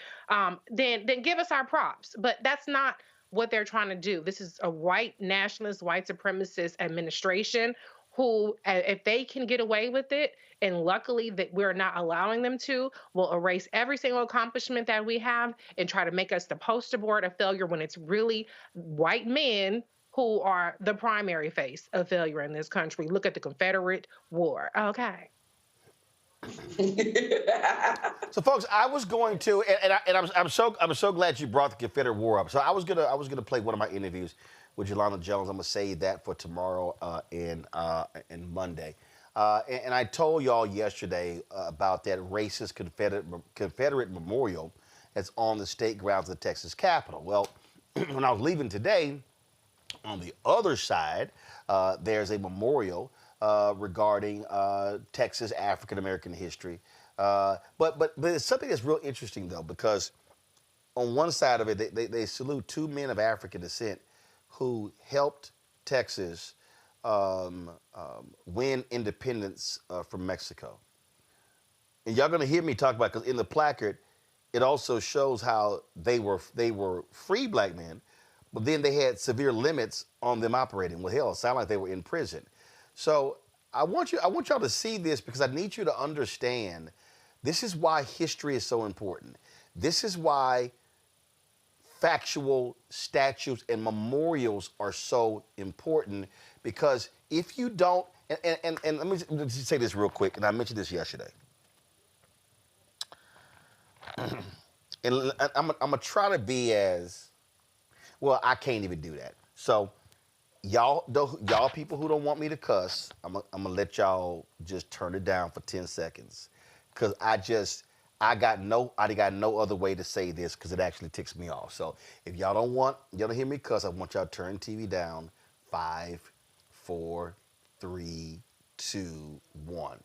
H: Then give us our props. But that's not what they're trying to do. This is a white nationalist, white supremacist administration who, if they can get away with it, and luckily that we're not allowing them to, will erase every single accomplishment that we have and try to make us the poster board of failure when it's really white men who are the primary face of failure in this country. Look at the Confederate War. Okay.
F: So, folks, I was going to, and I'm so glad you brought the Confederate War up. So I was gonna play one of my interviews with Yolanda Jones. I'm gonna save that for tomorrow and Monday. And I told y'all yesterday about that racist Confederate memorial that's on the state grounds of the Texas Capitol. Well, when I was leaving today, on the other side, there's a memorial regarding Texas African American history. But it's something that's real interesting, though, because on one side of it, they salute two men of African descent who helped Texas win independence from Mexico. And y'all gonna hear me talk about, because in the placard, it also shows how they were free black men, but then they had severe limits on them operating. Well, hell, it sounded like they were in prison. So I want y'all to see this, because I need you to understand this is why history is so important. This is why factual statutes and memorials are so important, because if you don't, and let me just say this real quick, and I mentioned this yesterday. And I'm gonna try to be as, well, I can't even do that. So y'all people who don't want me to cuss, I'm gonna let y'all just turn it down for 10 seconds. Cause I got no other way to say this, because it actually ticks me off. So if y'all don't hear me cuss, I want y'all to turn TV down. 5, 4, 3, 2, 1.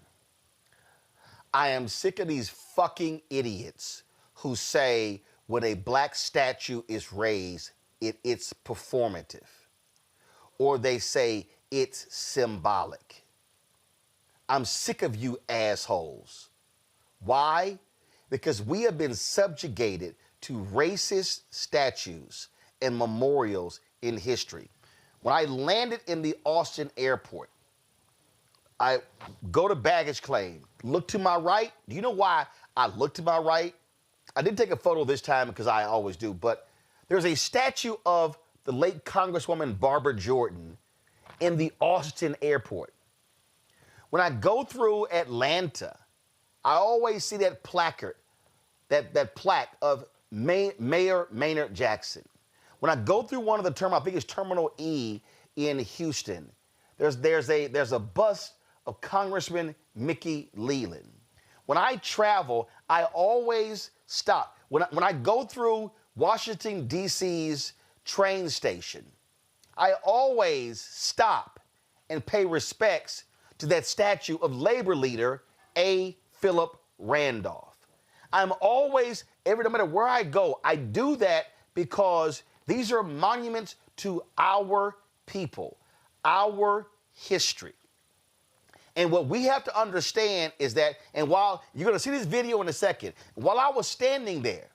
F: I am sick of these fucking idiots who say when a black statue is raised, it's performative. Or they say it's symbolic. I'm sick of you assholes. Why? Because we have been subjugated to racist statues and memorials in history. When I landed in the Austin airport, I go to baggage claim, look to my right. Do you know why I look to my right? I didn't take a photo this time because I always do, but there's a statue of the late Congresswoman Barbara Jordan in the Austin airport. When I go through Atlanta, I always see that placard, that plaque of Mayor Maynard Jackson. When I go through one of the terminals, I think it's Terminal E in Houston, there's a bust of Congressman Mickey Leland. When I travel, I always stop. When I go through Washington, D.C.'s train station, I always stop and pay respects to that statue of labor leader A. Philip Randolph. I'm always, no matter where I go, I do that because these are monuments to our people, our history. And what we have to understand is that, and while you're going to see this video in a second, while I was standing there,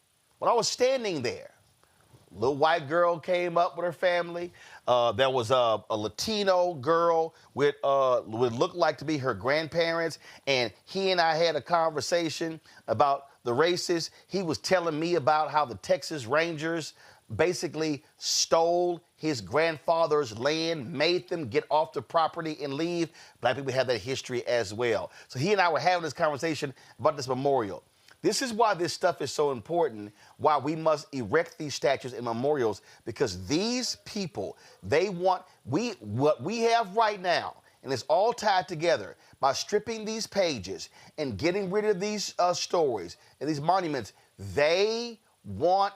F: little white girl came up with her family. There was a Latino girl with what looked like to be her grandparents, and he and I had a conversation about the races. He was telling me about how the Texas Rangers basically stole his grandfather's land, made them get off the property and leave. Black people have that history as well. So he and I were having this conversation about this memorial. This is why this stuff is so important, why we must erect these statues and memorials, because these people, what we have right now, and it's all tied together by stripping these pages and getting rid of these stories and these monuments. They want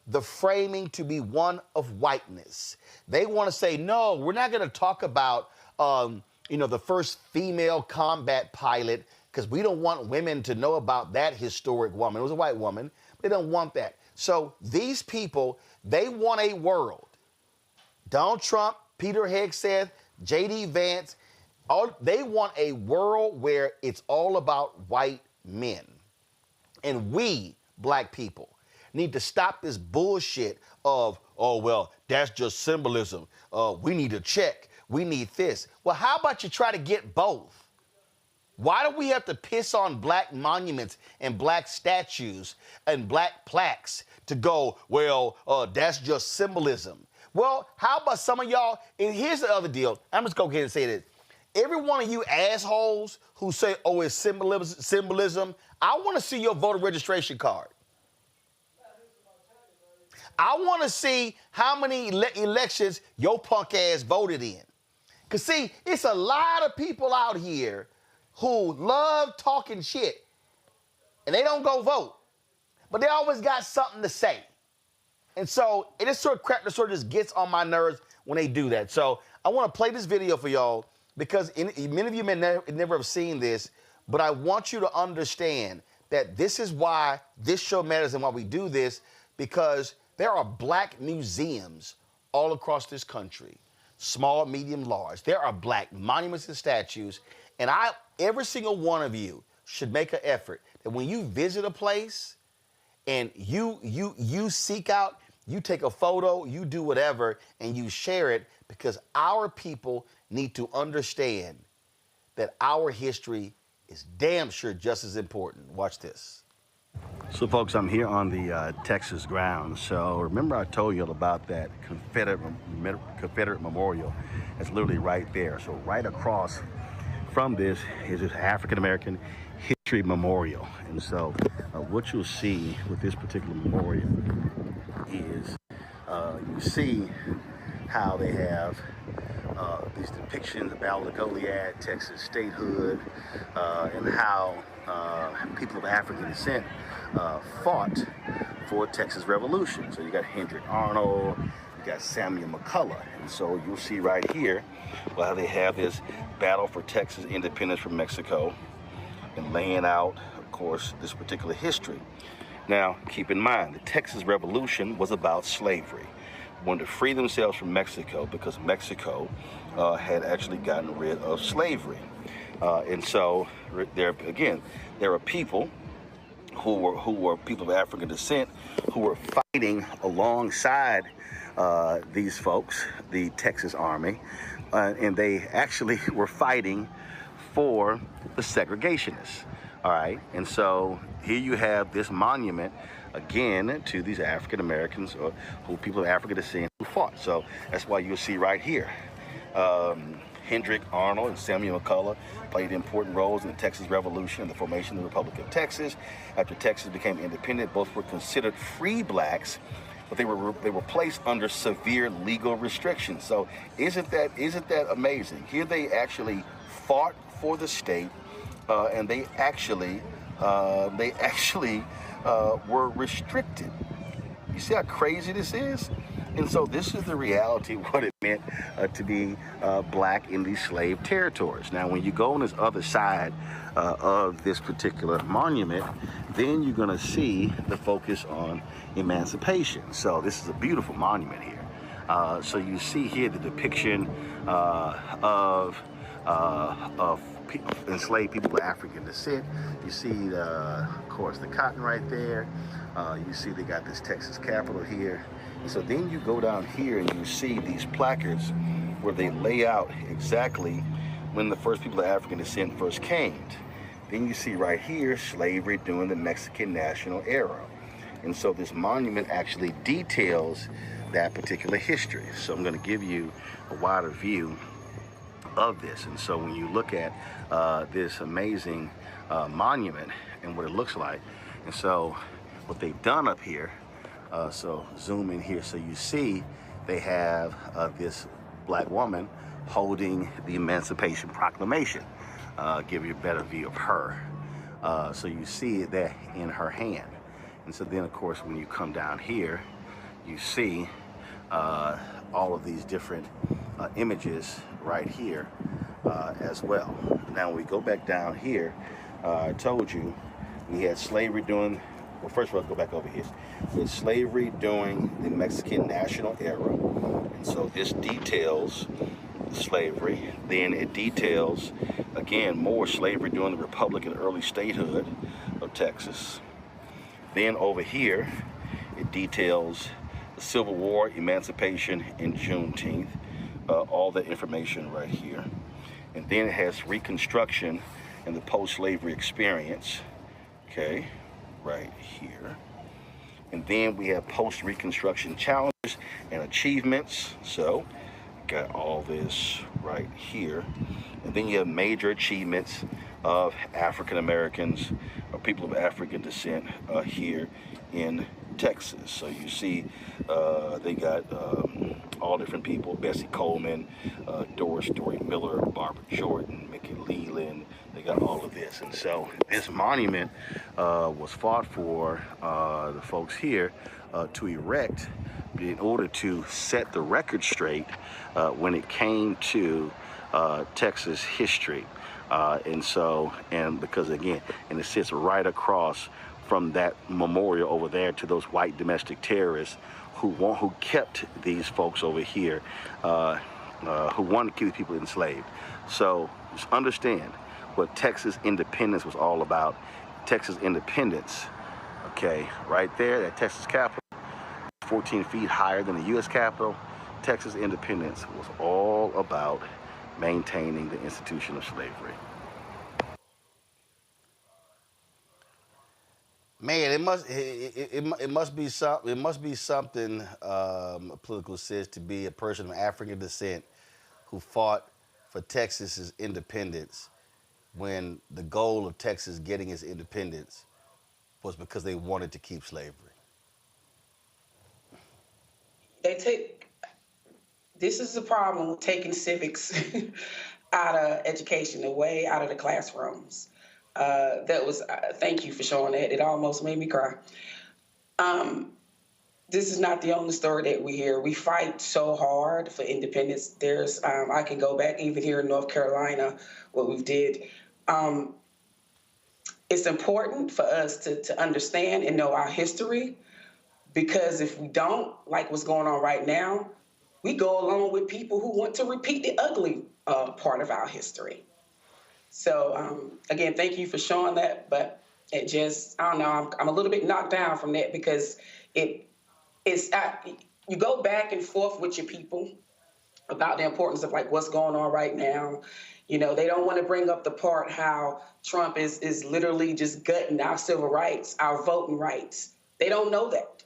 F: the framing to be one of whiteness. They want to say, no, we're not going to talk about, the first female combat pilot, because we don't want women to know about that historic woman. It was a white woman. They don't want that. So these people, they want a world. Donald Trump, Peter Hegseth, J.D. Vance, they want a world where it's all about white men. And we, black people, need to stop this bullshit of, oh, well, that's just symbolism. We need to check. We need this. Well, how about you try to get both? Why do we have to piss on black monuments and black statues and black plaques to go, well, that's just symbolism? Well, how about some of y'all, and here's the other deal. I'm just going to go ahead and say this. Every one of you assholes who say, oh, it's symbolism, I want to see your voter registration card. I want to see how many elections your punk ass voted in. Because, see, it's a lot of people out here who love talking shit, and they don't go vote. but they always got something to say. And so it is sort of crap that sort of just gets on my nerves when they do that. So I want to play this video for y'all because many of you may never have seen this, but I want you to understand that this is why this show matters and why we do this, because there are black museums all across this country, small, medium, large. There are black monuments and statues, and every single one of you should make an effort that when you visit a place and you seek out, you take a photo, you do whatever, and you share it, because our people need to understand that our history is damn sure just as important. Watch this. So, folks, I'm here on the Texas ground. So, remember I told you about that Confederate memorial? That's literally right there. So, right across from this is this African-American History Memorial. And so, what you'll see with this particular memorial is you see how they have these depictions of Battle of Goliad, Texas statehood, and how people of African descent fought for Texas Revolution. So you got Hendrick Arnold, you got Samuel McCullough, and so you'll see right here how they have this battle for Texas independence from Mexico and laying out, of course, this particular history. Now, keep in mind, the Texas Revolution was about slavery. Wanted to free themselves from Mexico because Mexico had actually gotten rid of slavery. And so, there are people who were people of African descent who were fighting alongside these folks, the Texas Army, and they actually were fighting for the segregationists. All right, and so here you have this monument, again, to these African Americans or people of African descent who fought. So that's why you'll see right here, Hendrick Arnold and Samuel McCullough played important roles in the Texas Revolution and the formation of the Republic of Texas. After Texas became independent, both were considered free blacks, but they were placed under severe legal restrictions. So isn't that amazing? Here they actually fought for the state. And they actually were restricted. You see how crazy this is? And so this is the reality of what it meant to be black in these slave territories. Now, when you go on this other side of this particular monument, then you're going to see the focus on emancipation. So this is a beautiful monument here. So you see here the depiction of enslaved people of African descent. You see, of course, the cotton right there. You see they got this Texas Capitol here. And so then you go down here and you see these placards where they lay out exactly when the first people of African descent first came. Then you see right here, slavery during the Mexican national era. And so this monument actually details that particular history. So I'm going to give you a wider view of this. And so when you look at this amazing monument and what it looks like, and so what they've done up here, so zoom in here, so you see they have this black woman holding the Emancipation Proclamation. Give you a better view of her. So you see it there in her hand. And so then, of course, when you come down here, you see all of these different images right here as well. Now, when we go back down here, I told you we had slavery during, well, first of all, go back over here. We had slavery during the Mexican national era. And so this details slavery. Then it details, again, more slavery during the Republic and early statehood of Texas. Then over here, it details the Civil War, emancipation, and Juneteenth. All that information right here. And then it has Reconstruction and the post-slavery experience, okay, right here. And then we have post-Reconstruction challenges and achievements. So, got all this right here. And then you have major achievements of African Americans or people of African descent here in Texas. So you see they got all different people: Bessie Coleman, Doris Story Miller, Barbara Jordan, Mickey Leland, they got all of this. And so this monument was fought for the folks here to erect in order to set the record straight when it came to Texas history. And because again, and it sits right across from that memorial over there to those white domestic terrorists who kept these folks over here, who wanted to keep people enslaved. So just understand what Texas independence was all about. Texas independence, okay, right there, that Texas Capitol, 14 feet higher than the U.S. Capitol. Texas independence was all about maintaining the institution of slavery. Man, it must be something political says to be a person of African descent who fought for Texas's independence when the goal of Texas getting its independence was because they wanted to keep slavery.
L: This is the problem with taking civics out of education, away out of the classrooms. Thank you for showing that. It almost made me cry. This is not the only story that we hear. We fight so hard for independence. I can go back even here in North Carolina, what we did. It's important for us to understand and know our history, because if we don't, like what's going on right now, we go along with people who want to repeat the ugly part of our history. So again, thank you for showing that, but it just, I don't know, I'm a little bit knocked down from that, because you go back and forth with your people about the importance of like what's going on right now. You know, they don't want to bring up the part how Trump is literally just gutting our civil rights, our voting rights. They don't know that.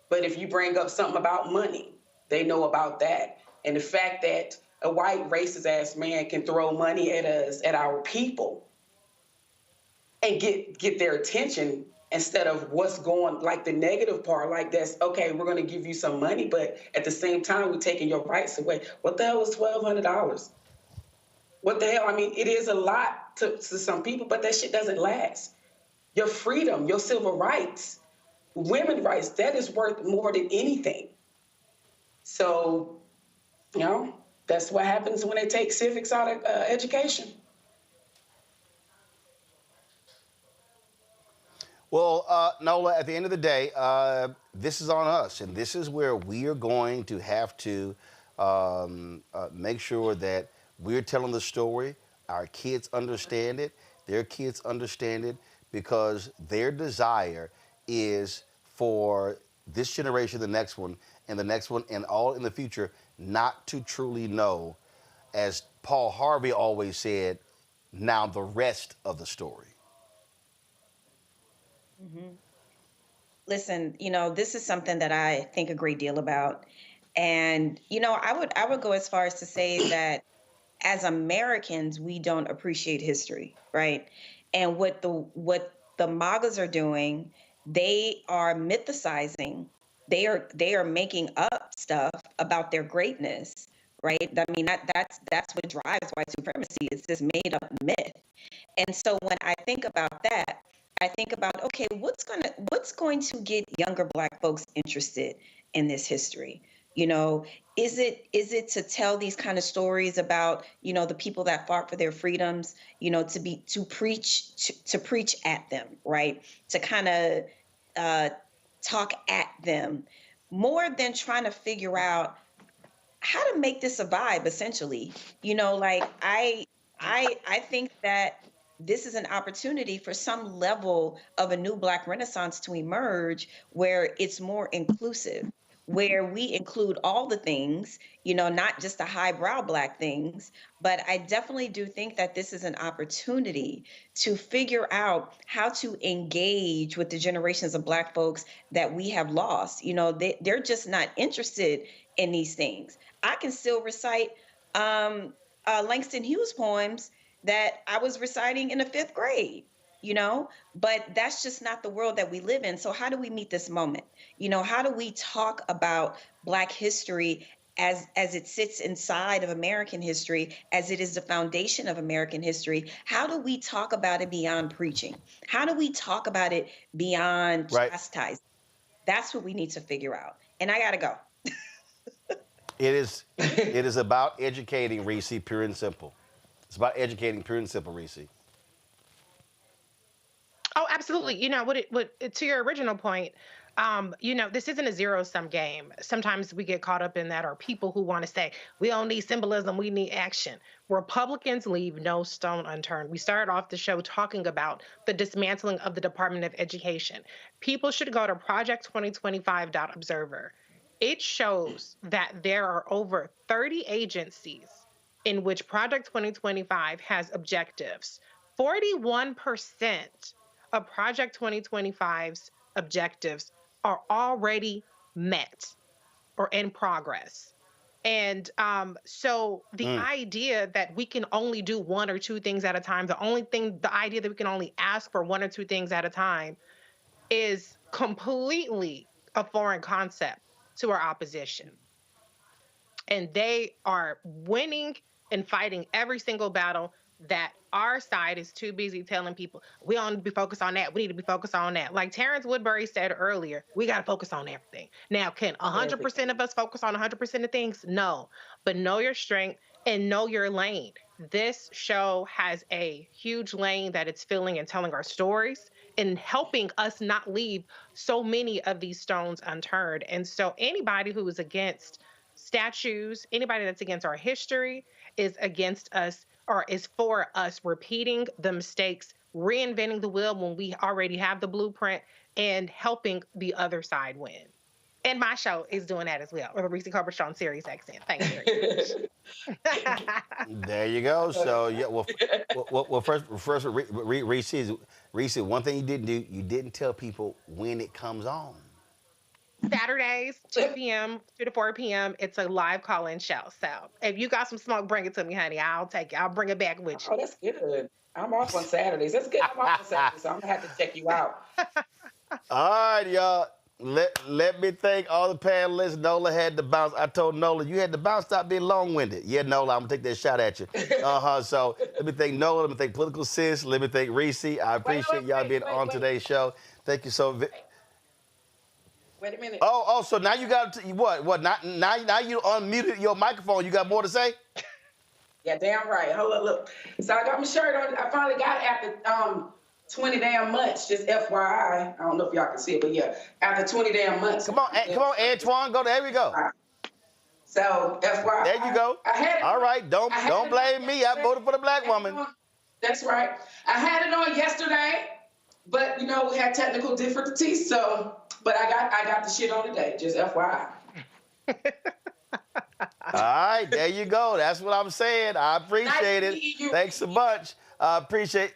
L: But if you bring up something about money, they know about that. And the fact that a white racist ass man can throw money at us, at our people, and get their attention instead of what's going, like the negative part, like that's, okay, we're going to give you some money, but at the same time, we're taking your rights away. What the hell is $1,200? What the hell? I mean, it is a lot to some people, but that shit doesn't last. Your freedom, your civil rights, women's rights, that is worth more than anything. So, you know, that's what happens when they take civics out of education.
F: Well, Nola, at the end of the day, this is on us, and this is where we are going to have to make sure that we're telling the story, our kids understand it, their kids understand it, because their desire is for this generation, the next one, and all in the future, not to truly know, as Paul Harvey always said, now the rest of the story.
K: Mm-hmm. Listen, you know, this is something that I think a great deal about. And, you know, I would go as far as to say that as Americans, we don't appreciate history, right? And what the MAGAs are doing, they are mythicizing. They are making up stuff about their greatness, right? I mean, that's what drives white supremacy. It's this made up myth. And so when I think about that, I think about, okay, what's going to get younger Black folks interested in this history? You know, is it to tell these kind of stories about, you know, the people that fought for their freedoms, you know, to preach at them, right? To kind of talk at them, more than trying to figure out how to make this a vibe, essentially. You know, like I think that this is an opportunity for some level of a new Black Renaissance to emerge, where it's more inclusive, where we include all the things, you know, not just the highbrow Black things. But I definitely do think that this is an opportunity to figure out how to engage with the generations of Black folks that we have lost. You know, they're just not interested in these things. I can still recite Langston Hughes poems that I was reciting in the 5th grade, you know, but that's just not the world that we live in. So how do we meet this moment? You know, how do we talk about Black history as it sits inside of American history, as it is the foundation of American history, how do we talk about it beyond preaching? How do we talk about it beyond chastising? That's what we need to figure out. And I gotta go.
F: It is about educating, Reese, pure and simple. It's about educating, pure and simple, Reese.
H: Oh, absolutely. You know, to your original point, you know, this isn't a zero-sum game. Sometimes we get caught up in that, or people who want to say, we don't need symbolism, we need action. Republicans leave no stone unturned. We started off the show talking about the dismantling of the Department of Education. People should go to project2025.observer. It shows that there are over 30 agencies in which Project 2025 has objectives. 41% of Project 2025's objectives are already met or in progress. And so the idea that we can only do one or two things at a time, the idea that we can only ask for one or two things at a time is completely a foreign concept to our opposition. And they are winning and fighting every single battle that our side is too busy telling people, we don't need to be focused on that. We need to be focused on that. Like Terrance Woodbury said earlier, we got to focus on everything. Now, can 100% of us focus on 100% of things? No. But know your strength and know your lane. This show has a huge lane that it's filling and telling our stories and helping us not leave so many of these stones unturned. And so anybody who is against statues, anybody that's against our history is against us, or is for us repeating the mistakes, reinventing the wheel when we already have the blueprint, and helping the other side win. And my show is doing that as well, or the Reese Corbett on Sirius XM. Thank you very much.
F: There you go. So, yeah, well, first, Reese, one thing you didn't do, you didn't tell people when it comes on.
H: Saturdays, 2 p.m. 2 to 4 p.m. It's a live call-in show. So if you got some smoke, bring it to me, honey. I'll take it. I'll bring it back with you.
L: Oh, that's good. I'm off on Saturdays. That's good. I'm off on Saturdays, so I'm going to have to check you out.
F: All right, y'all. Let me thank all the panelists. Nola had to bounce. I told Nola, you had to bounce. Stop being long-winded. Yeah, Nola, I'm going to take that shot at you. So let me thank Nola. Let me thank Political Sis. Let me thank Reese. I appreciate y'all being on today's show. Thank you so much.
L: Wait a minute.
F: Oh, so now you got what? Now you unmuted your microphone. You got more to say?
L: Yeah, damn right. Hold on, look. So I got my shirt on. I finally got it after 20 damn months. Just FYI. I don't know if y'all can see it, but yeah, after 20 damn months.
F: Come on, Antoine. There we go.
L: So FYI.
F: There you go. All right. Don't blame me. I voted for the black woman.
L: That's right. I had it on yesterday, but you know we had technical difficulties, so. But I got the shit on today, just FYI.
F: All right, there you go. That's what I'm saying. I appreciate it. Thanks so much. I appreciate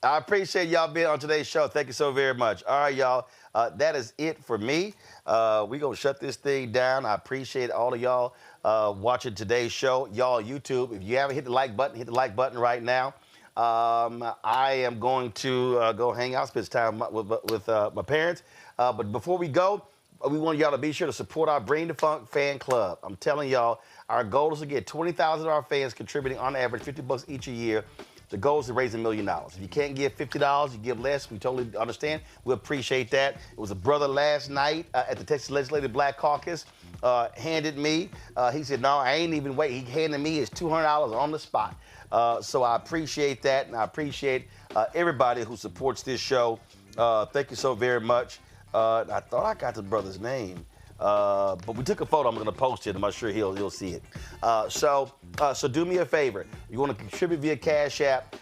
F: y'all being on today's show. Thank you so very much. All right, y'all. That is it for me. We're going to shut this thing down. I appreciate all of y'all watching today's show. Y'all, YouTube, if you haven't hit the like button, hit the like button right now. I am going to go hang out, spend time with my parents. But before we go, we want y'all to be sure to support our Bring the Funk fan club. I'm telling y'all, our goal is to get 20,000 of our fans contributing on average $50 each a year. The goal is to raise $1 million. If you can't give $50, you give less. We totally understand. We appreciate that. It was a brother last night at the Texas Legislative Black Caucus handed me. He said, no, I ain't even wait. He handed me his $200 on the spot. So I appreciate that, and I appreciate everybody who supports this show. Thank you so very much. I thought I got the brother's name, but we took a photo. I'm going to post it. I'm not sure he'll see it. So do me a favor. You want to contribute via Cash App.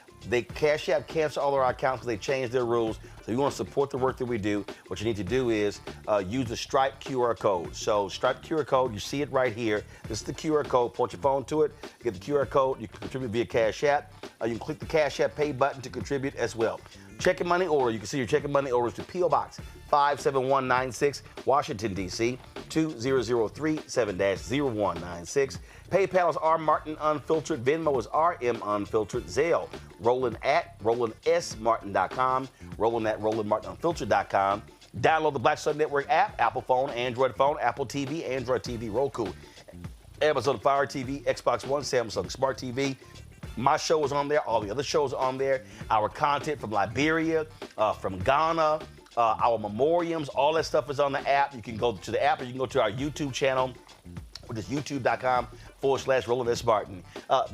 F: Cash App canceled all of our accounts because they changed their rules. So you want to support the work that we do, what you need to do is use the Stripe QR code. So Stripe QR code, you see it right here. This is the QR code. Point your phone to it. Get the QR code. You can contribute via Cash App. You can click the Cash App Pay button to contribute as well. Checking money order. You can see your checking money orders to P.O. Box 57196, Washington, D.C. 20037-0196. PayPal is R Martin Unfiltered. Venmo is RM Unfiltered. Zelle, Roland at RolandSMartin.com. Roland at RolandMartinUnfiltered.com. Download the Black Star Network app, Apple phone, Android phone, Apple TV, Android TV, Roku, Amazon Fire TV, Xbox One, Samsung Smart TV. My show is on there. All the other shows are on there. Our content from Liberia, from Ghana, our memoriams, all that stuff is on the app. You can go to the app or you can go to our YouTube channel, which is youtube.com/Roland S. Martin.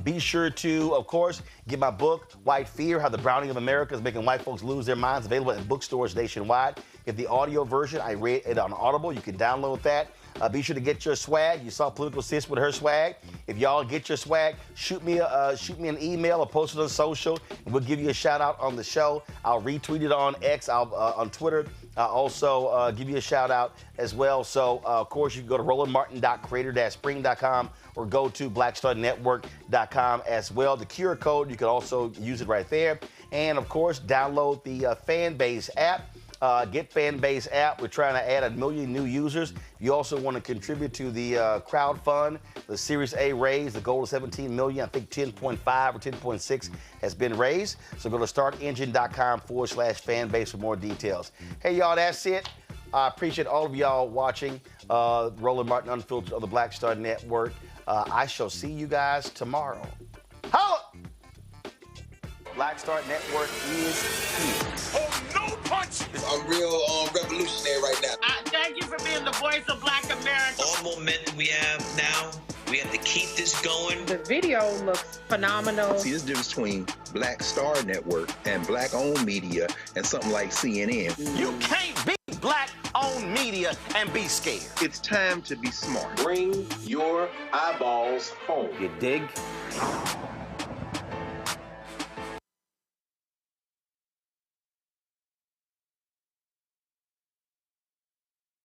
F: Be sure to, of course, get my book, White Fear, How the Browning of America is Making White Folks Lose Their Minds, available at bookstores nationwide. Get the audio version. I read it on Audible. You can download that. Be sure to get your swag. You saw Political Sis with her swag. If y'all get your swag, shoot me an email or post it on social, and we'll give you a shout out on the show. I'll retweet it on X, on Twitter. I'll also give you a shout out as well. So, of course, you can go to rolandmartin.creator-spring.com or go to blackstarnetwork.com as well. The QR code, you can also use it right there. And, of course, download the Fanbase app. Get Fanbase app. We're trying to add 1 million new users. If you also want to contribute to the crowd fund, the Series A raise, the goal is 17 million. I think 10.5 or 10.6 has been raised. So go to startengine.com/fanbase for more details. Hey, y'all, that's it. I appreciate all of y'all watching Roland Martin Unfiltered on the Black Star Network. I shall see you guys tomorrow. Holla! Black Star Network is here.
B: Oh, no punch! I'm real revolutionary right now.
G: Thank you for being the voice of Black America.
I: All momentum we have now, we have to keep this going.
H: The video looks phenomenal.
U: See, there's a difference between Black Star Network and Black-owned media and something like CNN.
F: You can't be Black-owned media and be scared.
U: It's time to be smart.
E: Bring your eyeballs home.
F: You dig?